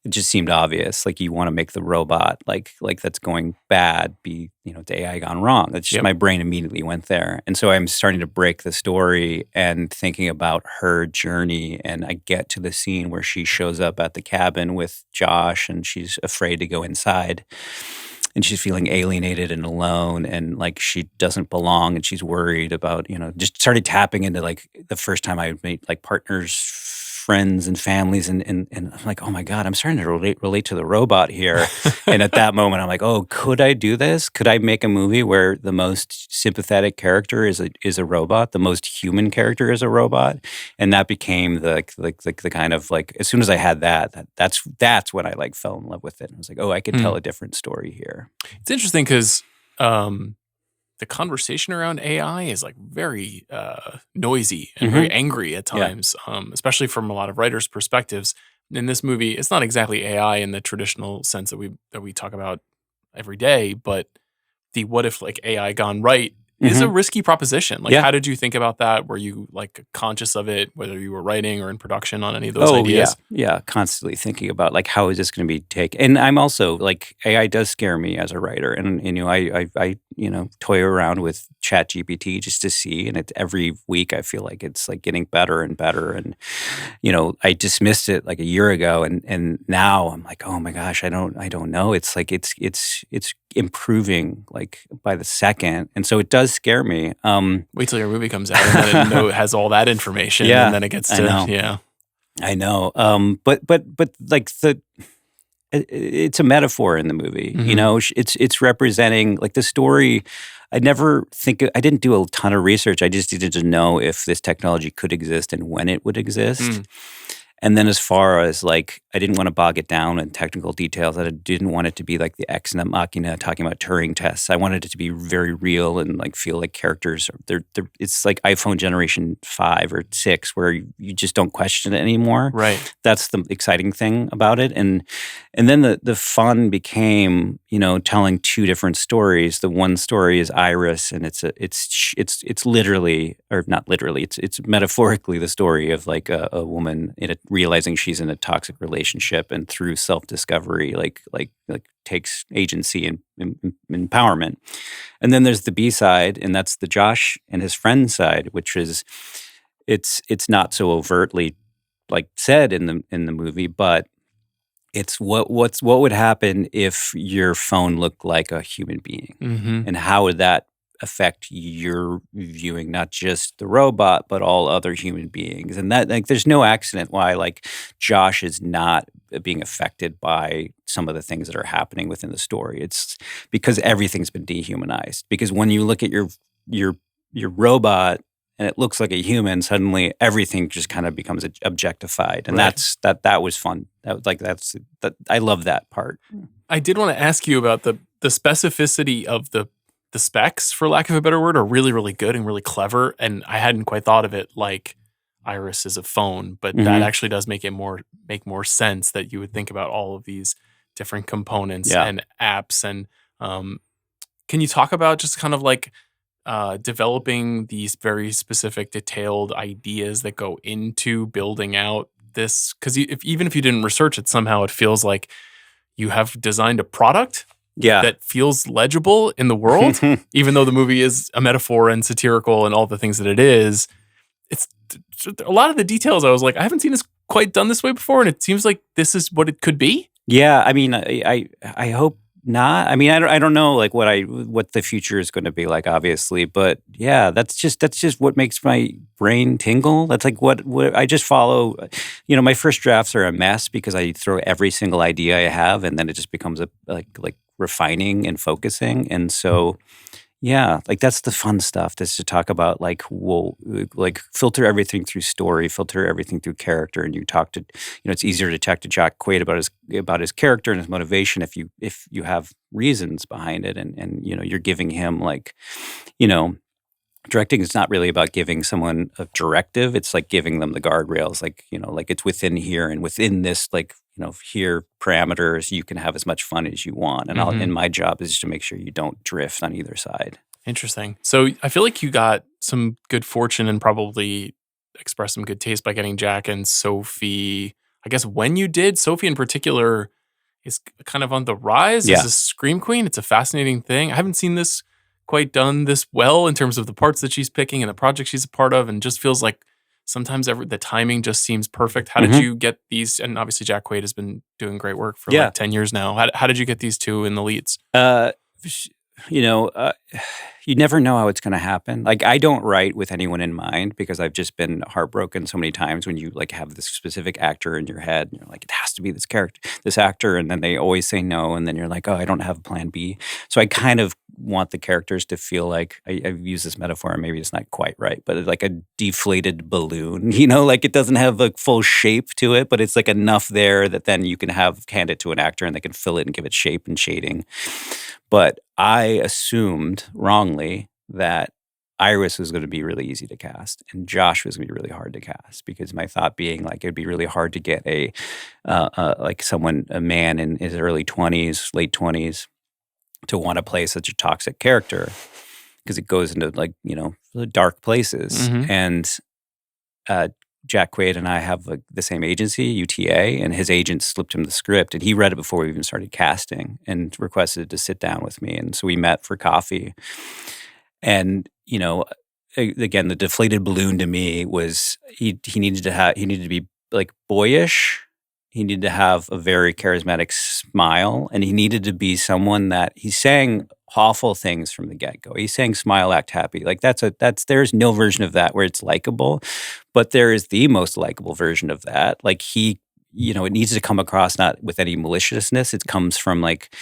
It just seemed obvious. Like you want to make the robot like that's going bad be, it's AI gone wrong. That's just my brain immediately went there. And so I'm starting to break the story and thinking about her journey. And I get to the scene where she shows up at the cabin with Josh and she's afraid to go inside. And she's feeling alienated and alone, and like she doesn't belong, and she's worried about, just started tapping into like the first time I made like partners, friends, and families, and I'm like, oh my God, I'm starting to relate to the robot here. And at that moment, I'm like, oh, could I do this? Could I make a movie where the most sympathetic character is a robot, the most human character is a robot? And that became the kind of like, as soon as I had that's when I like fell in love with it. I was like, oh, I could tell a different story here.
It's interesting because the conversation around AI is like very noisy and very angry at times, especially from a lot of writers' perspectives. In this movie, it's not exactly AI in the traditional sense that we talk about every day, but the what if like AI gone right is a risky proposition. Like, how did you think about that? Were you like conscious of it, whether you were writing or in production on any of those ideas?
Yeah, constantly thinking about like how is this going to be taken. And I'm also like AI does scare me as a writer, and I toy around with ChatGPT just to see, and every week I feel like it's like getting better and better. And I dismissed it like a year ago, and now I'm like, oh my gosh, I don't know. It's like it's improving like by the second, and so it does scare me.
Wait till your movie comes out and then it has all that information, and then it gets to
I know. But like it's a metaphor in the movie. It's representing like the story. I didn't do a ton of research. I just needed to know if this technology could exist and when it would exist. And then as far as like, I didn't want to bog it down in technical details. I didn't want it to be like the ex machina talking about Turing tests. I wanted it to be very real and like feel like characters. It's like iPhone generation 5 or 6 where you just don't question it anymore.
Right.
That's the exciting thing about it. And then the fun became, telling two different stories. The one story is Iris, and it's literally, or not literally, it's metaphorically the story of like a woman realizing she's in a toxic relationship, and through self-discovery, like takes agency and empowerment. And then there's the B side, and that's the Josh and his friend side, which is it's not so overtly like said in the movie, but it's what would happen if your phone looked like a human being, and how would that affect your viewing, not just the robot, but all other human beings. And that, like, there's no accident why, like, Josh is not being affected by some of the things that are happening within the story. It's because everything's been dehumanized. Because when you look at your robot and it looks like a human, suddenly everything just kind of becomes objectified. And that was fun. I love that part.
I did want to ask you about the specificity of the specs, for lack of a better word, are really, really good and really clever. And I hadn't quite thought of it like Iris is a phone, but that actually does make more sense that you would think about all of these different components and apps. And can you talk about just kind of like developing these very specific, detailed ideas that go into building out this? Because even if you didn't research it, somehow it feels like you have designed a product that feels legible in the world, even though the movie is a metaphor and satirical and all the things that it is. It's a lot of the details. I was like, I haven't seen this quite done this way before, and it seems like this is what it could be.
Yeah, I mean, I hope not. I mean, I don't know like what the future is going to be like, obviously, but yeah, that's just what makes my brain tingle. That's like what I just follow. My first drafts are a mess because I throw every single idea I have, and then it just becomes like refining and focusing. And so, yeah, like that's the fun stuff. That's to talk about like filter everything through story, filter everything through character. And you talk to, it's easier to talk to Zach Quaid about his character and his motivation if you have reasons behind it, and you're giving him like, directing is not really about giving someone a directive. It's like giving them the guardrails, like, like it's within here and within this, like, here parameters, you can have as much fun as you want. And and my job is to make sure you don't drift on either side.
Interesting. So I feel like you got some good fortune and probably expressed some good taste by getting Jack and Sophie. I guess when you did, Sophie in particular is kind of on the rise as a scream queen. It's a fascinating thing. I haven't seen this quite done this well in terms of the parts that she's picking and the project she's a part of, and just feels like sometimes the timing just seems perfect. How did you get these? And obviously Jack Quaid has been doing great work for like 10 years now. How did you get these two in the leads?
You never know how it's going to happen. Like, I don't write with anyone in mind because I've just been heartbroken so many times when you like have this specific actor in your head and you're like, it has to be this actor. And then they always say no. And then you're like, oh, I don't have a plan B. So I kind of want the characters to feel like, I've used this metaphor and maybe it's not quite right, but it's like a deflated balloon, like it doesn't have a full shape to it, but it's like enough there that then you can hand it to an actor and they can fill it and give it shape and shading. But I assumed wrongly that Iris was going to be really easy to cast, and Josh was going to be really hard to cast, because my thought being like it'd be really hard to get a man in his early 20s, late 20s, to want to play such a toxic character, because it goes into like dark places.
Mm-hmm.
And Jack Quaid and I have the same agency, UTA, and his agent slipped him the script, and he read it before we even started casting and requested to sit down with me, and so we met for coffee. And again, the deflated balloon to me was he needed to be like boyish. He needed to have a very charismatic smile, and he needed to be someone that he's saying awful things from the get-go. He's saying smile, act happy. Like there's no version of that where it's likable, but there is the most likable version of that. Like it needs to come across not with any maliciousness. It comes from like,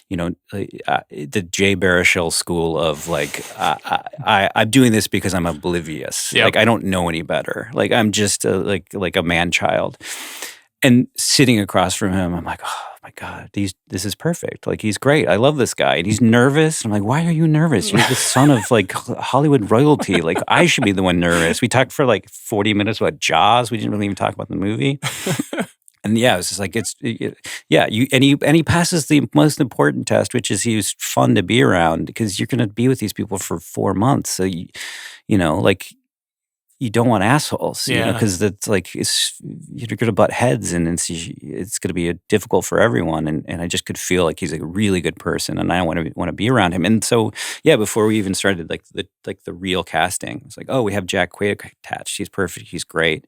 the Jay Baruchel school of like, I'm doing this because I'm oblivious.
Yep.
Like I don't know any better. Like I'm just like a man-child. And sitting across from him, I'm like, oh my God, this is perfect. Like he's great. I love this guy. And he's nervous. I'm like, why are you nervous? You're the son of like Hollywood royalty. Like I should be the one nervous. We talked for like 40 minutes about Jaws. We didn't really even talk about the movie. And yeah, it was just like he passes the most important test, which is he was fun to be around, because you're going to be with these people for 4 months. So you don't want assholes, because that's like you're going to butt heads, and it's going to be difficult for everyone. And I just could feel like he's a really good person, and I want to be around him. And so before we even started like the real casting, it's like, oh, we have Jack Quaid attached. He's perfect. He's great.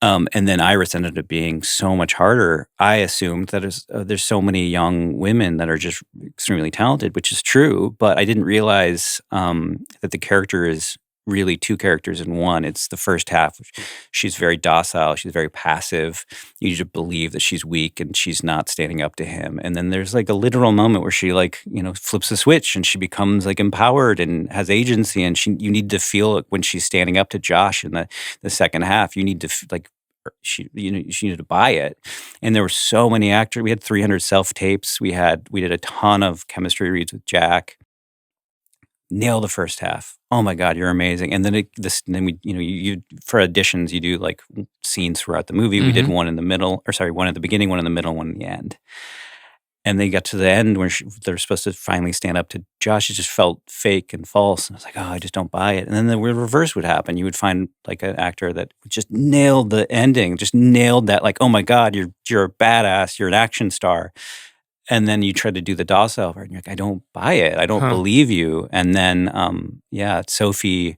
And then Iris ended up being so much harder. I assumed that there's so many young women that are just extremely talented, which is true, but I didn't realize that the character is really two characters in one. It's the first half, she's very docile, she's very passive. You need to believe that she's weak and she's not standing up to him. And then there's like a literal moment where she flips a switch and she becomes like empowered and has agency. And you need to feel it when she's standing up to Josh in the second half. You need to she needed to buy it. And there were so many actors. We had 300 self-tapes. We did a ton of chemistry reads with Jack. Nail the first half. Oh my God, you're amazing. And then you for auditions you do like scenes throughout the movie. Mm-hmm. We did one in the middle, one at the beginning, one in the middle, one in the end. And they got to the end where they're supposed to finally stand up to Josh. It just felt fake and false. And I was like, oh, I just don't buy it. And then the reverse would happen. You would find like an actor that just nailed the ending, just nailed that. Like, oh my God, you're a badass. You're an action star. And then you try to do the docile part, and you're like, I don't buy it. I don't believe you. And then, Sophie,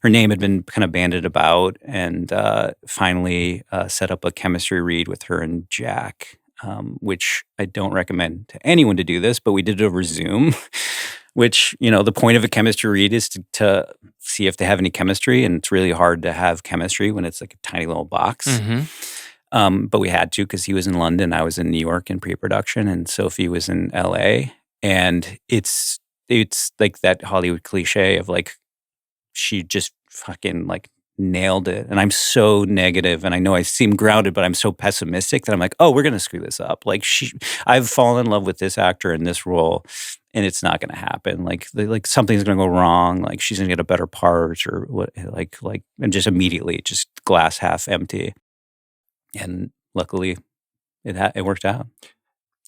her name had been kind of bandied about, and finally set up a chemistry read with her and Jack, which I don't recommend to anyone to do this, but we did it over Zoom, which, the point of a chemistry read is to see if they have any chemistry, and it's really hard to have chemistry when it's like a tiny little box. Mm-hmm. But we had to, because he was in London, I was in New York in pre-production, and Sophie was in LA. And it's like that Hollywood cliche of like, she just fucking like nailed it. And I'm so negative, and I know I seem grounded, but I'm so pessimistic that I'm like, oh, we're going to screw this up. Like I've fallen in love with this actor in this role, and it's not going to happen. Like something's going to go wrong. Like she's going to get a better part, or what? And just immediately, just glass half empty. And luckily, it worked out.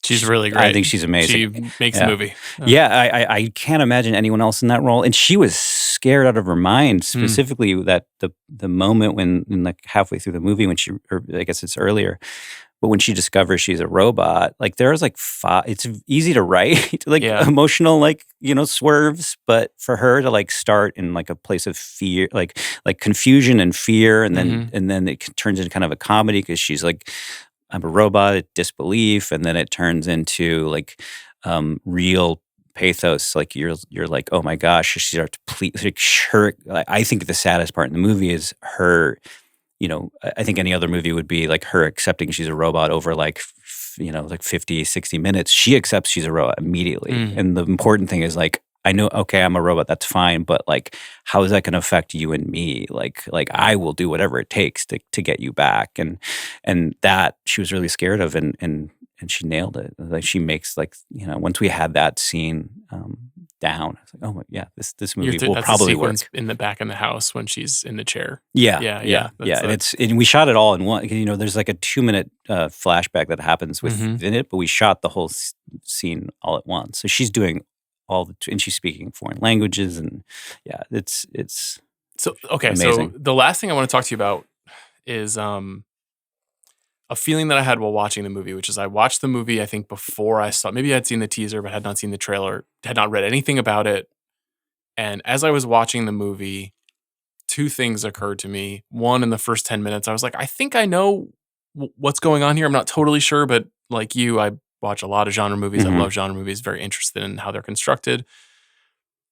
She's really great.
I think she's amazing.
She makes the movie.
Yeah, I can't imagine anyone else in that role. And she was scared out of her mind, specifically that the moment when like halfway through the movie when or I guess it's earlier, but when she discovers she's a robot, like there's like it's easy to write, like emotional, like, swerves, but for her to like start in like a place of fear, like confusion and fear, and then it turns into kind of a comedy because she's like, I'm a robot, disbelief, and then it turns into like real pathos. Like you're like, oh my gosh, she starts I think the saddest part in the movie is her. I think any other movie would be like her accepting she's a robot over like 50, 60 minutes. She accepts she's a robot immediately. And the important thing is like, I know, okay, I'm a robot, that's fine, but like, how is that going to affect you and me? Like I will do whatever it takes to get you back. And that she was really scared of, and she nailed it. Like she makes like, once we had that scene, down. I was like, oh my, yeah, this movie will probably work.
In the back in the house when she's in the chair.
Yeah. And we shot it all in one. You know, there's like a 2-minute flashback that happens within it, but we shot the whole scene all at once. So she's doing and she's speaking foreign languages, and it's
so okay.
Amazing.
So the last thing I want to talk to you about is a feeling that I had while watching the movie, which is I watched the movie, I think before I saw, maybe I had seen the teaser, but had not seen the trailer, had not read anything about it. And as I was watching the movie, 2 things occurred to me. One, in the first 10 minutes, I was like, I think I know what's going on here. I'm not totally sure, but like you, I watch a lot of genre movies. I love genre movies, very interested in how they're constructed.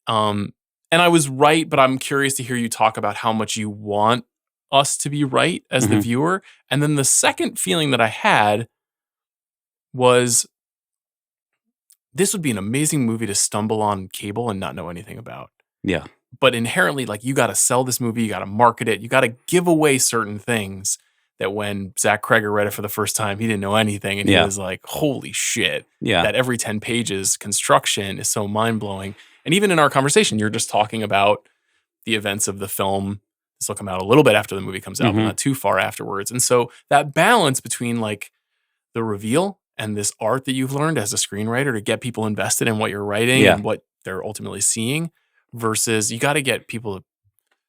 And I was right, but I'm curious to hear you talk about how much you want us to be right as the viewer. And then the second feeling that I had was this would be an amazing movie to stumble on cable and not know anything about.
Yeah.
But inherently, like, you got to sell this movie, you got to market it, you got to give away certain things that when Zach Cregger read it for the first time, he didn't know anything. And he was like, holy shit. Yeah. That every 10 pages construction is so mind-blowing. And even in our conversation, you're just talking about the events of the film. This will come out a little bit after the movie comes out, but not too far afterwards. And so that balance between like the reveal and this art that you've learned as a screenwriter to get people invested in what you're writing and what they're ultimately seeing versus you got to get people to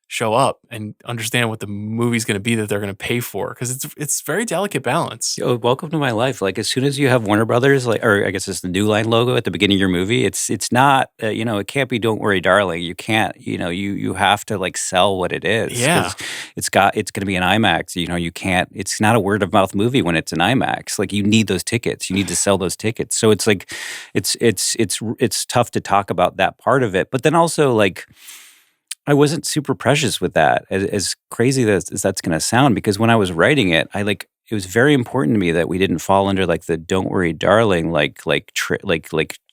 show up and understand what the movie's going to be that they're going to pay for, because it's very delicate balance.
Yo, welcome to my life. Like, as soon as you have Warner Brothers, like, or I guess it's the New Line logo at the beginning of your movie, it's not it can't be "Don't Worry, Darling." You can't, you have to like sell what it is.
Yeah,
it's going to be an IMAX. You can't. It's not a word of mouth movie when it's an IMAX. Like, you need those tickets. You need to sell those tickets. So it's like it's tough to talk about that part of it, but then also like, I wasn't super precious with that, as crazy as that's going to sound, because when I was writing it, it was very important to me that we didn't fall under like the "Don't Worry, Darling," like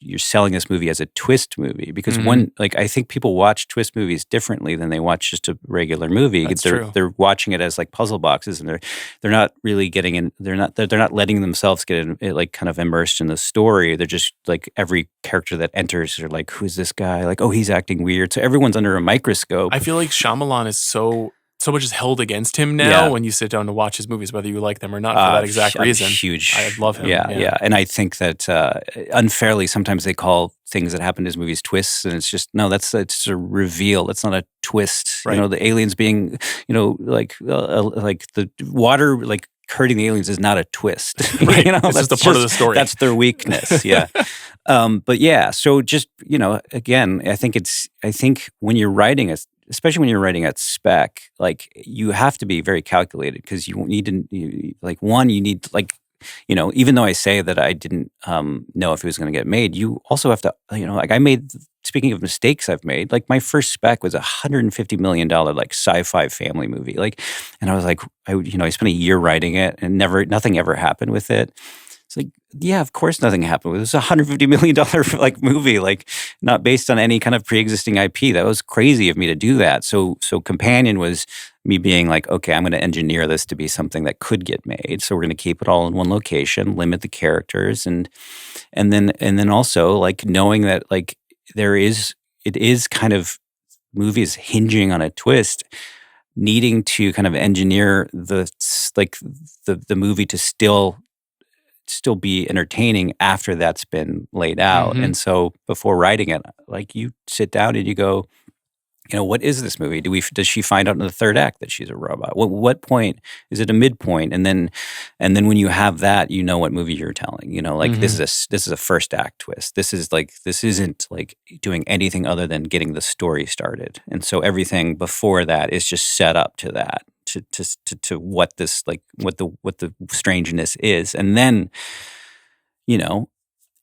you're selling this movie as a twist movie, because I think people watch twist movies differently than they watch just a regular movie.
That's true.
They're watching it as like puzzle boxes, and they're not really getting in. They're not letting themselves get like kind of immersed in the story. They're just like, every character that enters, they're like, who's this guy? Like, oh, he's acting weird. So everyone's under a microscope.
I feel like Shyamalan is so much is held against him now when you sit down to watch his movies, whether you like them or not, for that exact reason.
Huge.
I love him.
Yeah. And I think that unfairly, sometimes they call things that happen in his movies twists, and it's just, no, it's a reveal. That's not a twist. Right. The aliens being, like the water, like hurting the aliens is not a twist.
Right. That's just a part of the story.
That's their weakness. Yeah. But yeah, so just, again, I think when you're writing especially when you're writing at spec, like, you have to be very calculated, because you need to, even though I say that I didn't know if it was going to get made, you also have to, speaking of mistakes I've made, like, my first spec was $150 million, like, sci-fi family movie. Like, and I was like, I spent a year writing it, and nothing ever happened with it. It's like, yeah, of course nothing happened. It was a $150 million like movie, like, not based on any kind of pre-existing IP. That was crazy of me to do that. So Companion was me being like, okay, I'm going to engineer this to be something that could get made. So we're going to keep it all in one location, limit the characters, and then also like knowing that like it is kind of movies hinging on a twist, needing to kind of engineer the movie to still be entertaining after that's been laid out. And so before writing it, like, you sit down and you go, what is this movie? Does she find out in the third act that she's a robot? What point? Is it a midpoint? And then when you have that, what movie you're telling. This is a first act twist. This isn't like doing anything other than getting the story started. And so everything before that is just set up to that. To what this, like, what the strangeness is. And then,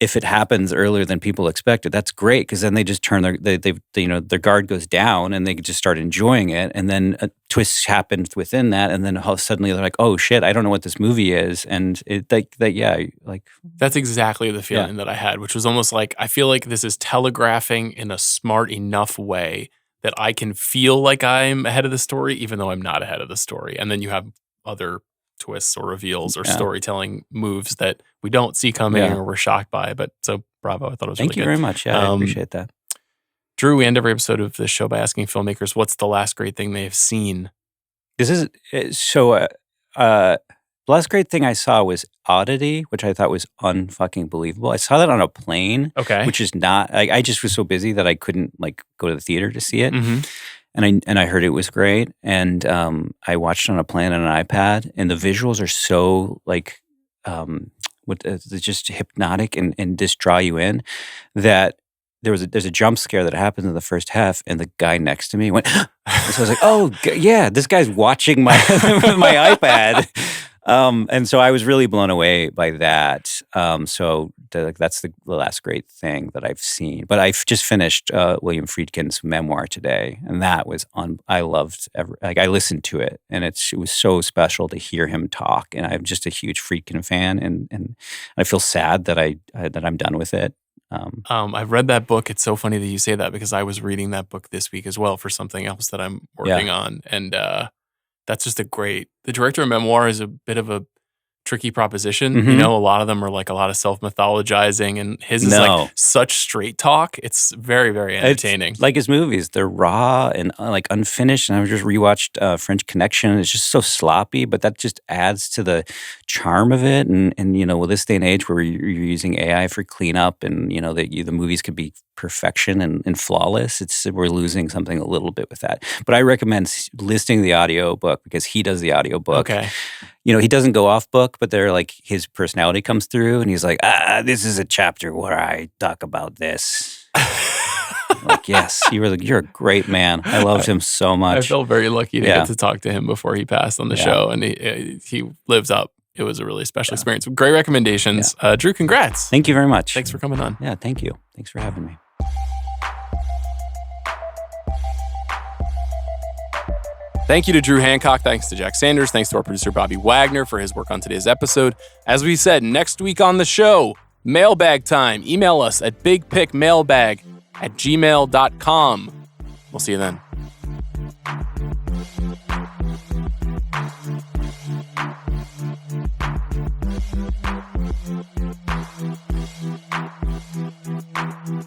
if it happens earlier than people expected, that's great, because then they just turn their guard goes down, and they just start enjoying it. And then a twist happens within that, and then suddenly they're like, oh shit, I don't know what this movie is. And
that's exactly the feeling that I had, which was almost like, I feel like this is telegraphing in a smart enough way that I can feel like I'm ahead of the story, even though I'm not ahead of the story. And then you have other twists or reveals or storytelling moves that we don't see coming or we're shocked by. But so bravo, I thought it was
Thank
really
you
good.
very much. Yeah, I appreciate that.
Drew, we end every episode of this show by asking filmmakers what's the last great thing they've seen.
This is so. The last great thing I saw was Oddity, which I thought was unfucking believable. I saw that on a plane, which is not. I just was so busy that I couldn't like go to the theater to see it, and I heard it was great, and I watched it on a plane on an iPad, and the visuals are so like, they're just hypnotic and just draw you in that. There's a jump scare that happens in the first half, and the guy next to me went. So I was like, "Oh, yeah, this guy's watching my my iPad," and so I was really blown away by that. So that's the last great thing that I've seen. But I've just finished William Friedkin's memoir today, and that was I loved I listened to it, and it was so special to hear him talk. And I'm just a huge Friedkin fan, and I feel sad that I'm done with it.
I've read that book. It's so funny that you say that because I was reading that book this week as well for something else that I'm working on. And that's just the director of memoir is a bit of a tricky proposition. You know, a lot of them are like a lot of self-mythologizing, and his is like such straight talk. It's very, very entertaining.
It's like his movies, they're raw and like unfinished. And I just rewatched French Connection. It's just so sloppy, but that just adds to the charm of it. And you know, with this day and age where you're using AI for cleanup, and you know the movies could be perfection and flawless, we're losing something a little bit with that. But I recommend listening to the audiobook because he does the audiobook.
Okay.
You know, he doesn't go off book, but they're like his personality comes through, and he's like, this is a chapter where I talk about this. Like, yes, you're a great man. I loved him so much.
I felt very lucky to get to talk to him before he passed on the show, and he lives up. It was a really special experience. Great recommendations. Drew, congrats.
Thank you very much.
Thanks for coming on.
Yeah, thank you. Thanks for having me.
Thank you to Drew Hancock. Thanks to Jack Sanders. Thanks to our producer, Bobby Wagner, for his work on today's episode. As we said, next week on the show, mailbag time. Email us at bigpicmailbag@gmail.com. We'll see you then.